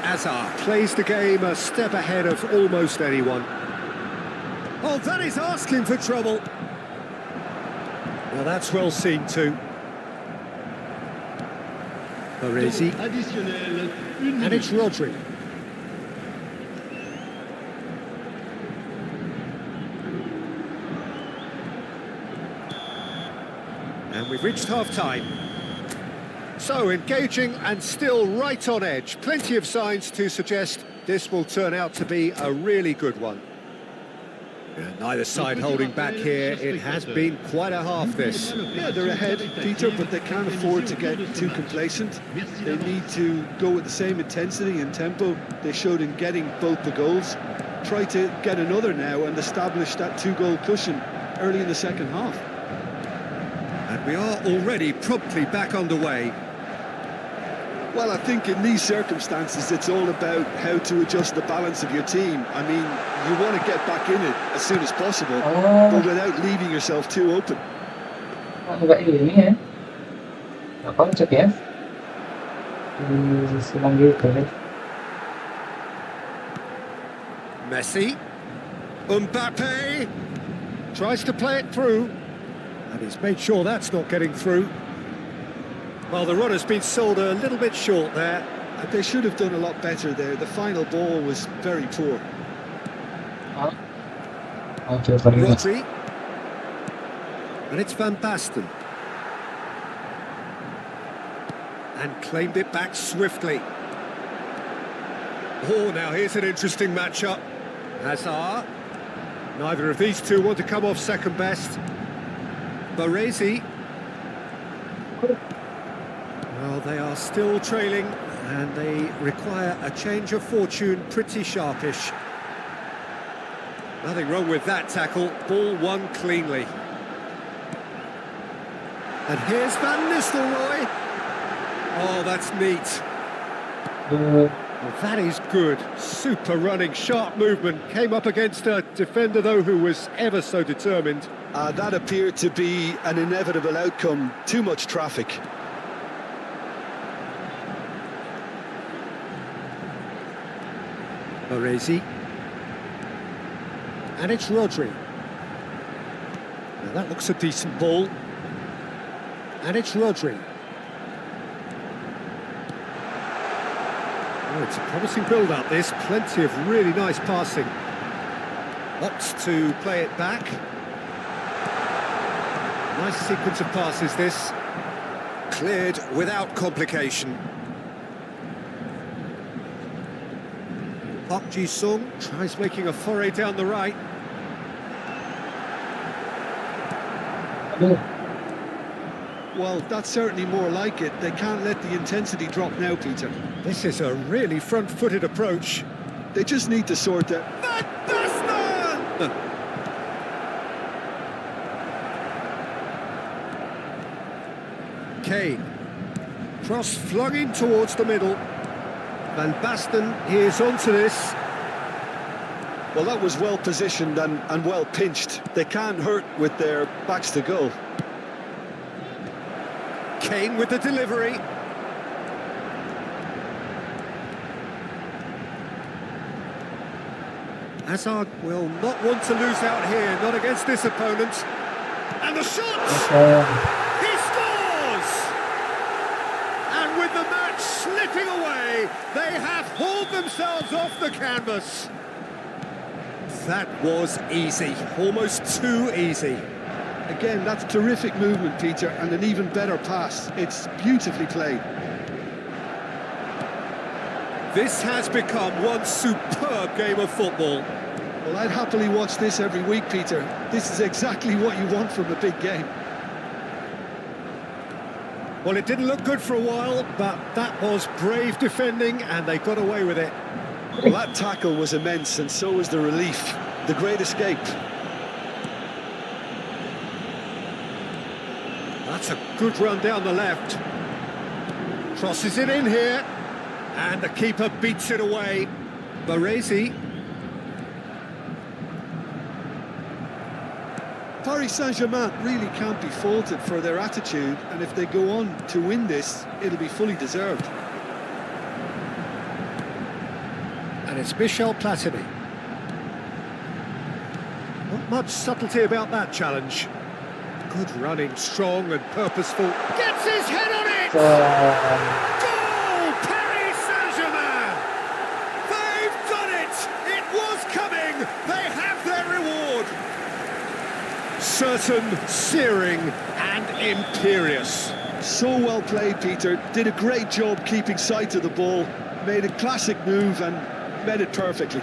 Hazard plays the game a step ahead of almost anyone. Oh, that is asking for trouble. Well, that's well seen too. Formasi. Additionnel, And it's Rodri. And we've reached half-time. So, engaging and still right on edge. Plenty of signs to suggest this will turn out to be a really good one. And neither side holding back here. It has been quite a half, this. Yeah, they're ahead, Peter, but they can't afford to get too complacent. They need to go with the same intensity and tempo they showed in getting both the goals. Try to get another now and establish that two-goal cushion early in the second half. And we are already promptly back underway. Well, I think in these circumstances, it's all about how to adjust the balance of your team. I mean, you want to get back in it as soon as possible, but without leaving yourself too open. Enggak ini ya. Apa cek ya? Silang gitu ya. Messi. Mbappe. Tries to play it through. And he's made sure that's not getting through. Well, the run has been sold a little bit short there. They should have done a lot better there. The final ball was very poor. Oke, paling Rodri. And it's Van Basten. And claimed it back swiftly. Oh, now here's an interesting matchup. Hazard. Neither of these two want to come off second best. Formasi. Well, they are still trailing, and they require a change of fortune pretty sharpish. Nothing wrong with that tackle. Ball won cleanly. And here's Van Nistelrooy. Oh, that's neat. Well, that is good. Super running, sharp movement. Came up against a defender, though, who was ever so determined. That appeared to be an inevitable outcome. Too much traffic. Formasi. And it's Rodri. Now that looks a decent ball. And it's Rodri. Oh, it's a promising build-up, this. Plenty of really nice passing. Opts to play it back. Nice sequence of passes, this. Cleared without complication. Park Ji-sung tries making a foray down the right. Well, that's certainly more like it. They can't let the intensity drop now, Peter. This is a really front-footed approach. They just need to sort that. Van Basten! Kane. Cross flung in towards the middle. Van Basten, he is onto this. Well, that was well positioned and well pinched. They can't hurt with their backs to goal. Kane with the delivery. Hazard will not want to lose out here, not against this opponent. And the shot! He scores! And with the match slipping away, they have hauled themselves off the canvas. That was easy, almost too easy. Again, that's terrific movement, Peter, and an even better pass. It's beautifully played. This has become one superb game of football. Well, I'd happily watch this every week, Peter. This is exactly what you want from a big game. Well, it didn't look good for a while, but that was brave defending, and they got away with it. Well, that tackle was immense, and so was the relief. The great escape. That's a good run down the left. Crosses it in here. And the keeper beats it away. Baresi. Paris Saint-Germain really can't be faulted for their attitude, and if they go on to win this, it'll be fully deserved. And it's Michel Platini. Not much subtlety about that challenge. Good running, strong and purposeful. Gets his head on it! Goal! Paris Saint-Germain! They've done it! It was coming! They have their reward! Certain, searing and imperious. So well played, Peter. Did a great job keeping sight of the ball. Made a classic move and met it perfectly.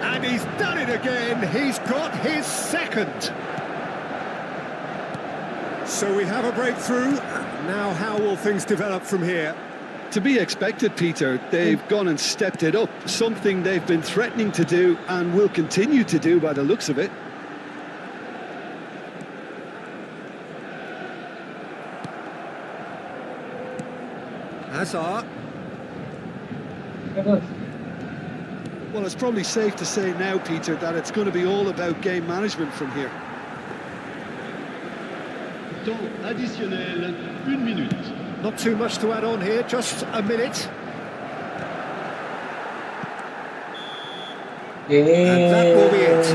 And he's done it again. He's got his second. So we have a breakthrough. Now how will things develop from here? To be expected, Peter. They've gone and stepped it up. Something they've been threatening to do and will continue to do by the looks of it. Hazard. Well, it's probably safe to say now, Peter, that it's going to be all about game management from here. Temps additionnel, 1 minute. Not too much to add on here, just a minute. And that will be it.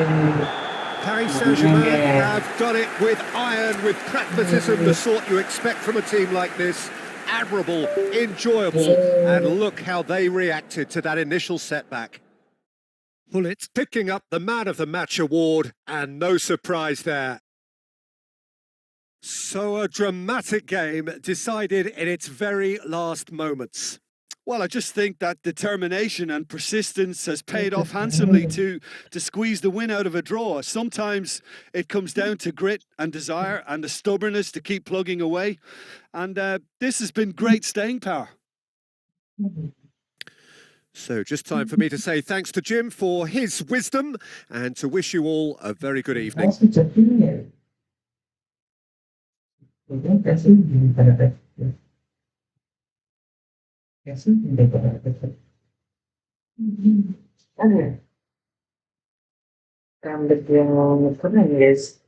Paris Saint-Germain have done it with iron, with pragmatism, the sort you expect from a team like this. Admirable, enjoyable, and look how they reacted to that initial setback. Pullet picking up the Man of the Match award, and no surprise there. So a dramatic game decided in its very last moments. Well, I just think that determination and persistence has paid off handsomely to squeeze the win out of a draw. Sometimes it comes down to grit and desire and the stubbornness to keep plugging away. And this has been great staying power. So just time for me to say thanks to Jim for his wisdom and to wish you all a very good evening. Ada rambut yang keren, guys.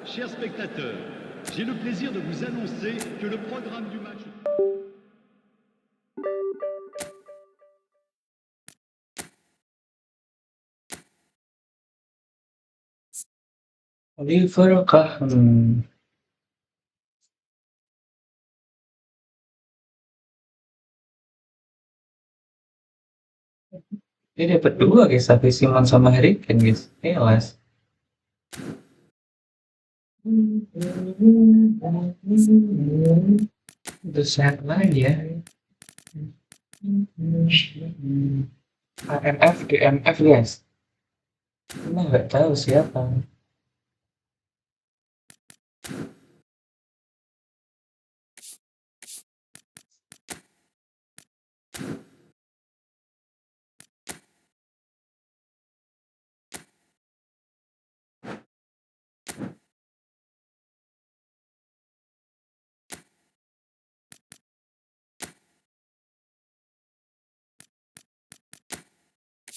Chers spectateurs, j'ai le plaisir de vous annoncer que le programme du match... Oliver kah? Dia dapat 2 guys, tapi Simon sama Harry Kane guys. Jelas. Udah sehat lagi ya. AMF, DMF guys. Emang nggak tahu siapa.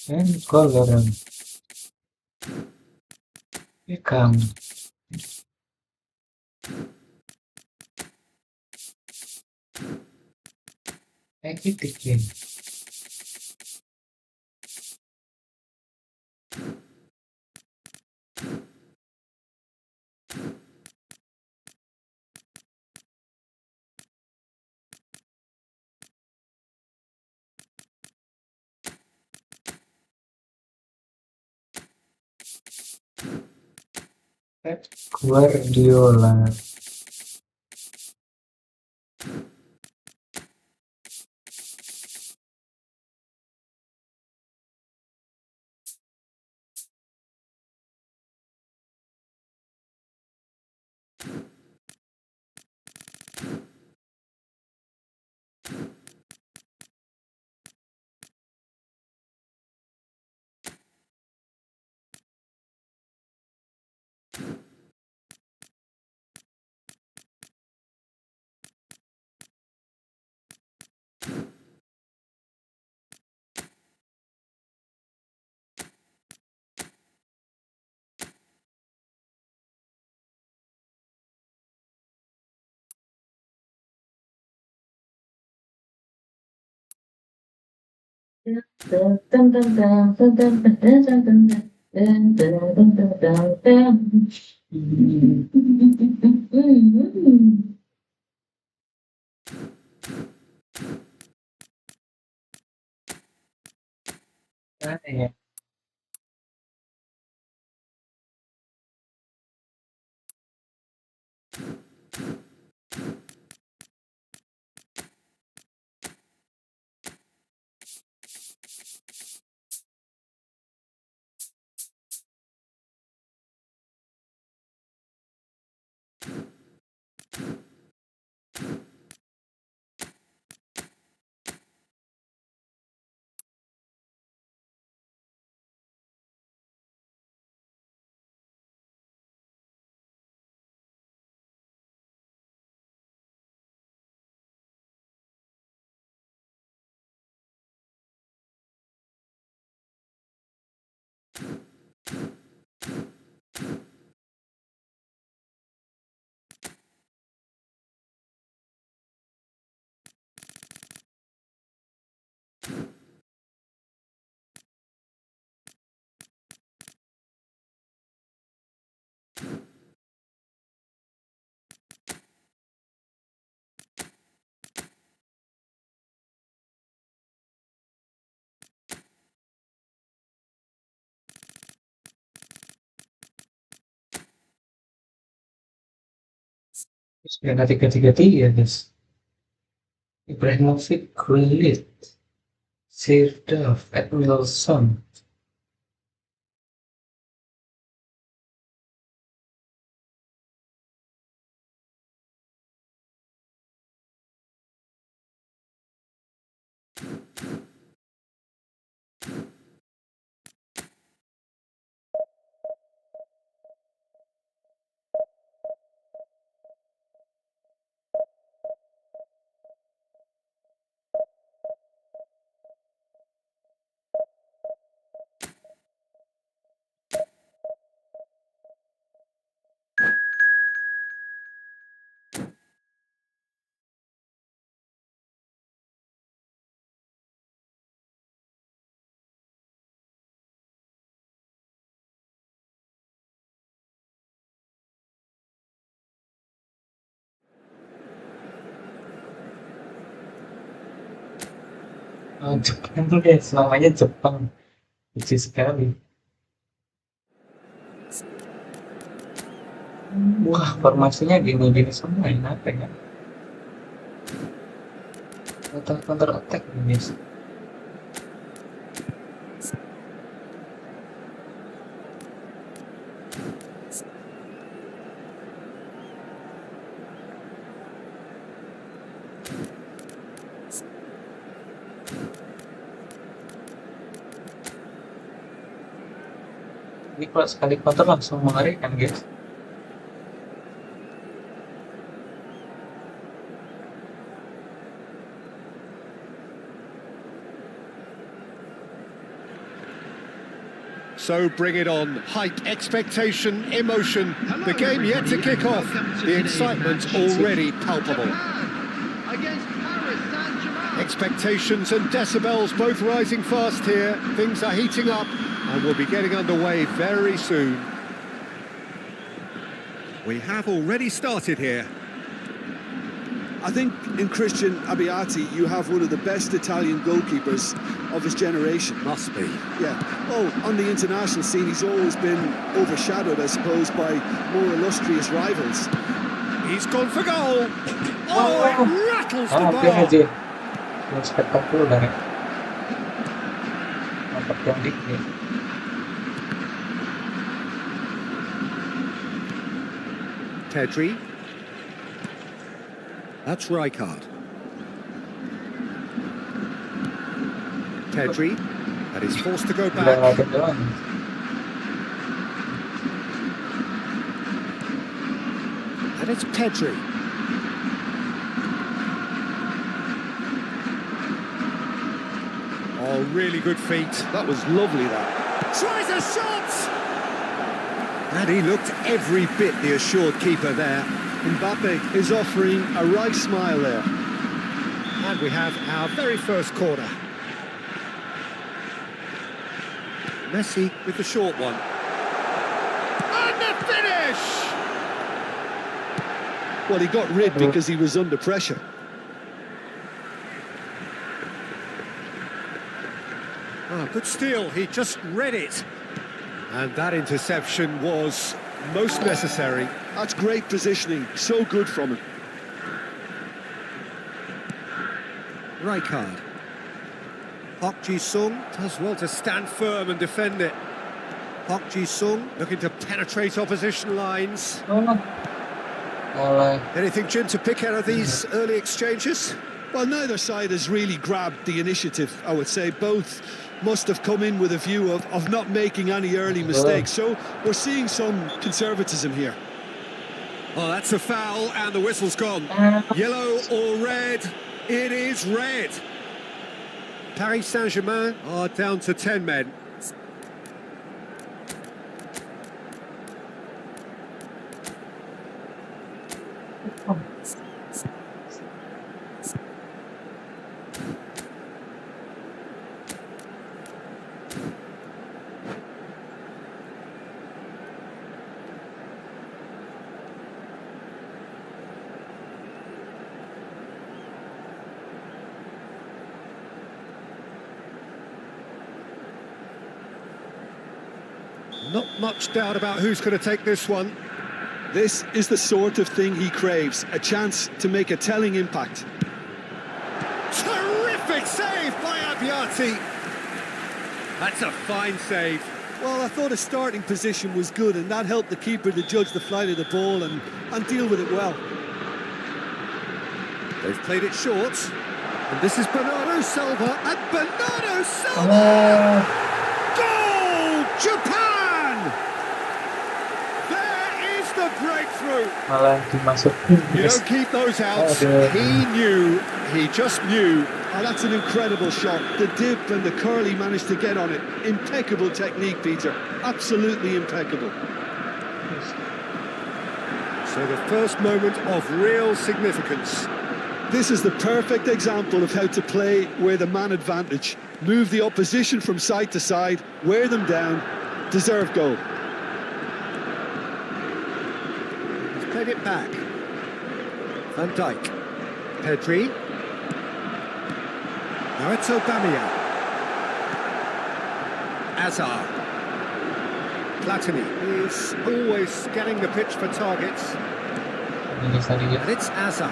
And color become activity. Pep Guardiola. Mana ya? Sudah tiga-tiga guys. Ibrahimovic, Gullit, Sirdaf, Edmilson. Oh, Jepang guys, namanya Jepang. Lucu sekali. Wah, formasinya gini-gini semua ini apa ya? Counter attack guys. Ini kalau sekali counter langsung mengerikan guys. So bring it on. Hype, expectation, emotion. The game yet to kick off. The excitement already palpable. Against Paris Saint-Germain. Expectations and decibels both rising fast here. Things are heating up and we'll be getting underway very soon. We have already started here. I think in Christian Abbiati, you have one of the best Italian goalkeepers of his generation. Must be. Yeah. Oh, on the international scene, he's always been overshadowed, I suppose, by more illustrious rivals. He's gone for goal. Oh, it rattles the Oke bar. aja. Yang spektakuler ya. Mantap yang nih. Pedri. That's Rijkaard. Pedri, and he's forced to go Udah back. ngeliatin doang. And it's Pedri. Oh, really good feet. That was lovely, that. Tries a shot! And he looked every bit the assured keeper there. Mbappe is offering a right smile there. And we have our very first corner. Messi with the short one. And the finish! Well, he got rid because he was under pressure. Oh, good steal, he just read it. And that interception was most necessary. That's great positioning, so good from him. Rijkaard. Park Ji-sung does well to stand firm and defend it. Park Ji-sung looking to penetrate opposition lines. Mulai. Anything, Jim, to pick out of these early exchanges? Well, neither side has really grabbed the initiative, I would say. Both must have come in with a view of not making any early mistakes. So we're seeing some conservatism here. Oh, that's a foul, and the whistle's gone. Yellow or red? It is red. Paris Saint-Germain are down to 10 men. Not much doubt about who's going to take this one. This is the sort of thing he craves, a chance to make a telling impact. Terrific save by Abbiati. That's a fine save. Well, I thought his starting position was good, and that helped the keeper to judge the flight of the ball and deal with it well. They've played it short. And this is Bernardo Silva. And Bernardo Silva! Goal! Japan! There is the breakthrough. Malah dimasukin. You don't keep those out. Aduh. He just knew. Oh, that's an incredible shot. The dip and the curl he managed to get on it. Impeccable technique, Peter. Absolutely impeccable. So the first moment of real significance. This is the perfect example of how to play with a man advantage. Move the opposition from side to side, wear them down, deserve goal. He's played it back. Van Dijk. Pedri. Now it's Aubameyang. Hazard. Platini is always scanning the pitch for targets. Ini tadi And it's Hazard.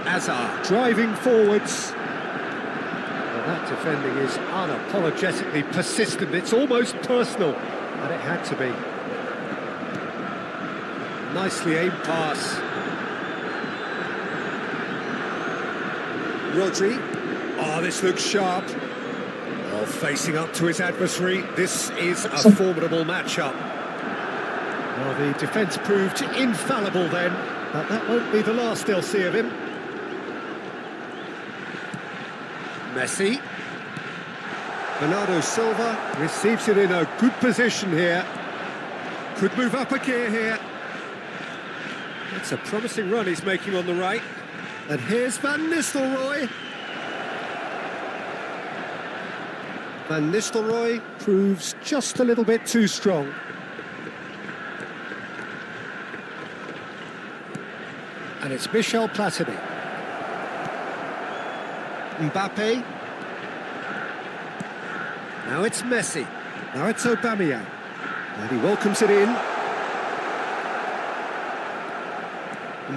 Hazard driving forwards. Well, that defending is unapologetically persistent. It's almost personal, and it had to be. Nicely aimed pass. Rodri. Oh, this looks sharp. Oh, facing up to his adversary. This is a formidable matchup. Well, the defence proved infallible then, but that won't be the last they'll see of him. Messi. Bernardo Silva receives it in a good position here. Could move up a gear here. It's a promising run he's making on the right. And here's Van Nistelrooy. Van Nistelrooy proves just a little bit too strong. And it's Michel Platini. Mbappe. Now it's Messi. Now it's Aubameyang. And he welcomes it in.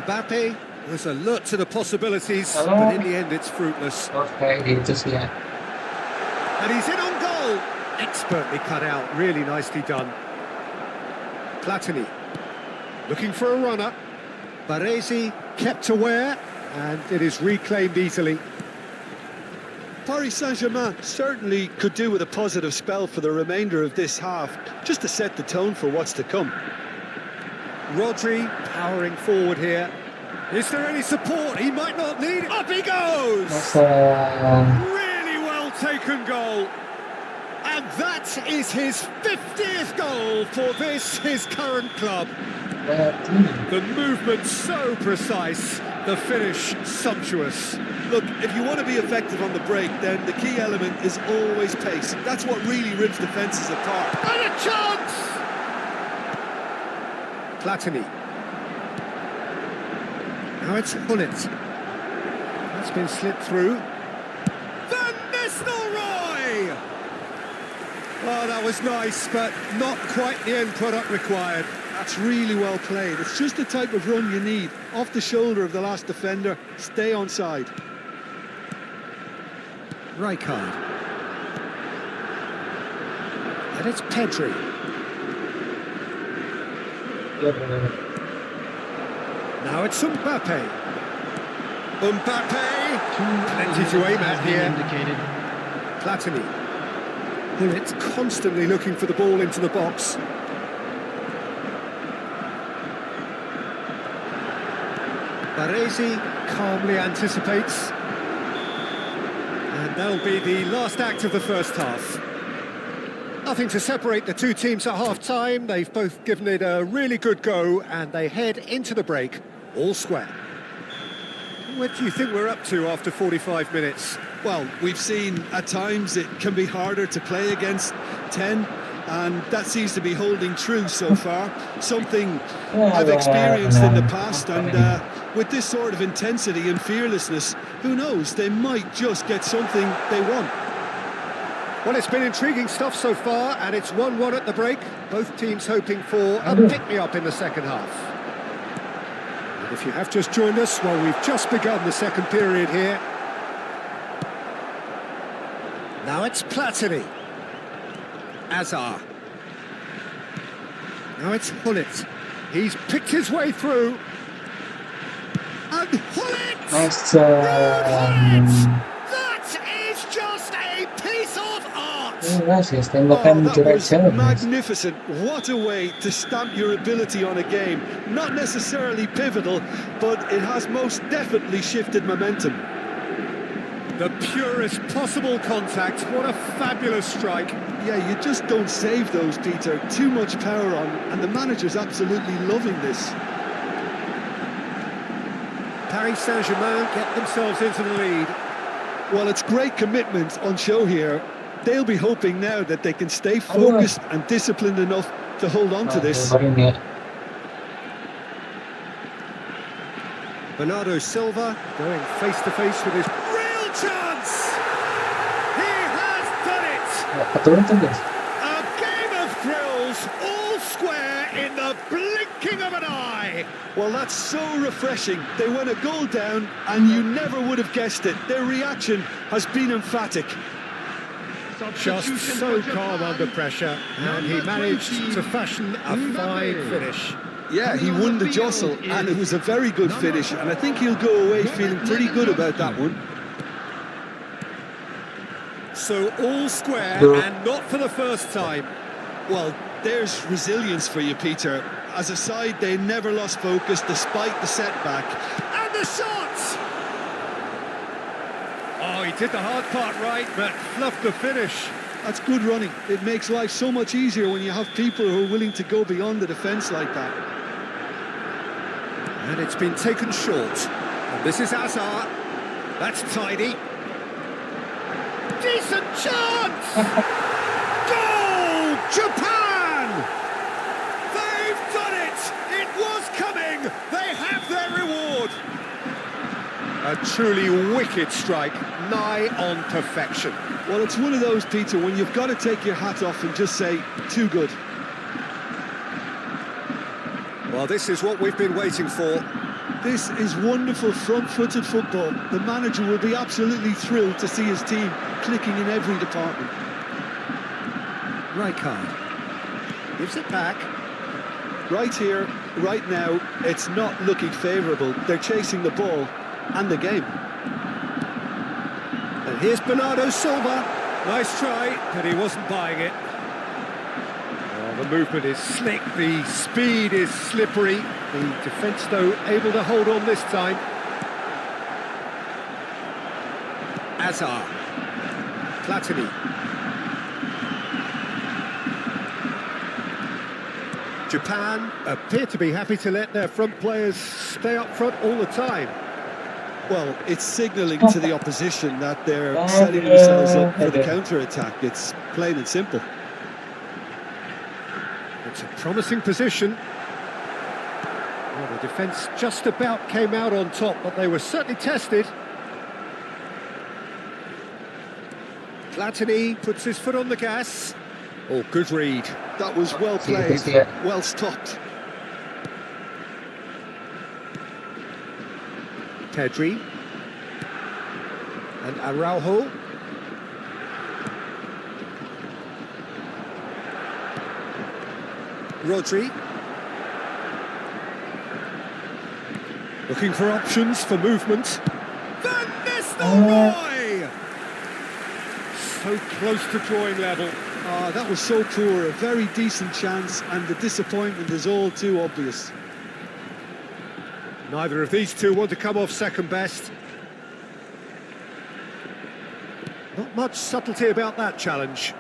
Mbappe was alert to the possibilities, but in the end it's fruitless. Kayak gitu sih ya. And he's in on goal. Expertly cut out, really nicely done. Platini looking for a runner. Baresi kept aware, and it is reclaimed easily. Paris Saint-Germain certainly could do with a positive spell for the remainder of this half, just to set the tone for what's to come. Rodri powering forward here. Is there any support? He might not need it. Up he goes! Really well taken goal. And that is his 50th goal for this, his current club. The movement so precise, the finish sumptuous. Look, if you want to be effective on the break, then the key element is always pace. That's what really rips defences apart. And a chance! Platini. Now it's Gullit. That's been slipped through. Van Nistelrooy! Oh, that was nice, but not quite the end product required. That's really well played. It's just the type of run you need. Off the shoulder of the last defender, stay onside. Rijkaard. And it's Pedri. Now it's Mbappe. Mbappe! Plenty to aim at here. Indicated. Platini. It's constantly looking for the ball into the box. Baresi calmly anticipates. And that'll be the last act of the first half. Nothing to separate the two teams at half-time. They've both given it a really good go, and they head into the break all square. What do you think we're up to after 45 minutes? Well, we've seen at times it can be harder to play against 10, and that seems to be holding true so far. Something I've experienced in the past, and with this sort of intensity and fearlessness, who knows, they might just get something they want. Well, it's been intriguing stuff so far, and it's 1-1 at the break. Both teams hoping for a pick-me-up in the second half. And if you have just joined us, well, we've just begun the second period here. Now it's Platini. Azar. Now it's Gullit. He's picked his way through. And Gullit! Nice. That is just a piece of art! Gracias, tembakan that direct was center. magnificent. What a way to stamp your ability on a game. Not necessarily pivotal, but it has most definitely shifted momentum. The purest possible contact. What a fabulous strike. Yeah, you just don't save those, Peter. Too much power on, and the manager's absolutely loving this. Paris Saint-Germain get themselves into the lead. Well, it's great commitment on show here. They'll be hoping now that they can stay focused and disciplined enough to hold on to this. Bernardo Silva going face-to-face with his real chance! He has done it! A game of thrills, all square in the blinking of an eye! Well, that's so refreshing. They went a goal down, and you never would have guessed it. Their reaction has been emphatic. Just so calm under pressure, and he managed to fashion a fine finish. Yeah, he won the jostle, and it was a very good finish, and I think he'll go away feeling pretty good about that one. So all square, and not for the first time. Well, there's resilience for you, Peter. As a side, they never lost focus despite the setback. And the shot! Oh, he did the hard part right, but fluffed the finish. That's good running. It makes life so much easier when you have people who are willing to go beyond the defence like that. And it's been taken short. And this is Hazard. That's tidy. Decent chance! Goal! Japan! They've done it! It was coming! They have their reward! A truly wicked strike, nigh on perfection. Well, it's one of those, Peter, when you've got to take your hat off and just say, too good. Well, this is what we've been waiting for. This is wonderful front-footed football. The manager will be absolutely thrilled to see his team clicking in every department. Rijkaard gives it back. Right here, right now, it's not looking favourable. They're chasing the ball and the game. And here's Bernardo Silva. Nice try, but he wasn't buying it. The movement is slick, the speed is slippery. The defence, though, able to hold on this time. Hazard. Platini. Japan appear to be happy to let their front players stay up front all the time. Well, it's signalling to the opposition that they're setting themselves up for the counter-attack. It's plain and simple. It's a promising position. Well, the defence just about came out on top, but they were certainly tested. Platini puts his foot on the gas. Oh, good read. That was well played, well stopped. Pedri. And Araujo. Rodri. Looking for options for movement. Van Nistelrooy! So close to drawing level. That was so poor, a very decent chance, and the disappointment is all too obvious. Neither of these two want to come off second best. Not much subtlety about that challenge.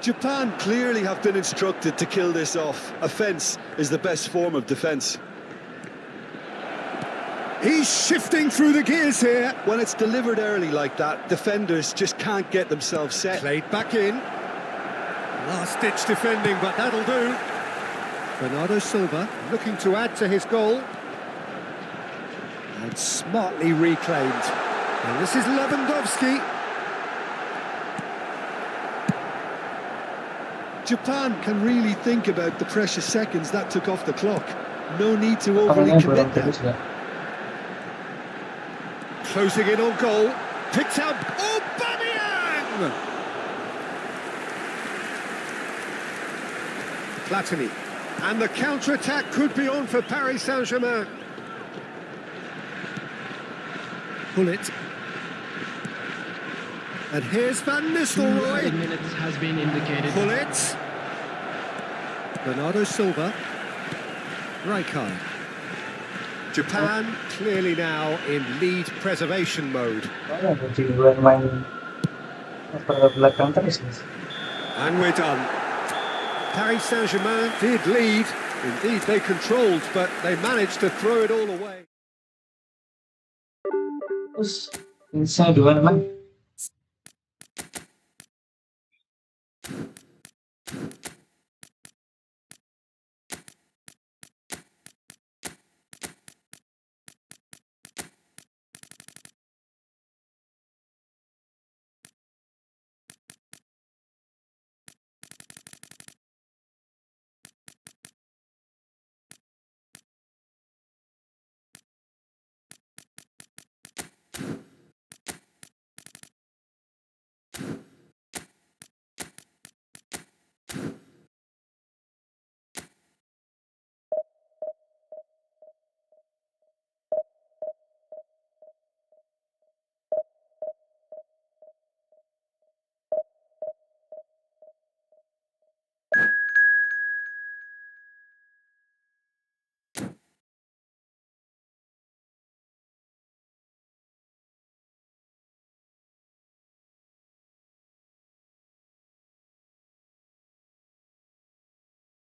Japan clearly have been instructed to kill this off. Offence is the best form of defence. He's shifting through the gears here. When it's delivered early like that, defenders just can't get themselves set. Played back in. Last-ditch defending, but that'll do. Bernardo Silva looking to add to his goal. And smartly reclaimed. And this is Lewandowski. Japan can really think about the precious seconds that took off the clock. No need to overly commit now. Closing in on goal. Picked out Aubameyang! Platini. And the counter-attack could be on for Paris Saint-Germain. Bullet. And here's Van Nistelrooy. Minutes has been indicated. Bullet. Bernardo Silva. Rijkaard. Japan clearly now in lead preservation mode. And we're done. Paris Saint-Germain did lead. Indeed, they controlled, but they managed to throw it all away. Inside one.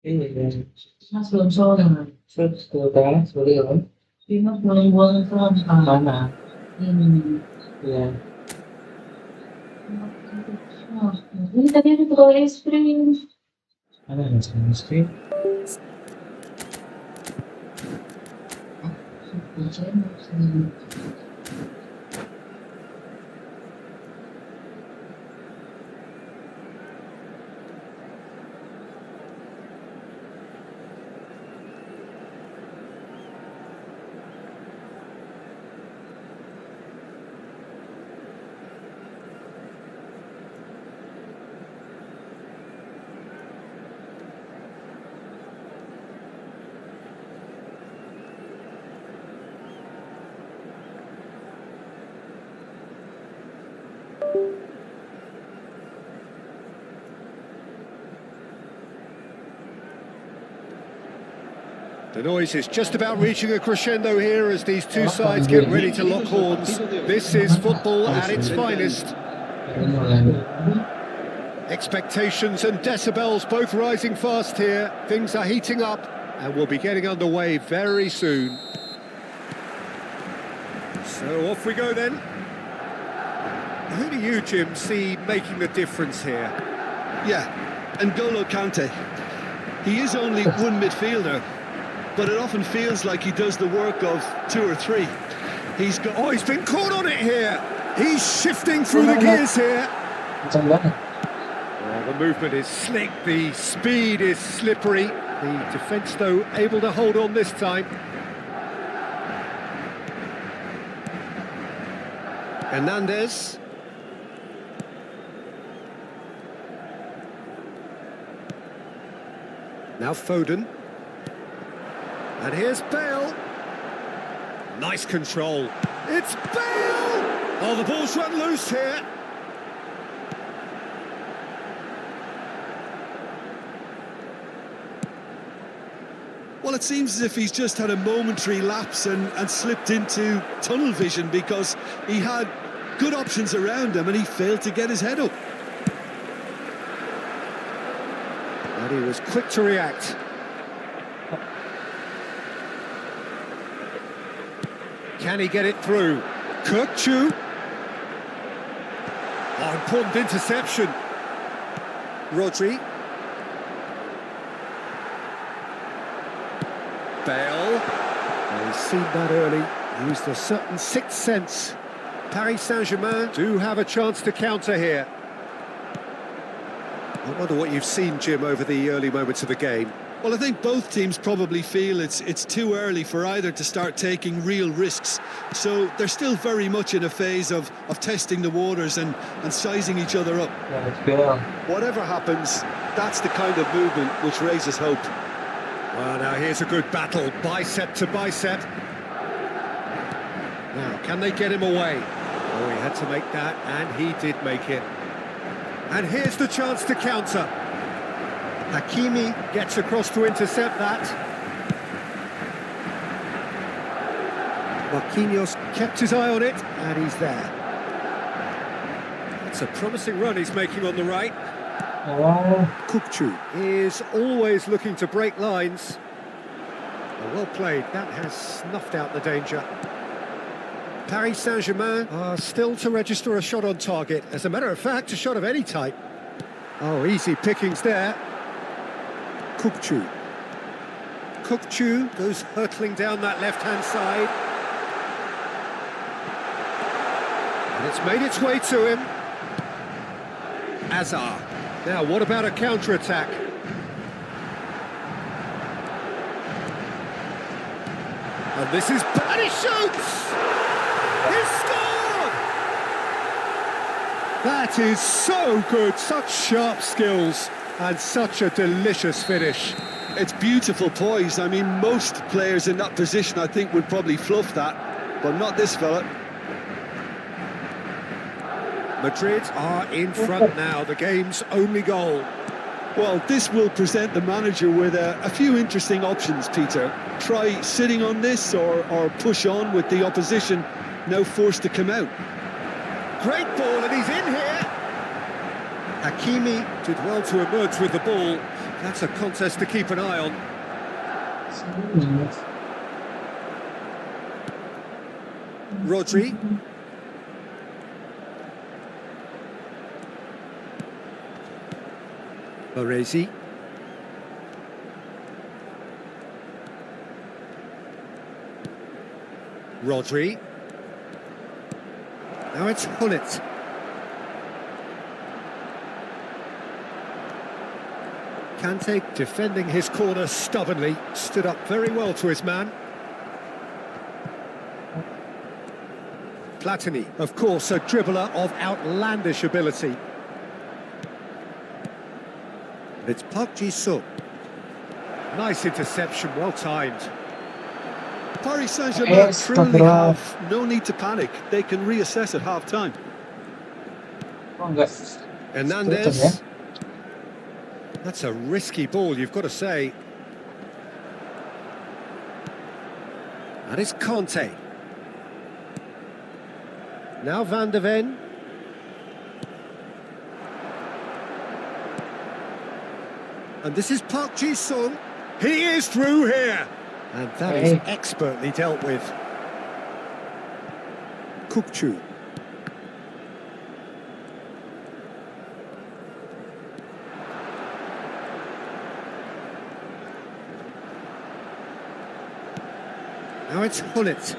Mas Lonso naman. Sorry yun. Di mas buwan sa Mana? Yan. Ini tadi ada tukang es krim. Ano yun sa screen? The noise is just about reaching a crescendo here as these two sides get ready to lock horns. This is football at its finest. Expectations and decibels both rising fast here. Things are heating up and we'll be getting underway very soon. So off we go then. Who do you, Jim, see making the difference here? Yeah, N'Golo Kante. He is only one midfielder, but it often feels like he does the work of two or three. He's got... Oh, he's been caught on it here. He's shifting through the gears here. Macam mana? Oh, the movement is slick, the speed is slippery. The defence, though, able to hold on this time. Hernandez. Now Foden. And here's Bale. Nice control. It's Bale! Oh, the ball's run loose here. Well, it seems as if he's just had a momentary lapse and slipped into tunnel vision because he had good options around him and he failed to get his head up. And he was quick to react. Can he get it through? Kukçu. Oh, important interception. Rodri. Bale. Oh, he's seen that early. Used a certain sixth sense. Paris Saint-Germain do have a chance to counter here. I wonder what you've seen, Jim, over the early moments of the game. Well, I think both teams probably feel it's too early for either to start taking real risks. So they're still very much in a phase of testing the waters and sizing each other up. Yeah, let's go. Whatever happens, that's the kind of movement which raises hope. Well, now here's a good battle, bicep to bicep. Now, can they get him away? Oh, he had to make that, and he did make it. And here's the chance to counter. Hakimi gets across to intercept that. Marquinhos kept his eye on it, and he's there. It's a promising run he's making on the right. Oh, Kukçu is always looking to break lines. Well played, that has snuffed out the danger. Paris Saint-Germain are still to register a shot on target. As a matter of fact, a shot of any type. Oh, easy pickings there. Kukçu. Kukçu goes hurtling down that left-hand side. And it's made its way to him. Hazard. Now, what about a counter-attack? And this is... And he shoots! He scored! That is so good, such sharp skills and such a delicious finish. It's beautiful poise. I mean, most players in that position, I think, would probably fluff that, but not this fella. Madrid are in front now, the game's only goal. Well, this will present the manager with a few interesting options, Peter. Try sitting on this or push on with the opposition now forced to come out. Great ball, and he's in here. Hakimi did well to emerge with the ball. That's a contest to keep an eye on. 10 minutes. Rodri. Baresi. Rodri. Now it's Hullet. Kante defending his corner stubbornly, stood up very well to his man. Platini, of course, a dribbler of outlandish ability. It's Park Ji-sung. Nice interception, well timed. Paris Saint-Germain Yes, truly Tottenham. have no need to panic. They can reassess at half-time. Oh, enggak. Hernandez. That's a risky ball, you've got to say. And it's Conte. Now Van de Ven. And this is Park Ji-sung. He is through here. And that is Hey. expertly dealt with. Kukçu. Now it's Hullet.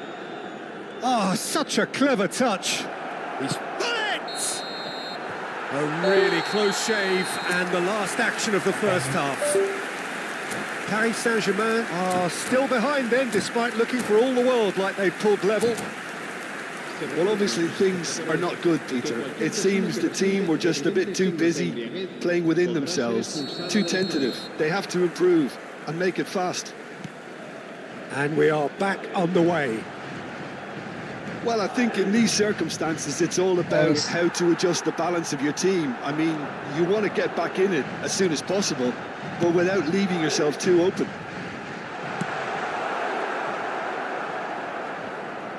Oh, such a clever touch. He's Hullet! A really close shave and the last action of the first half. Paris Saint-Germain are still behind then, despite looking for all the world like they pulled level. Well, obviously things are not good, Peter. It seems the team were just a bit too busy playing within themselves, too tentative. They have to improve and make it fast. And we are back on the way. Well, I think in these circumstances, it's all about how to adjust the balance of your team. I mean, you want to get back in it as soon as possible, but without leaving yourself too open.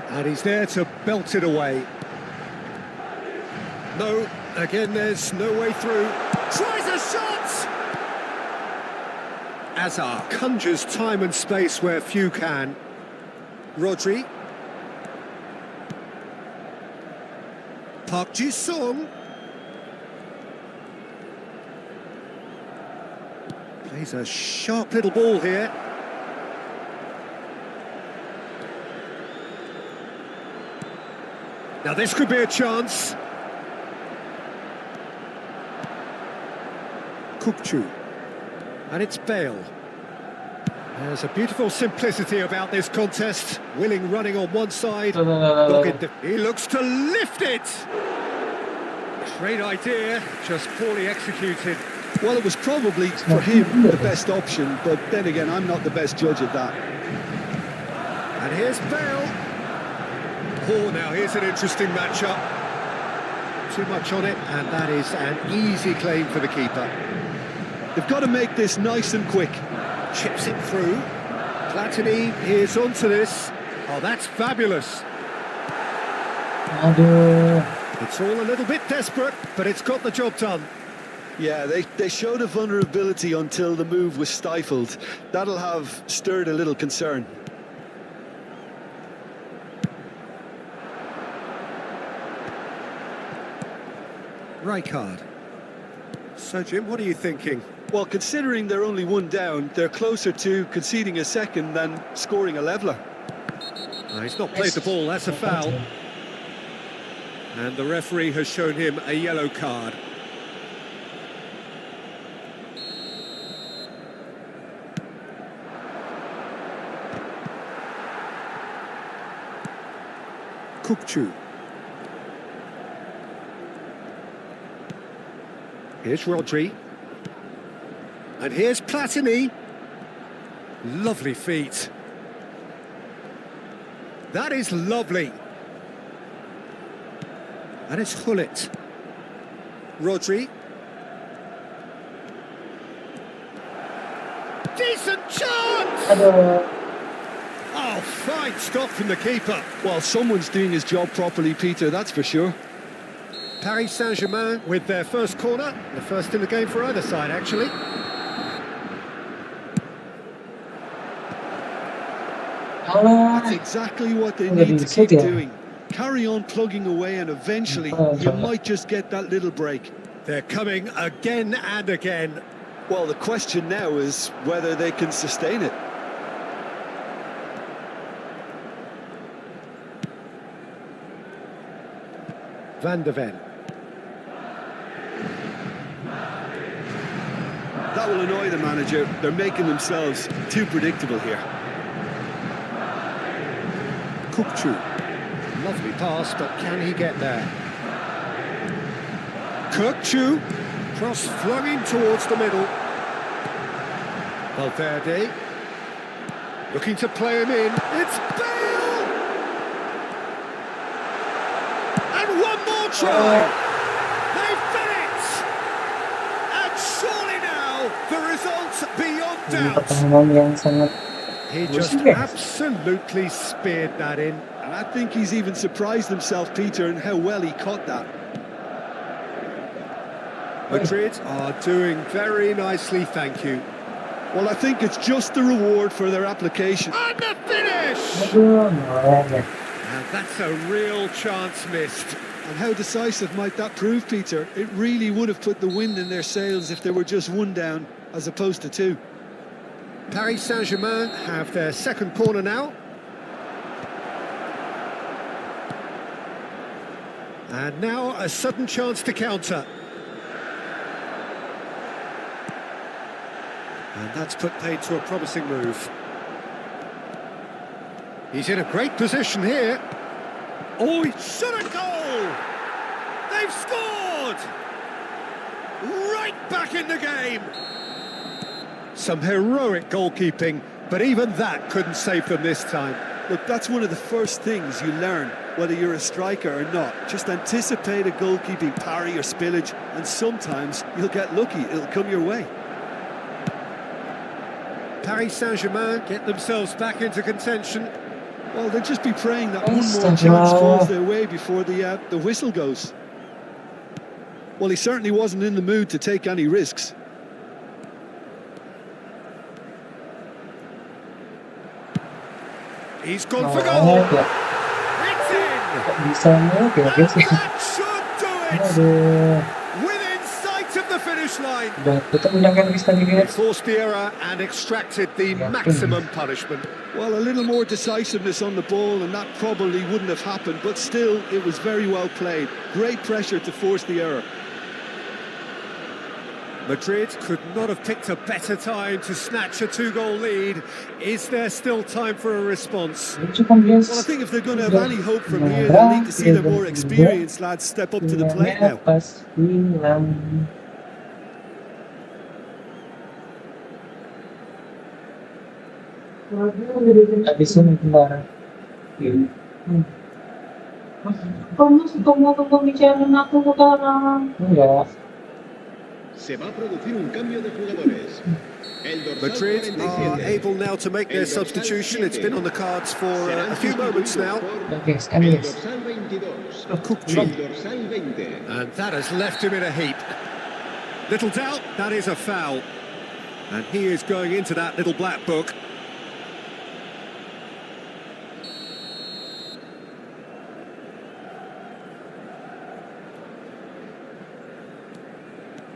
And he's there to belt it away. No, again, there's no way through. Tries a shot! Azar conjures time and space where few can. Rodri. Park Ji-sung. Plays a sharp little ball here. Now this could be a chance. Kukçu. And it's Bale. There's a beautiful simplicity about this contest. Willing running on one side. He looks to lift it. Great idea, just poorly executed. Well, it was probably, for him, the best option, but then again, I'm not the best judge of that. And here's Bale. Oh, now here's an interesting matchup. Too much on it, and that is an easy claim for the keeper. They've got to make this nice and quick. Chips it through. Platini is onto this. Oh, that's fabulous. Aduh. It's all a little bit desperate, but it's got the job done. Yeah, they showed a vulnerability until the move was stifled. That'll have stirred a little concern. Rijkaard. So, Jim, what are you thinking? Well, considering they're only one down, they're closer to conceding a second than scoring a leveller. He's not played the ball, that's a foul. And the referee has shown him a yellow card. Kukçu. Here's Rodri. And here's Platini. Lovely feet. That is lovely. And it's Hullet. Rodri. Decent chance! Aduh. Oh, fine stop from the keeper. Well, someone's doing his job properly, Peter, that's for sure. Paris Saint-Germain with their first corner. The first in the game for either side, actually. That's exactly what they Udah need to di-shoot keep ya? doing. Carry on plugging away and eventually Oh, you coba. might just get that little break. They're coming again and again. Well, the question now is whether they can sustain it. Van der Ven. That will annoy the manager. They're making themselves too predictable here. Kukçu. Lovely pass, but can he get there? Kukçu. Cross flung in towards the middle. Valverde. Looking to play him in. It's Bale! And one more try! They've done it! And surely now, the result's beyond Ini doubt. pertahanan yang sangat He just Yes. absolutely speared that in. And I think he's even surprised himself, Peter, in how well he caught that. Madrid are doing very nicely, thank you. Well, I think it's just the reward for their application. And the finish! aduh, nolak ya. And that's a real chance missed. And how decisive might that prove, Peter? It really would have put the wind in their sails if they were just one down as opposed to two. Paris Saint-Germain have their second corner now. And now a sudden chance to counter. And that's put paid to a promising move. He's in a great position here. Oh, he shot a goal! They've scored! Right back in the game! Some heroic goalkeeping, but even that couldn't save them this time. Look, that's one of the first things you learn, whether you're a striker or not. Just anticipate a goalkeeping parry or spillage, and sometimes you'll get lucky, it'll come your way. Paris Saint-Germain get themselves back into contention. Well, they'll just be praying that one Yes, more chance Angela. falls their way before the whistle goes. Well, he certainly wasn't in the mood to take any risks. He's gone for Nolak goal. ya. It's in. Kok bisa nolak ya guys? That should do it. Aduh, Within sight of the finish line. udah ketemu kan guys tadi guys. Forced the error and extracted the maximum punishment. Well, a little more decisiveness on the ball and that probably wouldn't have happened, but still, it was very well played. Great pressure to force the error. Madrid could not have picked a better time to snatch a two-goal lead. Is there still time for a response? Lucu kan guys. Well, I think if they're going to have any hope from here, they'll need to see their more experienced lads step up to the plate now. Pas hilang. Habisin kemarin. ¿Cómo se tomó tu comida en una computadora? Enggak. Se va a producir un cambio de jugadores. El dorsal Madrid are 47. able now to make their substitution. It's been on the cards for a few moments now. Oke, sekarang El guys. dorsal 22. Kukçu. El dorsal 20. And that has left him in a heap. Little doubt, that is a foul. And he is going into that little black book.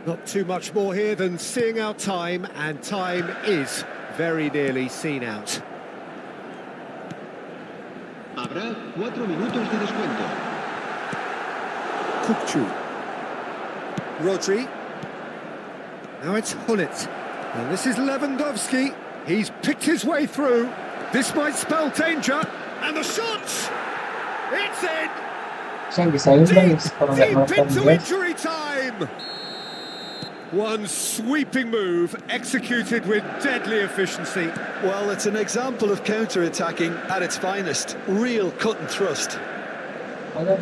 Not too much more here than seeing out time, and time is very nearly seen out. Habrá 4 minutos de descuento. Kukçu. Rodri. Now it's Hullet. And this is Lewandowski. He's picked his way through. This might spell danger. And the shot! It's in! Saya bisa hilang guys kalau nggak Deep nonton into guys. injury time! One sweeping move executed with deadly efficiency. Well, it's an example of counter-attacking at its finest. Real cut and thrust. Ada.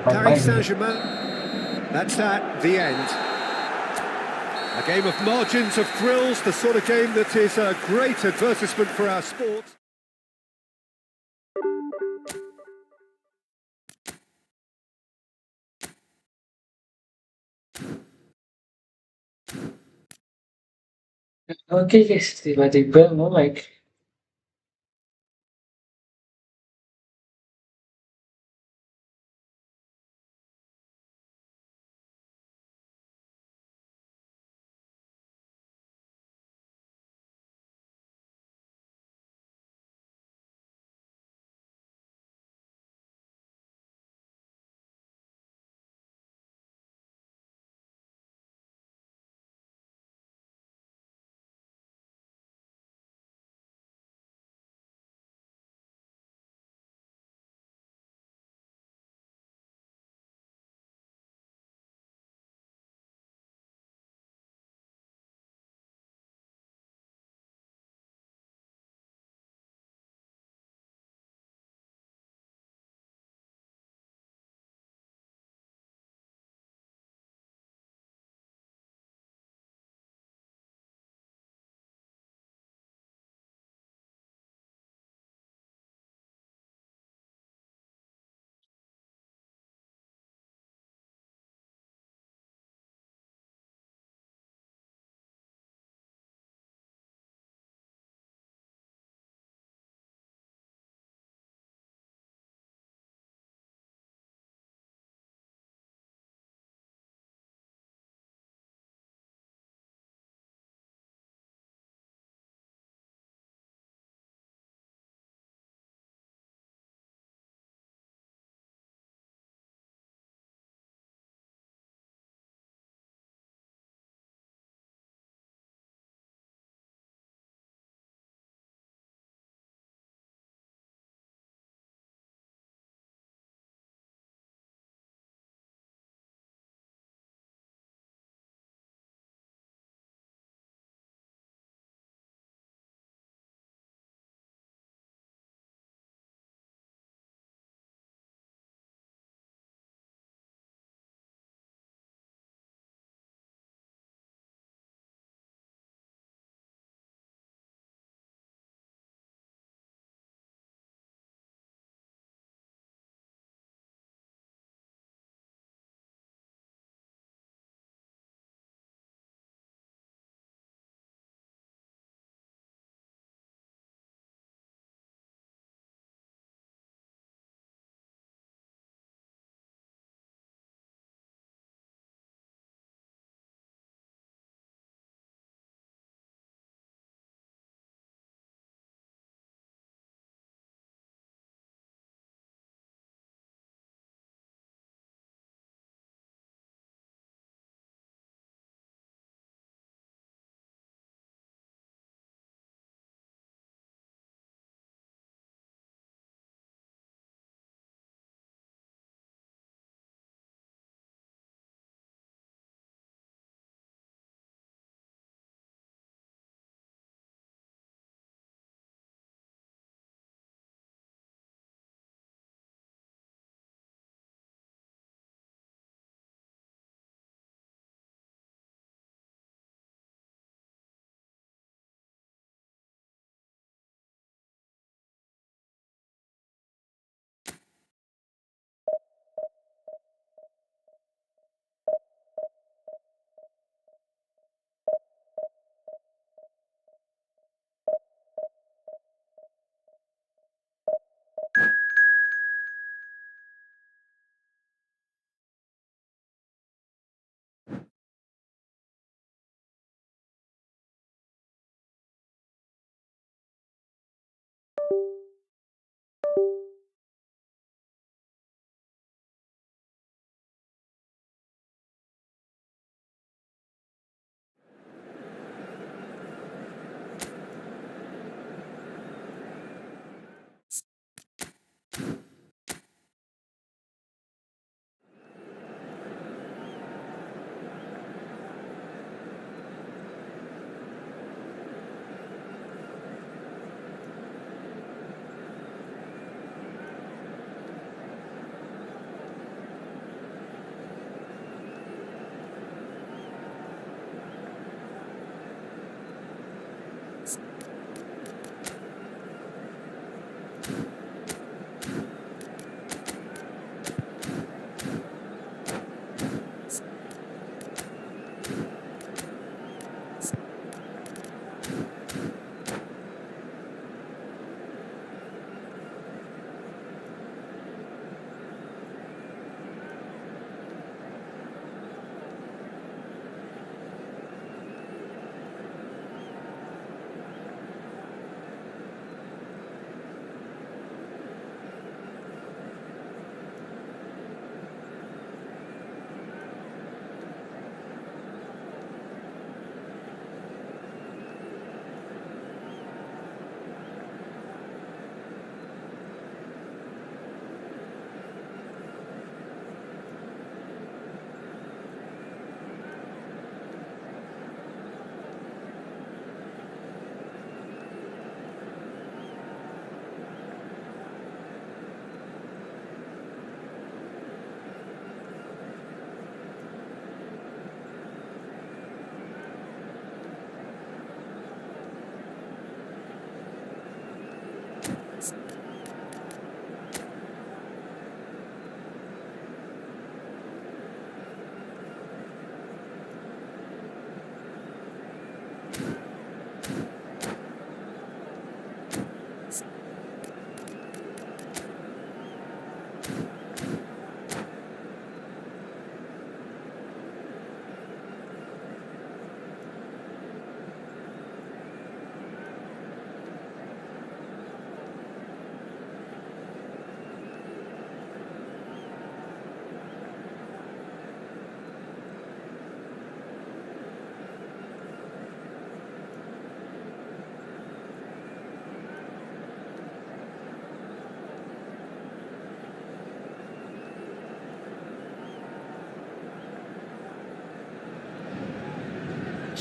Paris Saint-Germain. That's that, the end. A game of margins, of thrills, the sort of game that is a great advertisement for our sport. Oke guys, tiba-tiba nge-like.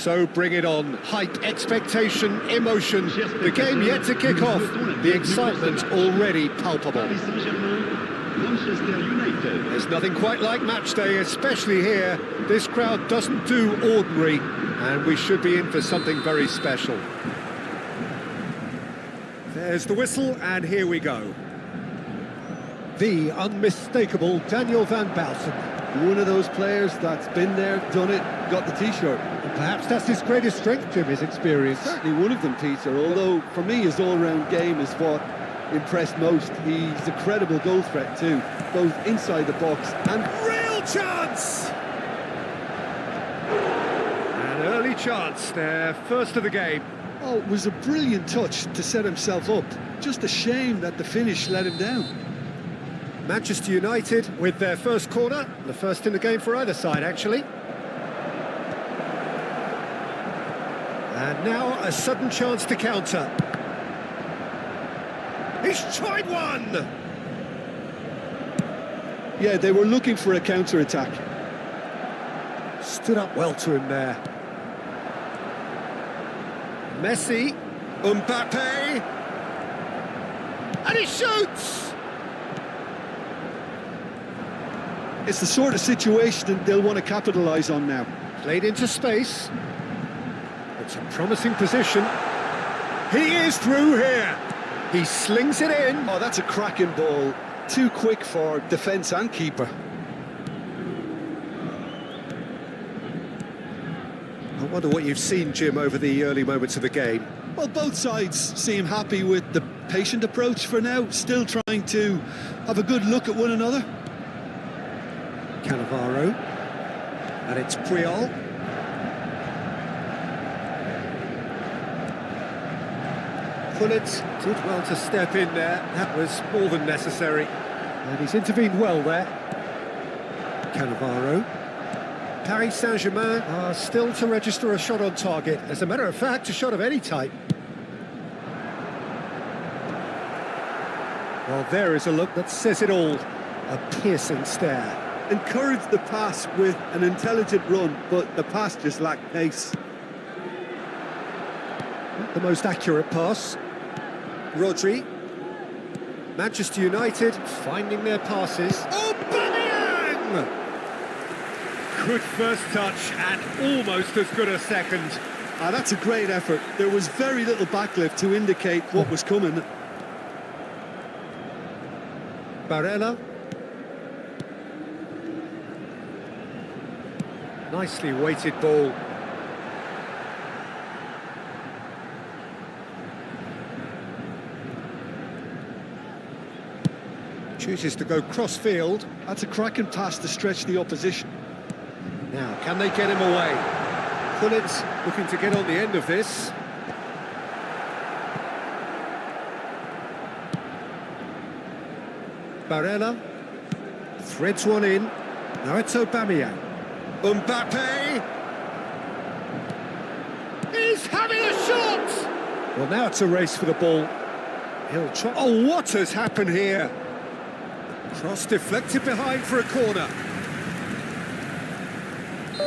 So bring it on. Hype, expectation, emotion. The game yet to kick off. The excitement already palpable. Paris Saint-Germain, Manchester United. There's nothing quite like match day, especially here. This crowd doesn't do ordinary, and we should be in for something very special. There's the whistle, and here we go. The unmistakable Daniel van Bouten. One of those players that's been there, done it, got the T-shirt. And perhaps that's his greatest strength, Jim, his experience. Certainly one of them, Peter, although for me his all-round game is what impressed most. He's a credible goal threat too, both inside the box and... Real chance! An early chance, their first of the game. Oh, it was a brilliant touch to set himself up. Just a shame that the finish let him down. Manchester United with their first corner, the first in the game for either side, actually. And now a sudden chance to counter. He's tried one! Yeah, they were looking for a counter-attack. Stood up well to him there. Messi, Mbappe, and he shoots! It's the sort of situation that they'll want to capitalise on now. Played into space. It's a promising position. He is through here. He slings it in. Oh, that's a cracking ball. Too quick for defence and keeper. I wonder what you've seen, Jim, over the early moments of the game. Well, both sides seem happy with the patient approach for now, still trying to have a good look at one another. Cannavaro, and it's Puyol. Pullet did well to step in there, that was more than necessary. And he's intervened well there. Cannavaro. Paris Saint-Germain are still to register a shot on target. As a matter of fact, a shot of any type. Well, there is a look that says it all. A piercing stare. Encouraged the pass with an intelligent run, but the pass just lacked pace. Not the most accurate pass. Rodri. Manchester United finding their passes. Oh, bang! Good first touch and almost as good a second. That's a great effort. There was very little backlift to indicate what was coming. Barella. Nicely weighted ball. Chooses to go cross-field. That's a cracking pass to stretch the opposition. Now, can they get him away? Pullet looking to get on the end of this. Barella threads one in. Now it's Aubameyang. Mbappe! He's having a shot! Well, now it's a race for the ball. He'll try... Oh, what has happened here? Cross deflected behind for a corner.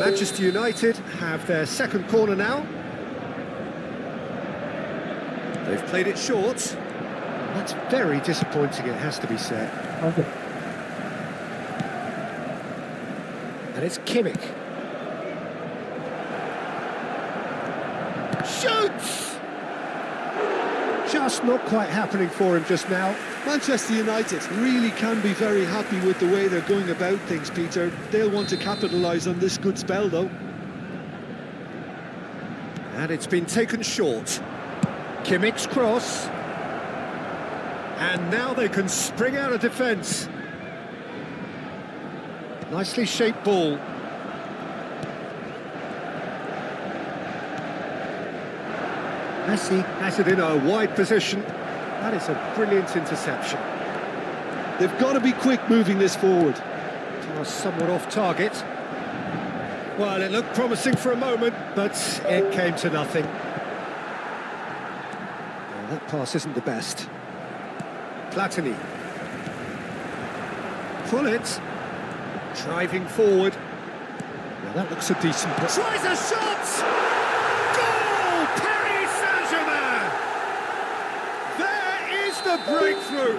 Manchester United have their second corner now. They've played it short. That's very disappointing, it has to be said. Okay. And it's Kimmich. Shoots! Just not quite happening for him just now. Manchester United really can be very happy with the way they're going about things, Peter. They'll want to capitalise on this good spell, though. And it's been taken short. Kimmich's cross. And now they can spring out of defence. Nicely shaped ball. Messi has it in a wide position. That is a brilliant interception. They've got to be quick moving this forward. Pass somewhat off target. Well, it looked promising for a moment, but it came to nothing. Well, that pass isn't the best. Platini. Pullet. Driving forward. Now that looks a decent... Tries a shot! Breakthrough!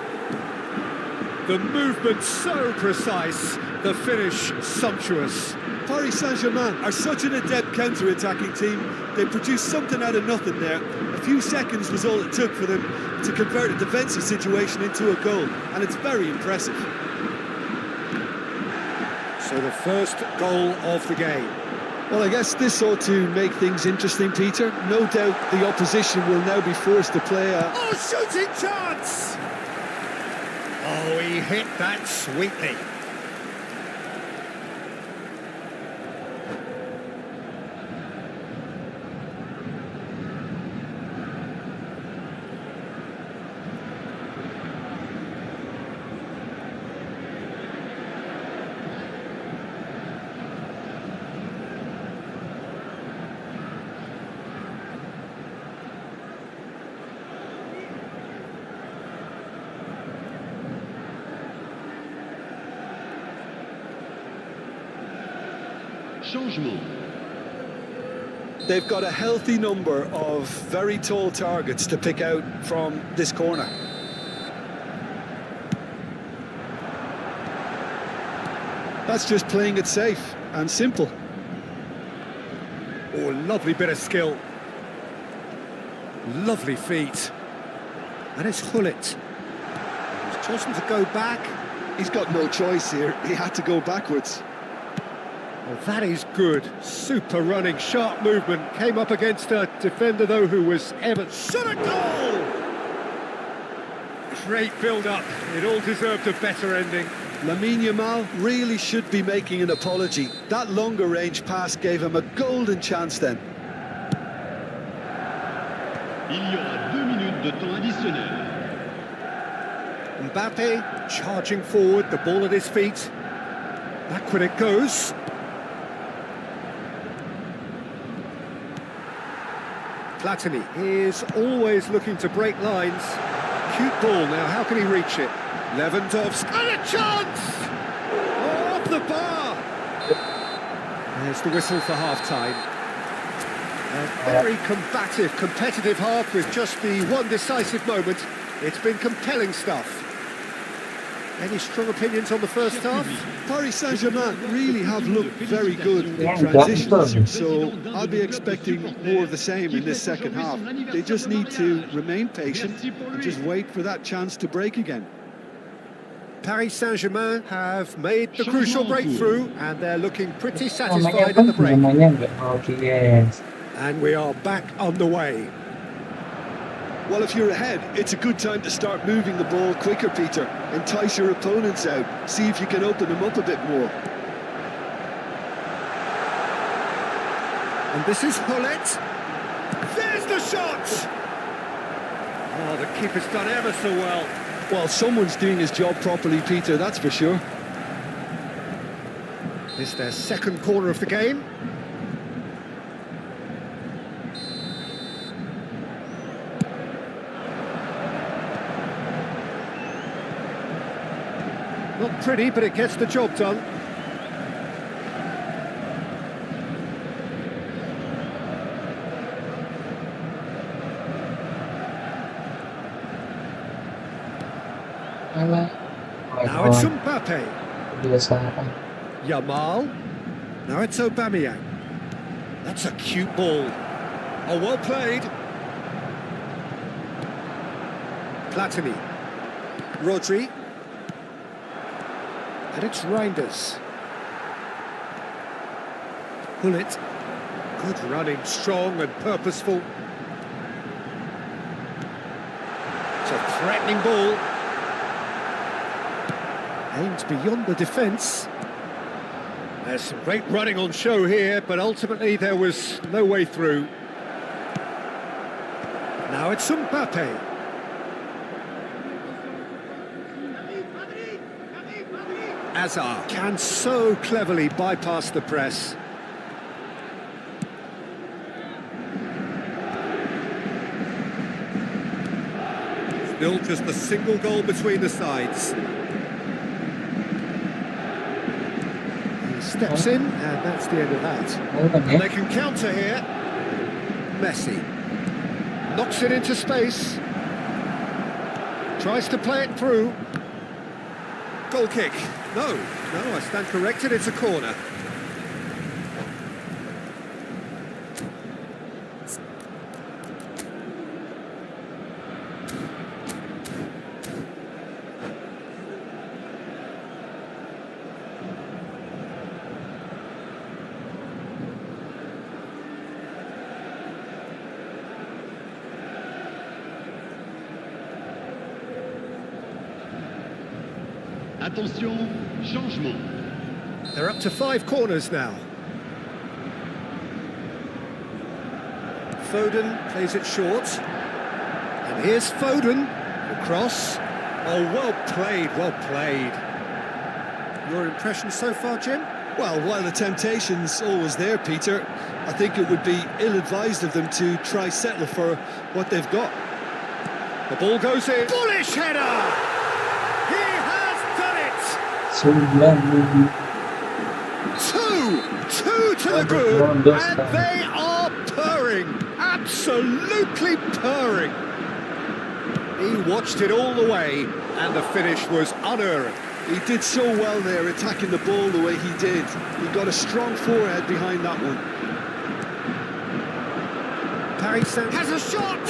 The movement so precise, the finish sumptuous. Paris Saint-Germain are such an adept counter-attacking team. They produced something out of nothing there. A few seconds was all it took for them to convert a defensive situation into a goal, and it's very impressive. So the first goal of the game. Well, I guess this ought to make things interesting, Peter. No doubt the opposition will now be forced to play a... Oh, shooting chance! Oh, he hit that sweetly. Changement. They've got a healthy number of very tall targets to pick out from this corner. That's just playing it safe and simple. Oh, lovely bit of skill. Lovely feet. And it's Hullet. He's chosen to go back. He's got no choice here. He had to go backwards. Oh, that is good. Super running, sharp movement. Came up against a defender, though, who was ever... Shot a goal! Great build-up. It all deserved a better ending. Lamine Yamal really should be making an apology. That longer range pass gave him a golden chance then. Il y aura 2 minutes de temps additionnel. Mbappe charging forward, the ball at his feet. Back when it goes. Platini is always looking to break lines. Cute ball now, how can he reach it? Lewandowski, and a chance! Oh, off the bar! There's the whistle for half-time. A very combative, competitive half with just the one decisive moment. It's been compelling stuff. Any strong opinions on the first half? Paris Saint-Germain really have looked very good in transitions, so I'll be expecting more of the same in this second half. They just need to remain patient and just wait for that chance to break again. Paris Saint-Germain have made the crucial breakthrough and they're looking pretty satisfied at the break. And we are back on the way. Well, if you're ahead, it's a good time to start moving the ball quicker, Peter. Entice your opponents out. See if you can open them up a bit more. And this is Hullet. There's the shot! Oh, the keeper's done ever so well. Well, someone's doing his job properly, Peter, that's for sure. This is their second corner of the game. Not pretty, but it gets the job done. Now it's Mbappe. Yamal. Now it's Aubameyang. That's a cute ball. Oh, well played. Platini. Rodri. And it's Reinders. Hullet. Good running, strong and purposeful. It's a threatening ball. Aimed beyond the defence. There's some great running on show here, but ultimately there was no way through. Now it's Mbappe. Hazard can so cleverly bypass the press. Still just a single goal between the sides. He steps in, and that's the end of that. And they can counter here. Messi knocks it into space. Tries to play it through. Goal kick. No, I stand corrected, it's a corner. Attention, changement. They're up to 5 corners now. Foden plays it short. And here's Foden. The cross. Oh, well played, well played. Your impression so far, Jim? Well, while the temptation's always there, Peter, I think it would be ill-advised of them to try settle for what they've got. The ball goes in. Bullish header! He has done it! 2 to the good, and they are purring, absolutely purring. He watched it all the way, and the finish was unerring. He did so well there, attacking the ball the way he did. He got a strong forehead behind that one. Paris has a shot!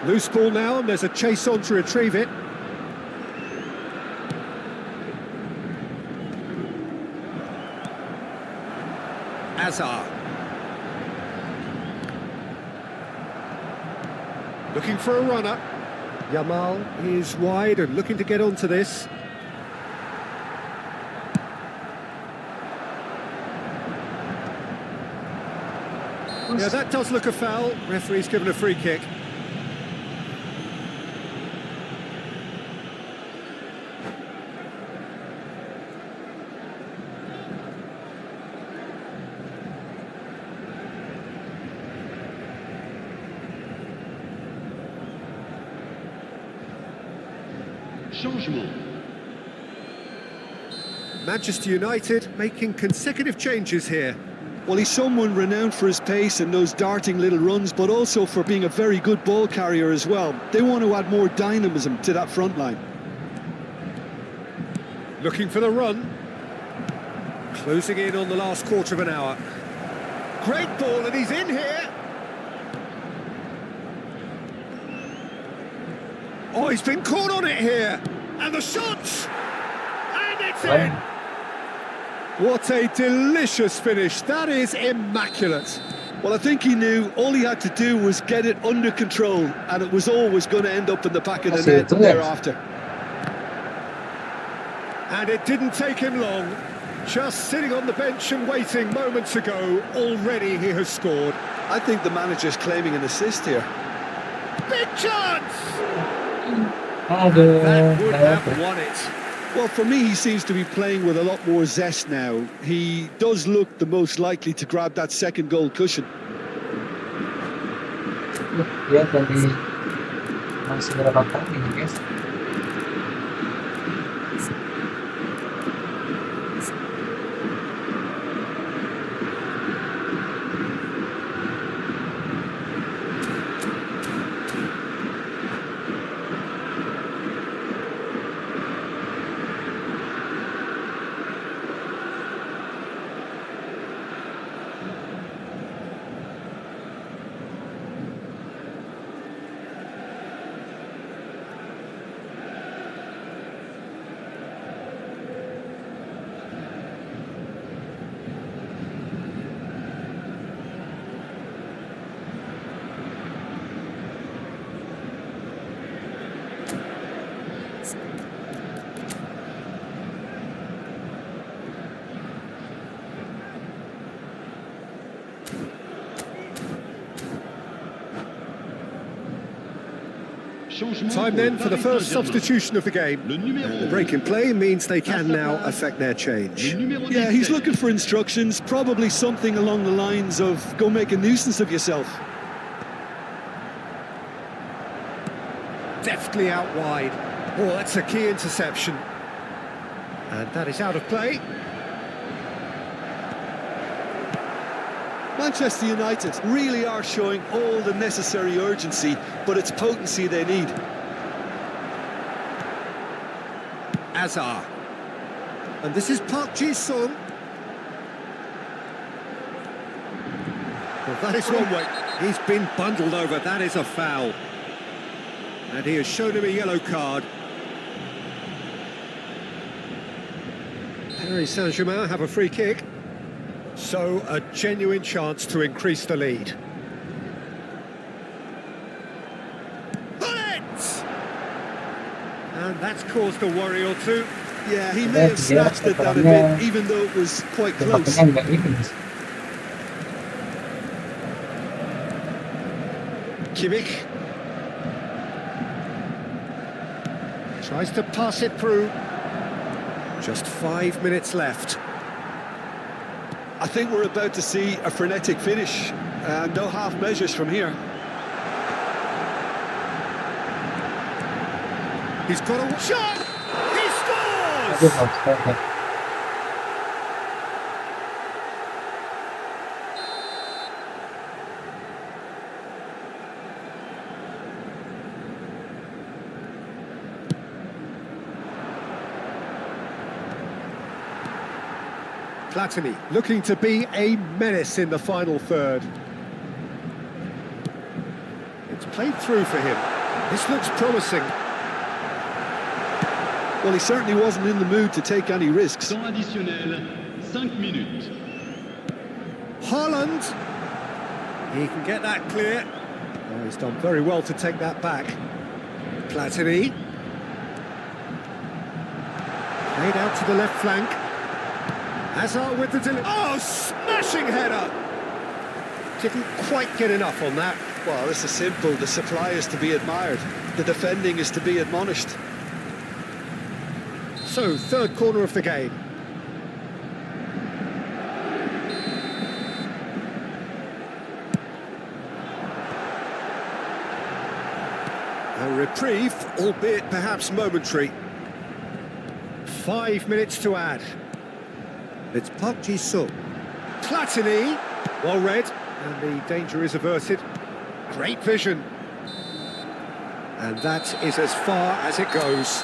Loose ball now, and there's a chase on to retrieve it. Hazard. Looking for a runner. Yamal is wide and looking to get onto this. Yeah, that does look a foul. Referee's given a free kick. Changement. Manchester United making consecutive changes here. Well, he's someone renowned for his pace and those darting little runs, but also for being a very good ball carrier as well. They want to add more dynamism to that front line. Looking for the run. Closing in on the last quarter of an hour. Great ball, and he's in here. Oh, he's been caught on it here. And the shot! And it's in! What a delicious finish. That is immaculate. Well, I think he knew all he had to do was get it under control, and it was always going to end up in the back of the net thereafter. And it didn't take him long. Just sitting on the bench and waiting moments ago, already he has scored. I think the manager's claiming an assist here. Big chance! That would have won it. Well, for me, he seems to be playing with a lot more zest now. He does look the most likely to grab that second goal cushion. Dia dari masih berapa kali ini, guys? Time then for the first substitution of the game. The break in play means they can now affect their change. Yeah, he's looking for instructions, probably something along the lines of go make a nuisance of yourself. Deftly out wide. Oh, that's a key interception. And that is out of play. Manchester United really are showing all the necessary urgency, but it's potency they need. Hazard. And this is Park Ji-sung. Well, that is one way. He's been bundled over. That is a foul. And he has shown him a yellow card. Paris Saint-Germain have a free kick. So, a genuine chance to increase the lead. Bullet! And that's caused a worry or two. Yeah, he may have snatched at that a bit, even though it was quite close. Kimmich tries to pass it through. Just 5 minutes left. I think we're about to see a frenetic finish. No half measures from here. He's got a shot! He scores! Platini looking to be a menace in the final third. It's played through for him. This looks promising. Well, he certainly wasn't in the mood to take any risks. Temps additionnel, 5 minutes. Haaland. He can get that clear. Oh, he's done very well to take that back. Platini. Played out to the left flank. Hazard with the delivery. Oh, smashing header! Didn't quite get enough on that. Well, this is simple. The supply is to be admired. The defending is to be admonished. So, third corner of the game. A reprieve, albeit perhaps momentary. 5 minutes to add. It's Park Ji-sung. Platini, well read, and the danger is averted. Great vision. And that is as far as it goes.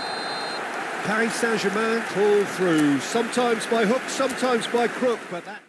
Paris Saint-Germain pull through, sometimes by hook, sometimes by crook, but that...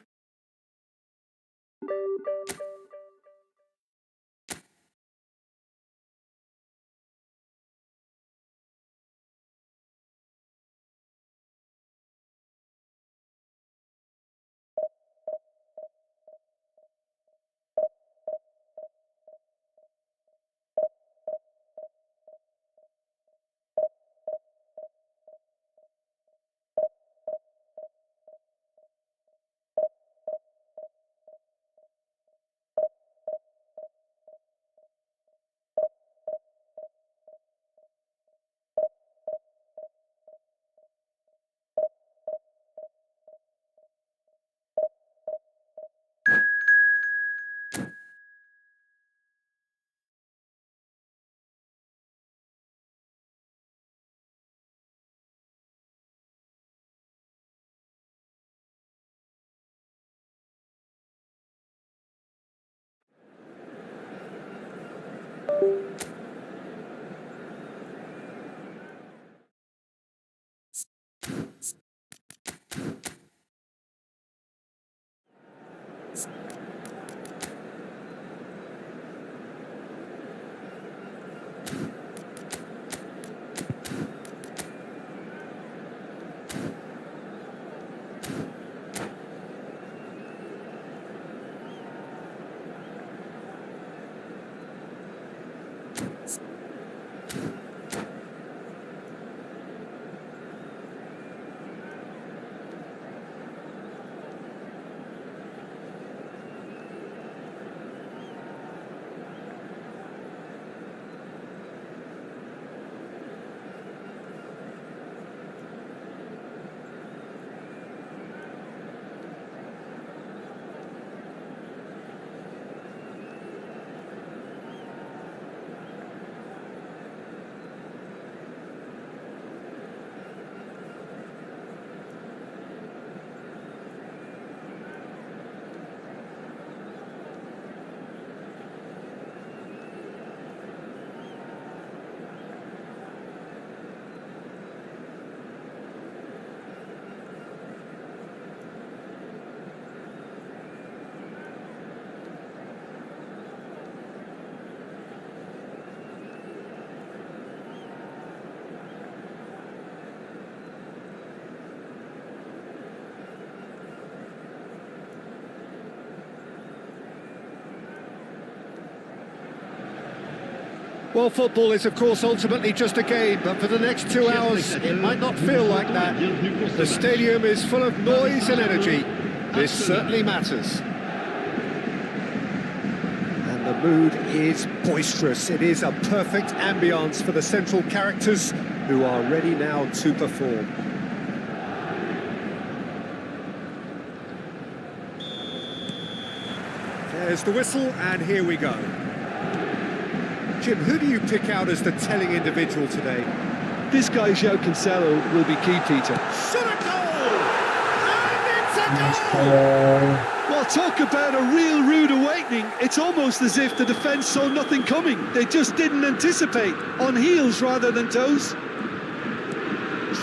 Well, football is, of course, ultimately just a game, but for the next 2 hours, it might not feel like that. The stadium is full of noise and energy. This certainly matters. And the mood is boisterous. It is a perfect ambience for the central characters who are ready now to perform. There's the whistle, and here we go. Jim, who do you pick out as the telling individual today? This guy, João Cancelo, will be key, Peter. Shot a goal! And it's a Mas goal! Well, talk about a real rude awakening. It's almost as if the defence saw nothing coming. They just didn't anticipate. On heels rather than toes.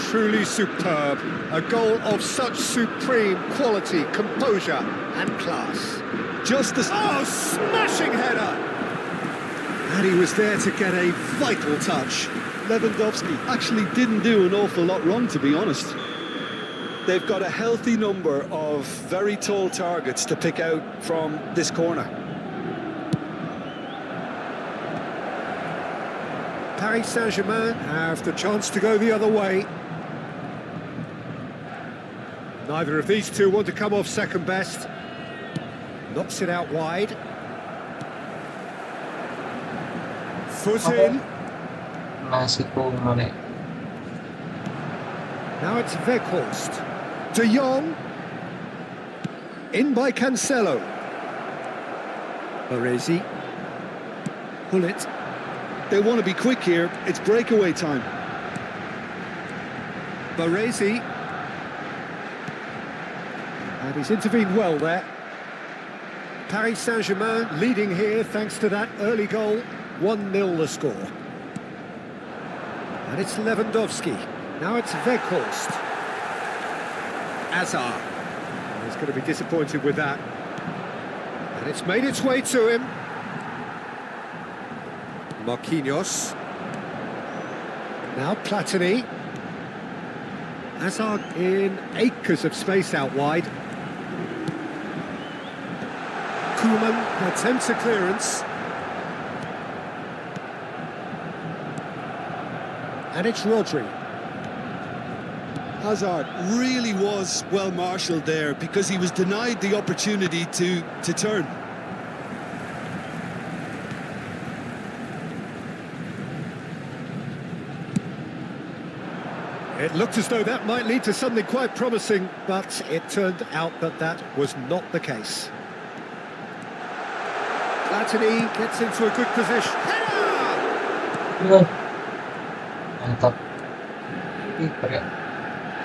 Truly superb. A goal of such supreme quality, composure and class. Just as... Oh, smashing header! And he was there to get a vital touch. Lewandowski actually didn't do an awful lot wrong, to be honest. They've got a healthy number of very tall targets to pick out from this corner. Paris Saint-Germain have the chance to go the other way. Neither of these two want to come off second best. Knocks it out wide. Foot in. masih mana? Now it's Weghorst. De Jong. In by Cancelo. Baresi. Hullet. They want to be quick here. It's breakaway time. Baresi. And he's intervened well there. Paris Saint-Germain leading here thanks to that early goal. 1-0 the score. And it's Lewandowski. Now it's Weghorst. Hazard. He's going to be disappointed with that. And it's made its way to him. Marquinhos. Now Platini. Hazard in acres of space out wide. Koeman attempts a clearance. And it's Rodri. Hazard really was well marshalled there because he was denied the opportunity to turn. It looked as though that might lead to something quite promising, but it turned out that that was not the case. Platini gets into a good position. Header! Mantap. Keeper ya.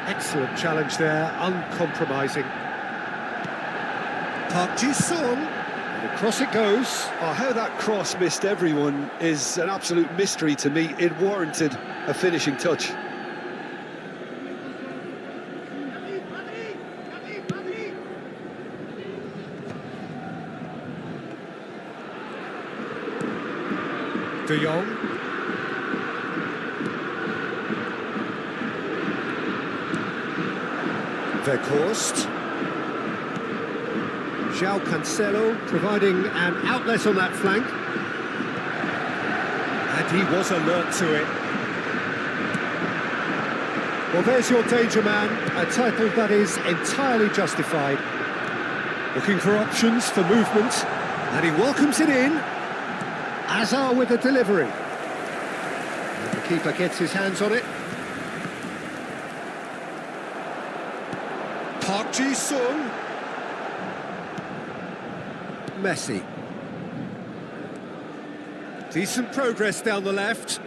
Excellent challenge there, uncompromising. Park Ji-sung, and across it goes. Oh, how that cross missed everyone is an absolute mystery to me. It warranted a finishing touch. De Jong. Weghorst. João Cancelo providing an outlet on that flank. And he was alert to it. Well, there's your danger man, a title that is entirely justified. Looking for options for movement, and he welcomes it in. Hazard with the delivery. And the keeper gets his hands on it. Park Ji-sung. Messi. Decent progress down the left.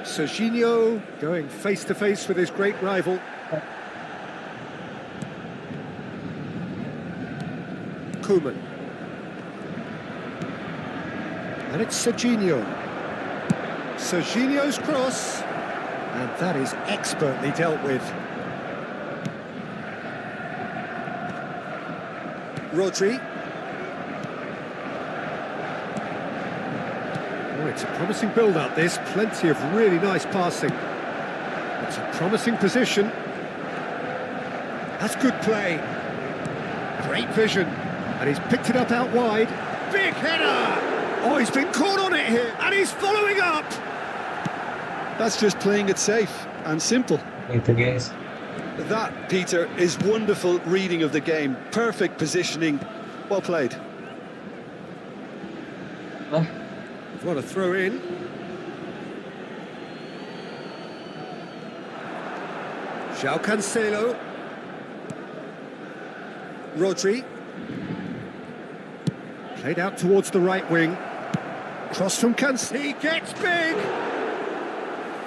Serginho going face-to-face with his great rival. Koeman. And it's Serginho. Serginho's cross. And that is expertly dealt with. Rodri. Oh, it's a promising build-up, this. Plenty of really nice passing. It's a promising position. That's good play. Great vision. And he's picked it up out wide. Big header! Oh, he's been caught on it here, and he's following up. That's just playing it safe and simple. Itu guys. That, Peter, is wonderful reading of the game. Perfect positioning. Well played. Lah, What a throw in. João Cancelo. Rodri. Played out towards the right wing. Cross from Cancelo. He gets big.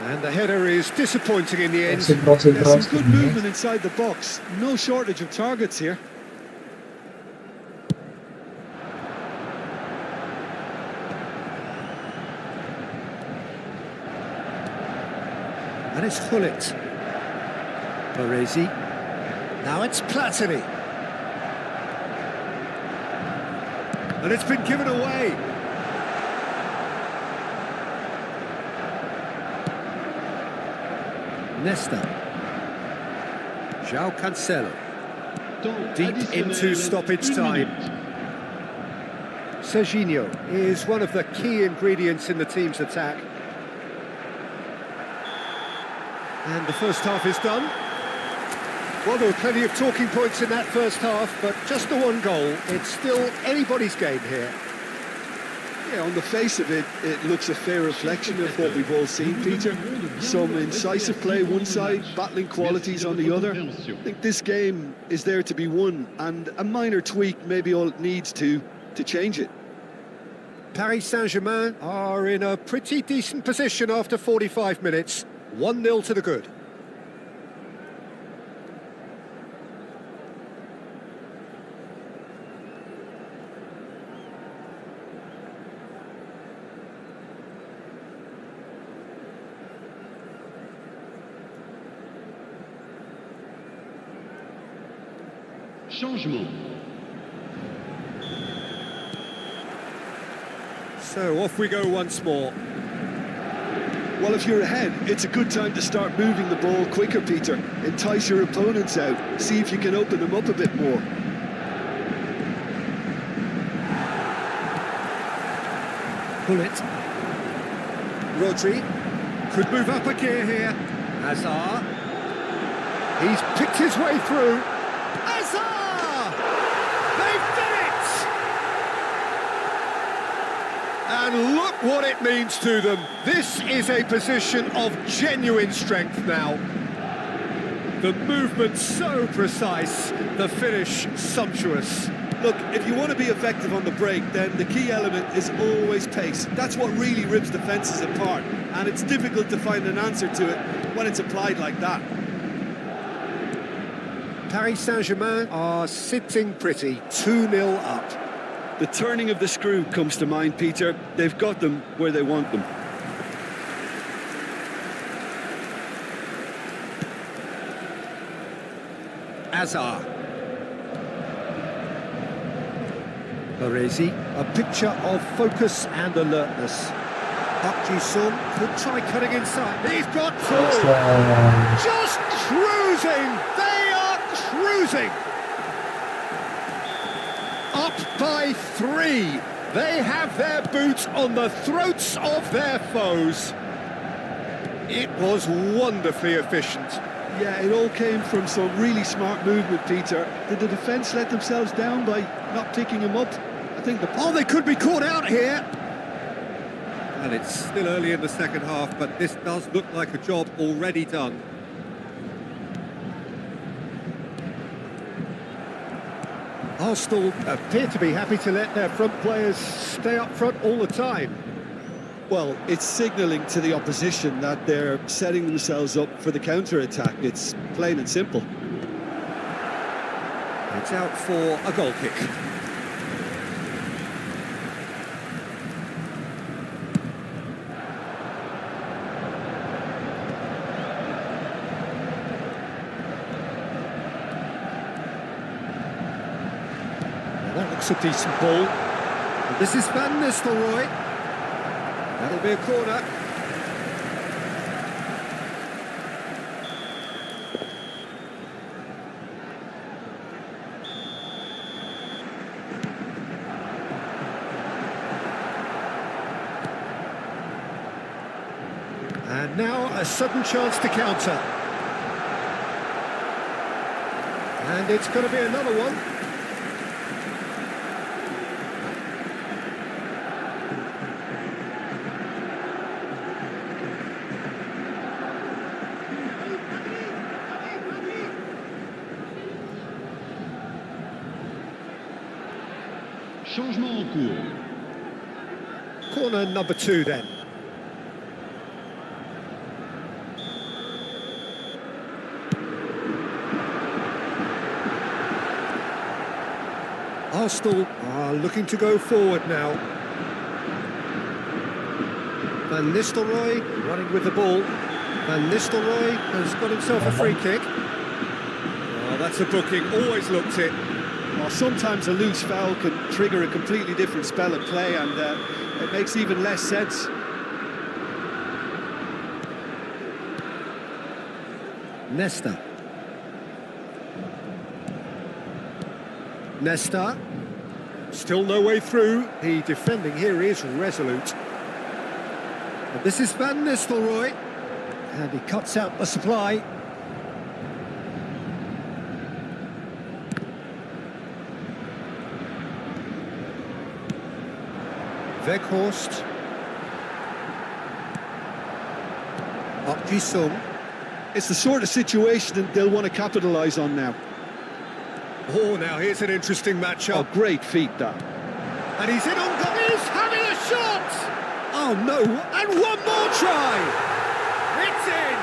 And the header is disappointing in the end. crossing, There's some good movement inside the box. No shortage of targets here. And it's Hullet. Formasi. Now it's Platini. And it's been given away. Nesta. João Cancelo. Deep into stoppage time. Serginho is one of the key ingredients in the team's attack. And the first half is done. Well, there were plenty of talking points in that first half, but just the one goal. It's still anybody's game here. Yeah, on the face of it, it looks a fair reflection of what we've all seen, Peter. Some incisive play one side, battling qualities on the other. I think this game is there to be won, and a minor tweak maybe all it needs to change it. Paris Saint-Germain are in a pretty decent position after 45 minutes. 1-0 to the good. Changement. So off we go once more. Well, if you're ahead, it's a good time to start moving the ball quicker, Peter. Entice your opponents out. See if you can open them up a bit more. Hullet. Rodri. Could move up a gear here. Hazard. He's picked his way through. Hazard! They've done it! And look what it means to them. This is a position of genuine strength now. The movement so precise, the finish sumptuous. Look, if you want to be effective on the break, then the key element is always pace. That's what really rips defences apart, and it's difficult to find an answer to it when it's applied like that. Paris Saint-Germain are sitting pretty, 2-0 up. The turning of the screw comes to mind, Peter. They've got them where they want them. Hazard. Formasi, a picture of focus and alertness. Park Ji-sung could try cutting inside. He's got two! Just cruising! They are cruising! Up by 3. They have their boots on the throats of their foes. It was wonderfully efficient. Yeah, it all came from some really smart movement, Peter. Did the defence let themselves down by not picking him up? I think they could be caught out here. And it's still early in the second half, but this does look like a job already done. Arsenal appear to be happy to let their front players stay up front all the time. Well, it's signalling to the opposition that they're setting themselves up for the counter-attack. It's plain and simple. It's out for a goal kick. Now that looks a decent ball. And this is Van Nistelrooy. That'll be a corner. And now a sudden chance to counter. And it's going to be another one. Changement en cours. Corner number 2 then. Arsenal are looking to go forward now. Van Nistelrooy running with the ball. Van Nistelrooy has got himself a free kick. Oh, that's a booking, always looked it. Well, sometimes a loose foul can trigger a completely different spell of play, and it makes even less sense. Nesta. Nesta. Still no way through. The defending here is resolute. And this is Van Nistelrooy. And he cuts out the supply. Weghorst. Up Ji-sung. It's the sort of situation that they'll want to capitalise on now. Oh, now here's an interesting matchup. Oh, great feat, that. And he's in on goal. He's having a shot! Oh, no. And one more try. It's in.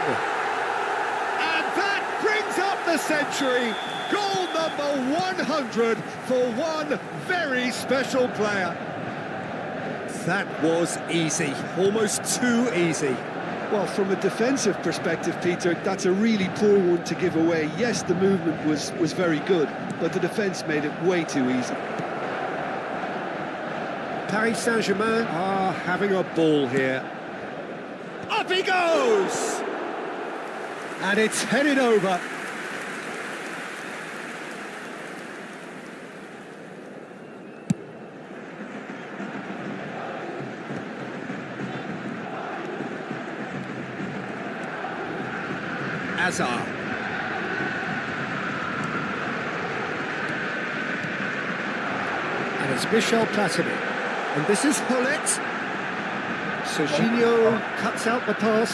And that brings up the century. Goal number 100 for one very special player. That was easy. Almost too easy. Well, from a defensive perspective, Peter, that's a really poor one to give away. Yes, the movement was very good, but the defence made it way too easy. Paris Saint-Germain are having a ball here. Up he goes! And it's headed over. Hazard. And it's Michel Platini. And this is Hullet. Serginho cuts out the pass.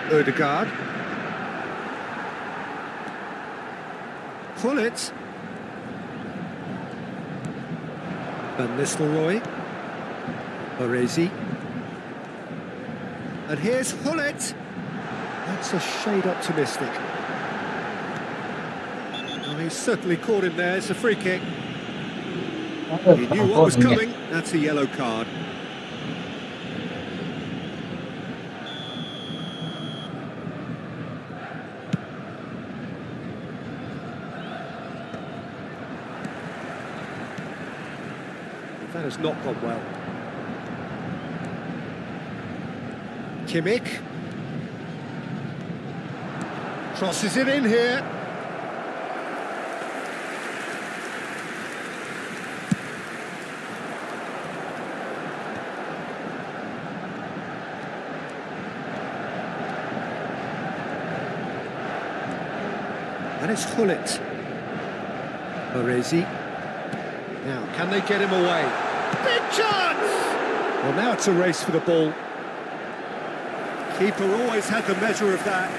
Ødegaard. Hullet. Van Nistelrooy. Baresi. And here's Hullet. That's a shade optimistic. Oh, he's certainly caught him there. It's a free kick. He knew what was coming. That's a yellow card. That has not gone well. Kimmich. Crosses it in here. And it's Hullet. Baresi. Now, can they get him away? Big chance! Well, now it's a race for the ball. Keeper always had the measure of that.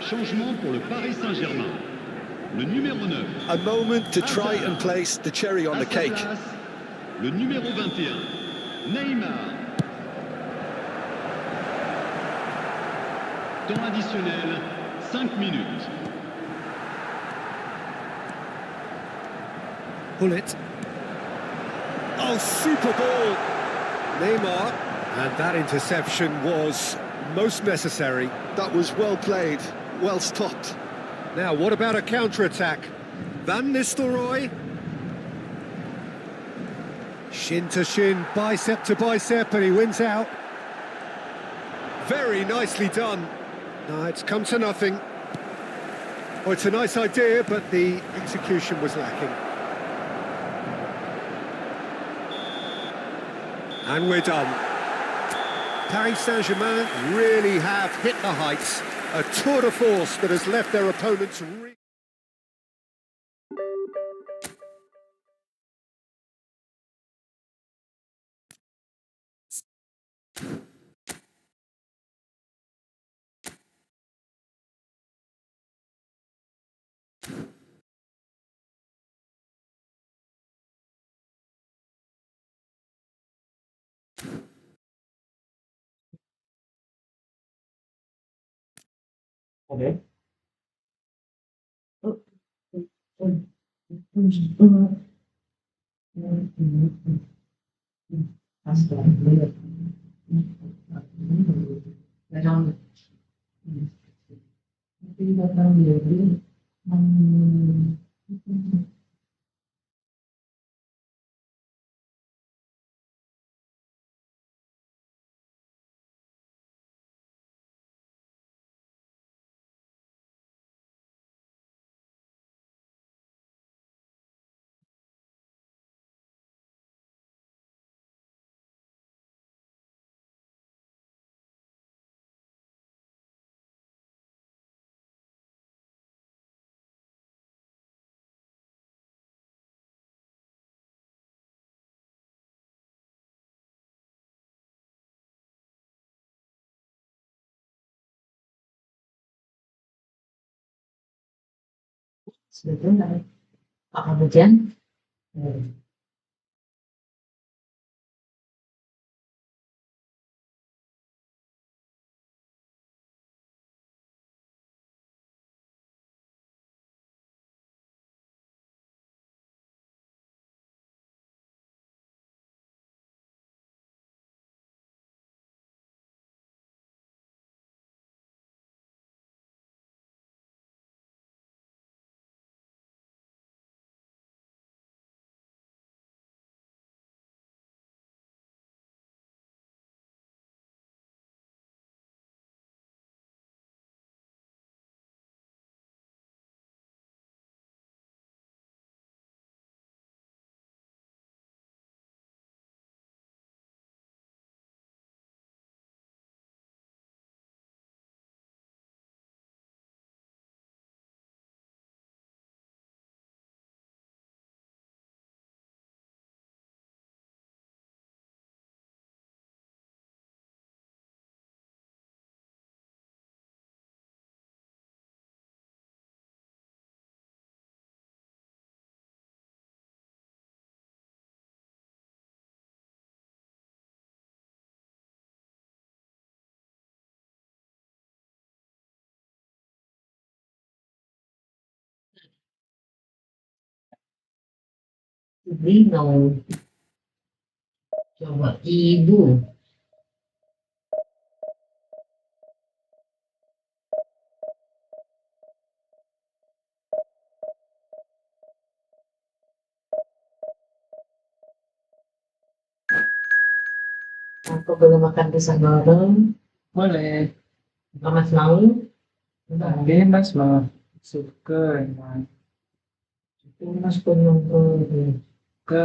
Changement pour le Paris Saint-Germain. Le numéro 9. A moment to try and place the cherry on the cake. Place, le numéro 21. Neymar. Temps additionnel, 5 minutes. Hullet. Oh, super ball. Neymar. And that interception was most necessary. That was well played, well stopped. Now, what about a counter-attack? Van Nistelrooy. Shin to shin, bicep to bicep, and he wins out. Very nicely done. No, it's come to nothing. Oh, it's a nice idea, but the execution was lacking. And we're done. Paris Saint-Germain really have hit the heights. A tour de force that has left their opponents... Oke. Sebenarnya apa hujan? Bingung. Coba ibu. Aku boleh makan pisang goreng? Boleh. Mas mau? Oke, Mas, mau suka, Mas. Mas penuh. Ke.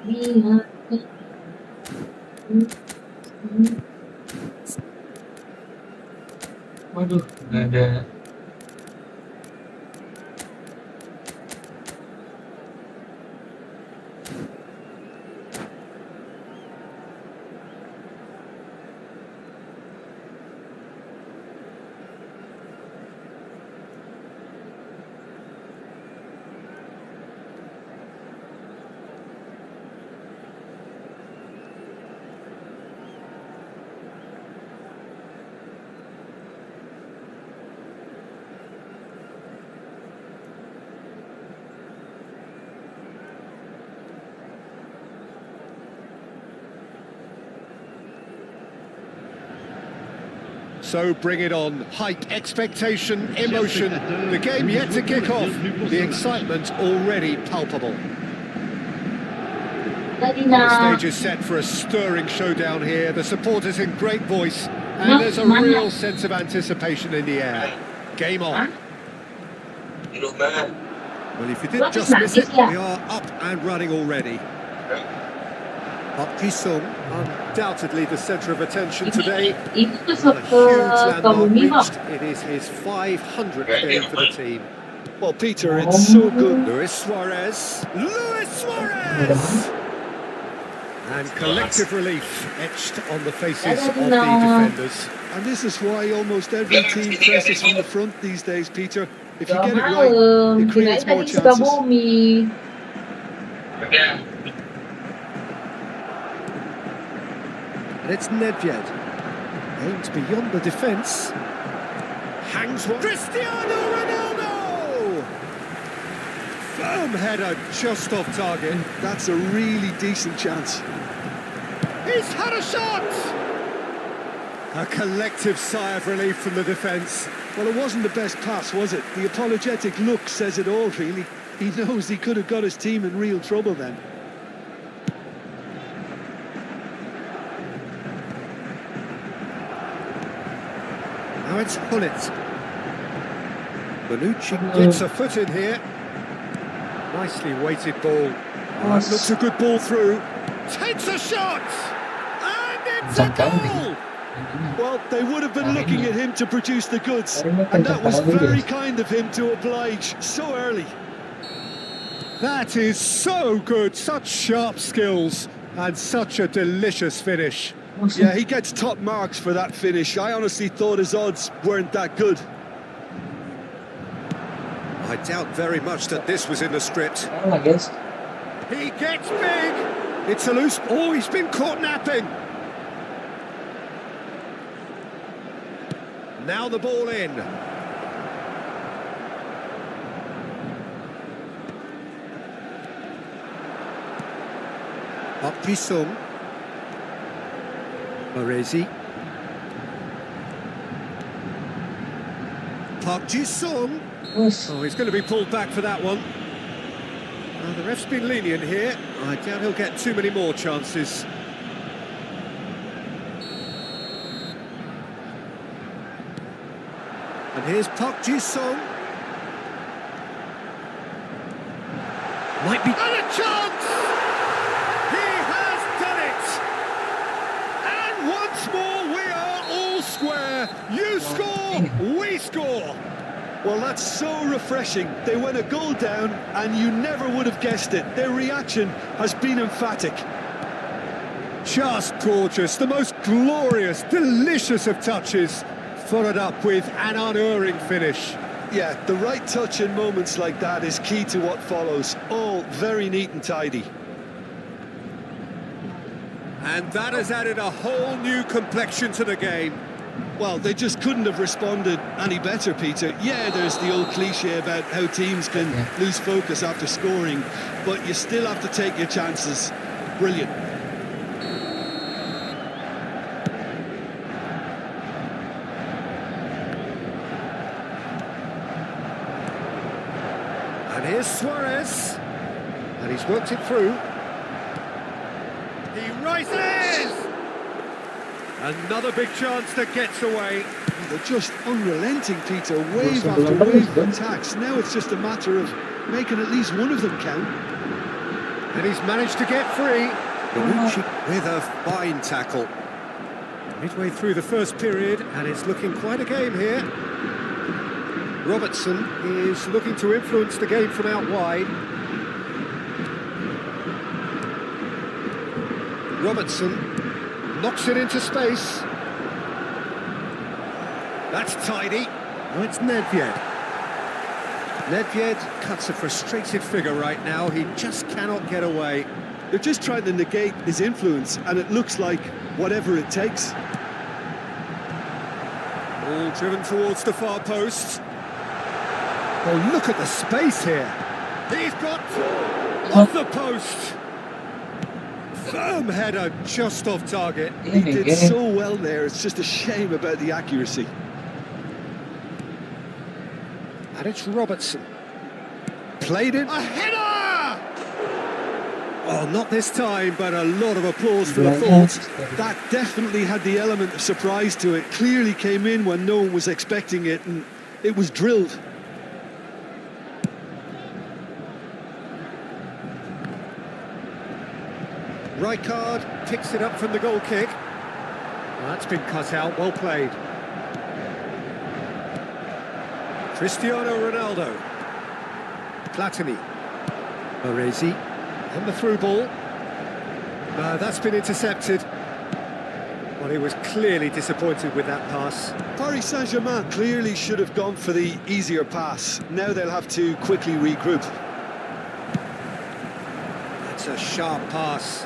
Iya. Waduh, nggak ada. So bring it on. Hype, expectation, emotion. The game yet to kick off. The excitement already palpable. Lagi The na. stage is set for a stirring showdown here. The supporters in great voice, and there's a Mana? real sense of anticipation in the air. Game on. Well, if you did What just is miss that? it, Is that- we are up and running already. Park Ji-sung, undoubtedly the centre of attention today. Itu A huge landmark Kabumi reached. It is his 500th game for the team. Well, Peter, it's so good. Luis Suarez. Luis Suarez! And collective relief etched on the faces of the defenders. And this is why almost every team presses from the front these days, Peter. If you get it right, Malam. it creates Kirain more tadi chances. Sukabumi. And it's Nedved. Aims beyond the defence. Hangs one. Cristiano Ronaldo! Firm header just off target. That's a really decent chance. He's had a shot! A collective sigh of relief from the defence. Well, it wasn't the best pass, was it? The apologetic look says it all, really. He knows he could have got his team in real trouble then. Now it's Hullet. Bonucci gets a foot in here. Nicely weighted ball. Oh, it looks a good ball through. Takes a shot! And it's a goal! Well, they would have been looking at him to produce the goods. And that was very kind of him to oblige so early. That is so good. Such sharp skills and such a delicious finish. Yeah, he gets top marks for that finish. I honestly thought his odds weren't that good. I doubt very much that this was in the script. I guess. He gets big. It's a loose. Oh, he's been caught napping. Now the ball in. Park Ji-sung. Marezi. Park Ji-sung. Oh, he's going to be pulled back for that one. The ref's been lenient here. I doubt he'll get too many more chances. And here's Park Ji-sung. Might be... And a chance! He has done it! And once more we are all square. You score, we score. Well, that's so refreshing. They went a goal down and you never would have guessed it. Their reaction has been emphatic. Just gorgeous, the most glorious, delicious of touches, followed up with an unerring finish. Yeah, the right touch in moments like that is key to what follows. All very neat and tidy. And that has added a whole new complexion to the game. Well, they just couldn't have responded any better, Peter. Yeah, there's the old cliche about how teams can lose focus after scoring, but you still have to take your chances. Brilliant. And here's Suarez. And he's worked it through. He rises! Another big chance that gets away. They're just unrelenting, Peter. Wave after wave of attacks. Now it's just a matter of making at least one of them count. And he's managed to get free. Bonucci with a fine tackle. Midway through the first period, and it's looking quite a game here. Robertson is looking to influence the game from out wide. Robertson knocks it into space. That's tidy. Oh, it's Nedved. Nedved cuts a frustrated figure right now. He just cannot get away. They're just trying to negate his influence, and it looks like whatever it takes. Ball driven towards the far post. Oh, look at the space here. He's got off the post. Firm header just off target. He did so well there. It's just a shame about the accuracy. And it's Robertson. Played in. A header! Well, not this time, but a lot of applause for the thought. That definitely had the element of surprise to it. Clearly came in when no one was expecting it, and it was drilled. Rijkaard picks it up from the goal kick. That's been cut out, well played. Cristiano Ronaldo. Platini. Baresi. And the through ball. That's been intercepted. Well, he was clearly disappointed with that pass. Paris Saint-Germain clearly should have gone for the easier pass. Now they'll have to quickly regroup. That's a sharp pass.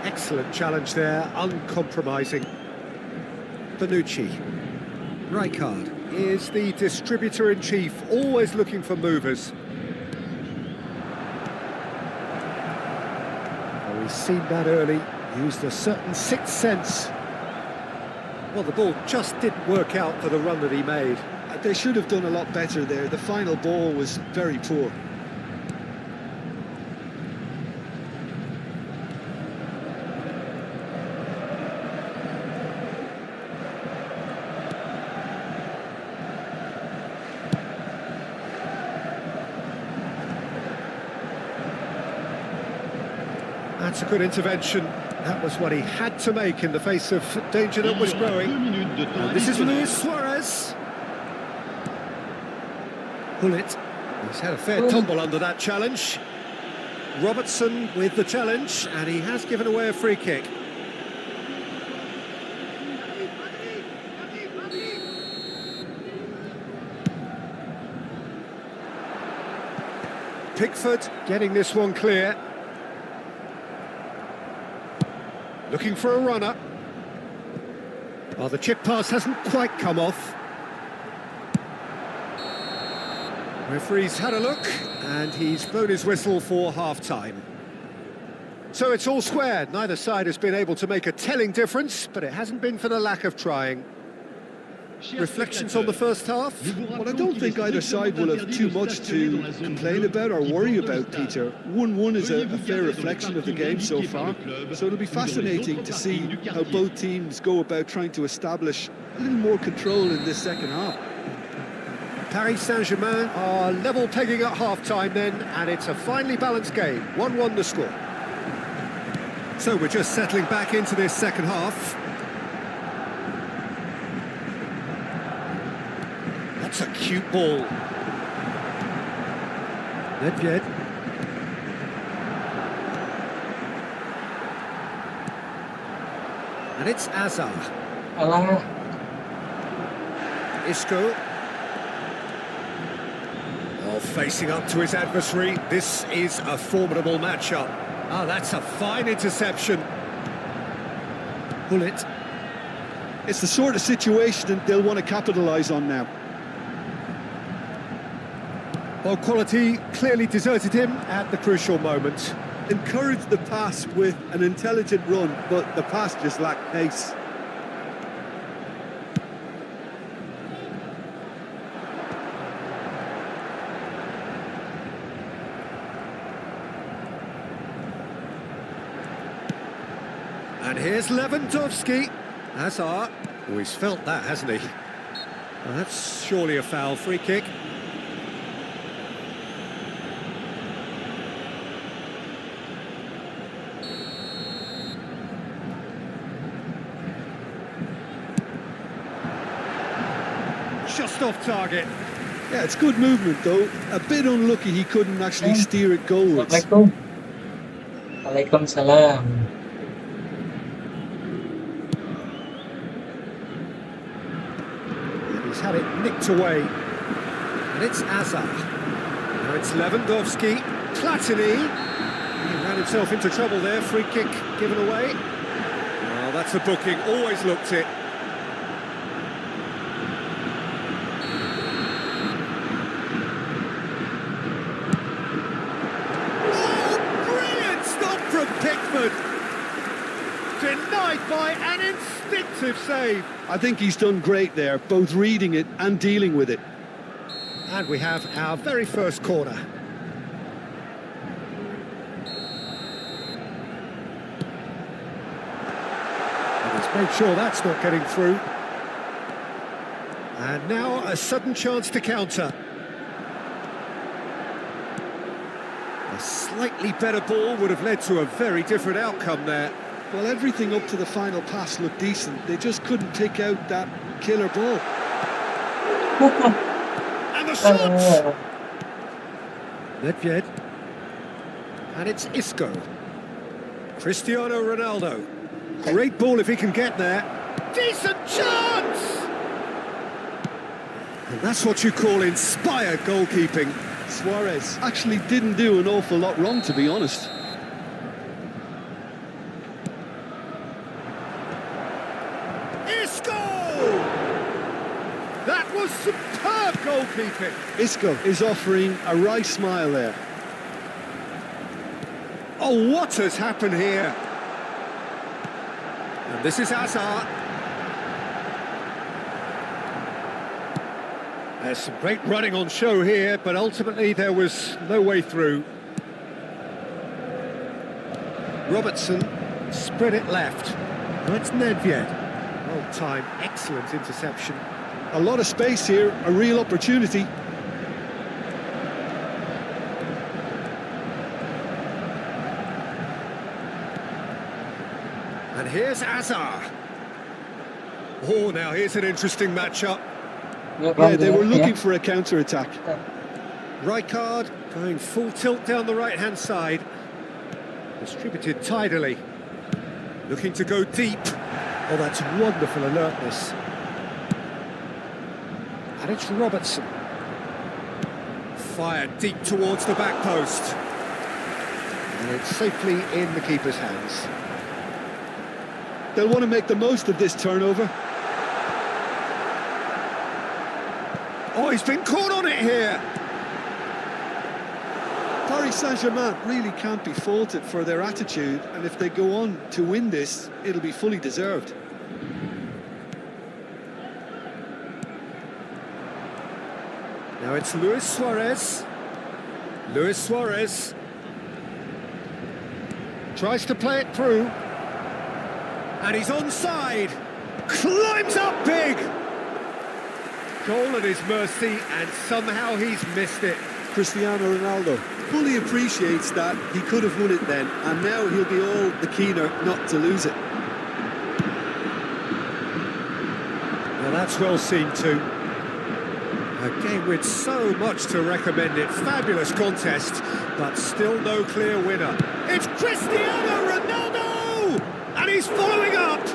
Excellent challenge there, uncompromising. Bonucci. Rijkaard is the distributor-in-chief, always looking for movers. Well, we've seen that early, used a certain sixth sense. Well, the ball just didn't work out for the run that he made. They should have done a lot better there. The final ball was very poor. That's a good intervention. That was what he had to make in the face of danger that was growing. And this is Luis Suarez. Gullit. He's had a fair tumble under that challenge. Robertson with the challenge, and he has given away a free kick. Pickford getting this one clear. Looking for a runner. Well, the chip pass hasn't quite come off. Referee's had a look, and he's blown his whistle for half-time. So it's all square. Neither side has been able to make a telling difference, but it hasn't been for the lack of trying. Reflections on the first half? Well, I don't think either side will have too much to complain about or worry about, Peter. 1-1 is a fair reflection of the game so far, so it'll be fascinating to see how both teams go about trying to establish a little more control in this second half. Paris Saint-Germain are level pegging at half-time then, and it's a finely balanced game. 1-1 the score. So we're just settling back into this second half. That's a cute ball. Nedved. And it's Azar. Isco. Oh, facing up to his adversary. This is a formidable matchup. Ah, that's a fine interception. Gullit. It's the sort of situation that they'll want to capitalise on now. Well, quality clearly deserted him at the crucial moment. Encouraged the pass with an intelligent run, but the pass just lacked pace. And here's Lewandowski. Hazard. Oh, he's felt that, hasn't he? Well, that's surely a foul. Free kick. Just off target. Yeah, it's good movement though. A bit unlucky he couldn't actually steer it goalwards. Assalamualaikum. Waalaikumsalam. He's had it nicked away. And it's Azar. Now it's Lewandowski. Platini. He ran himself into trouble there. Free kick given away. Well, that's a booking. Always looked it. From Pickford, denied by an instinctive save. I think he's done great there, both reading it and dealing with it. And we have our very first corner. Make sure that's not getting through. And now a sudden chance to counter. A slightly better ball would have led to a very different outcome there. Well, everything up to the final pass looked decent. They just couldn't pick out that killer ball. And the shot! Nedved. And it's Isco. Cristiano Ronaldo. Great ball if he can get there. Decent chance! And that's what you call inspired goalkeeping. Suarez actually didn't do an awful lot wrong, to be honest. Isco! That was superb goalkeeping. Isco is offering a wry smile there. Oh, what has happened here? And this is Saat. There's some great running on show here, but ultimately there was no way through. Robertson spread it left. Now it's Nedved. Well timed, excellent interception. A lot of space here, a real opportunity. And here's Azar. Oh, now here's an interesting matchup. Yeah, they were looking for a counter-attack. Rijkaard going full tilt down the right-hand side. Distributed tidily. Looking to go deep. Oh, that's wonderful alertness. And it's Robertson. Fired deep towards the back post. And it's safely in the keeper's hands. They'll want to make the most of this turnover. Oh, he's been caught on it here. Paris Saint-Germain really can't be faulted for their attitude, and if they go on to win this, it'll be fully deserved. Now it's Luis Suarez. Luis Suarez tries to play it through. And he's onside. Climbs up big. Goal at his mercy, and somehow he's missed it. Cristiano Ronaldo fully appreciates that he could have won it then, and now he'll be all the keener not to lose it. Well, that's well seen too. A game with so much to recommend it. Fabulous contest, but still no clear winner. It's Cristiano Ronaldo! And he's following up!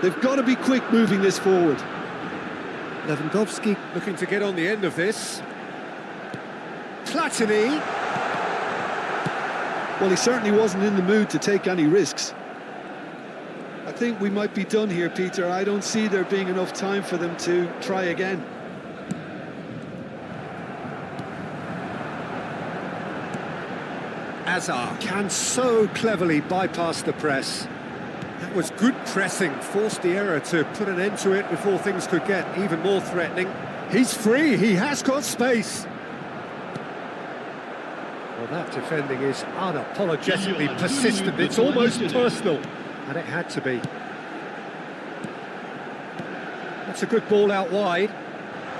They've got to be quick moving this forward. Lewandowski looking to get on the end of this. Platini. Well, he certainly wasn't in the mood to take any risks. I think we might be done here, Peter. I don't see there being enough time for them to try again. Azar can so cleverly bypass the press. That was good pressing, forced the error to put an end to it before things could get even more threatening. He's free, he has got space. Well, that defending is unapologetically persistent, it's almost personal, and it had to be. That's a good ball out wide.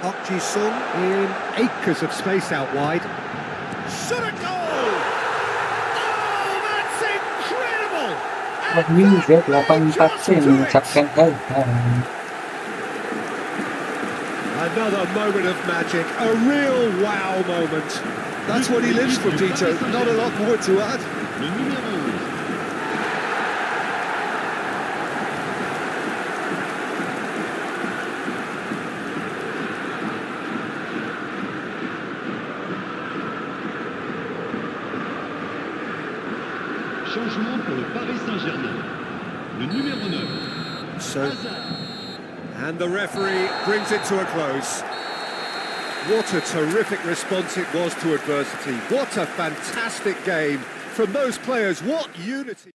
Park Ji-sung in acres of space out wide. Shot a goal! Menginjak 84 sen mengucapkan Another moment of magic, a real wow moment. That's what he lives for, Peter. Not a lot more to add. Le numéro 11. Changement pour le Paris Saint-Germain. Le numéro 9. So, and the referee brings it to a close. What a terrific response it was to adversity. What a fantastic game from those players. What unity.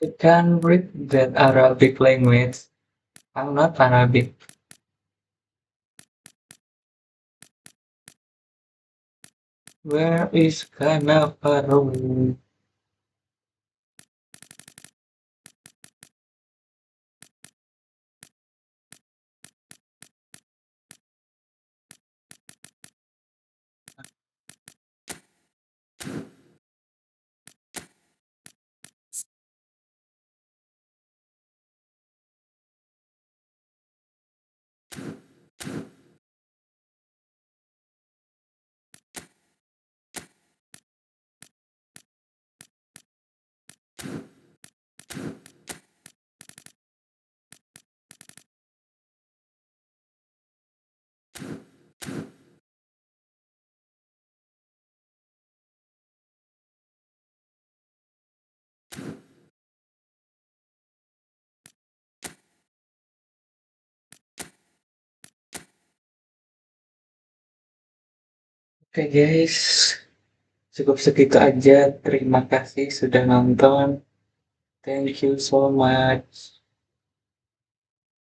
I can read that Arabic language. I'm not Arabic. Where is Cannavaro? Oke guys, cukup segitu aja. Terima kasih sudah nonton. Thank you so much.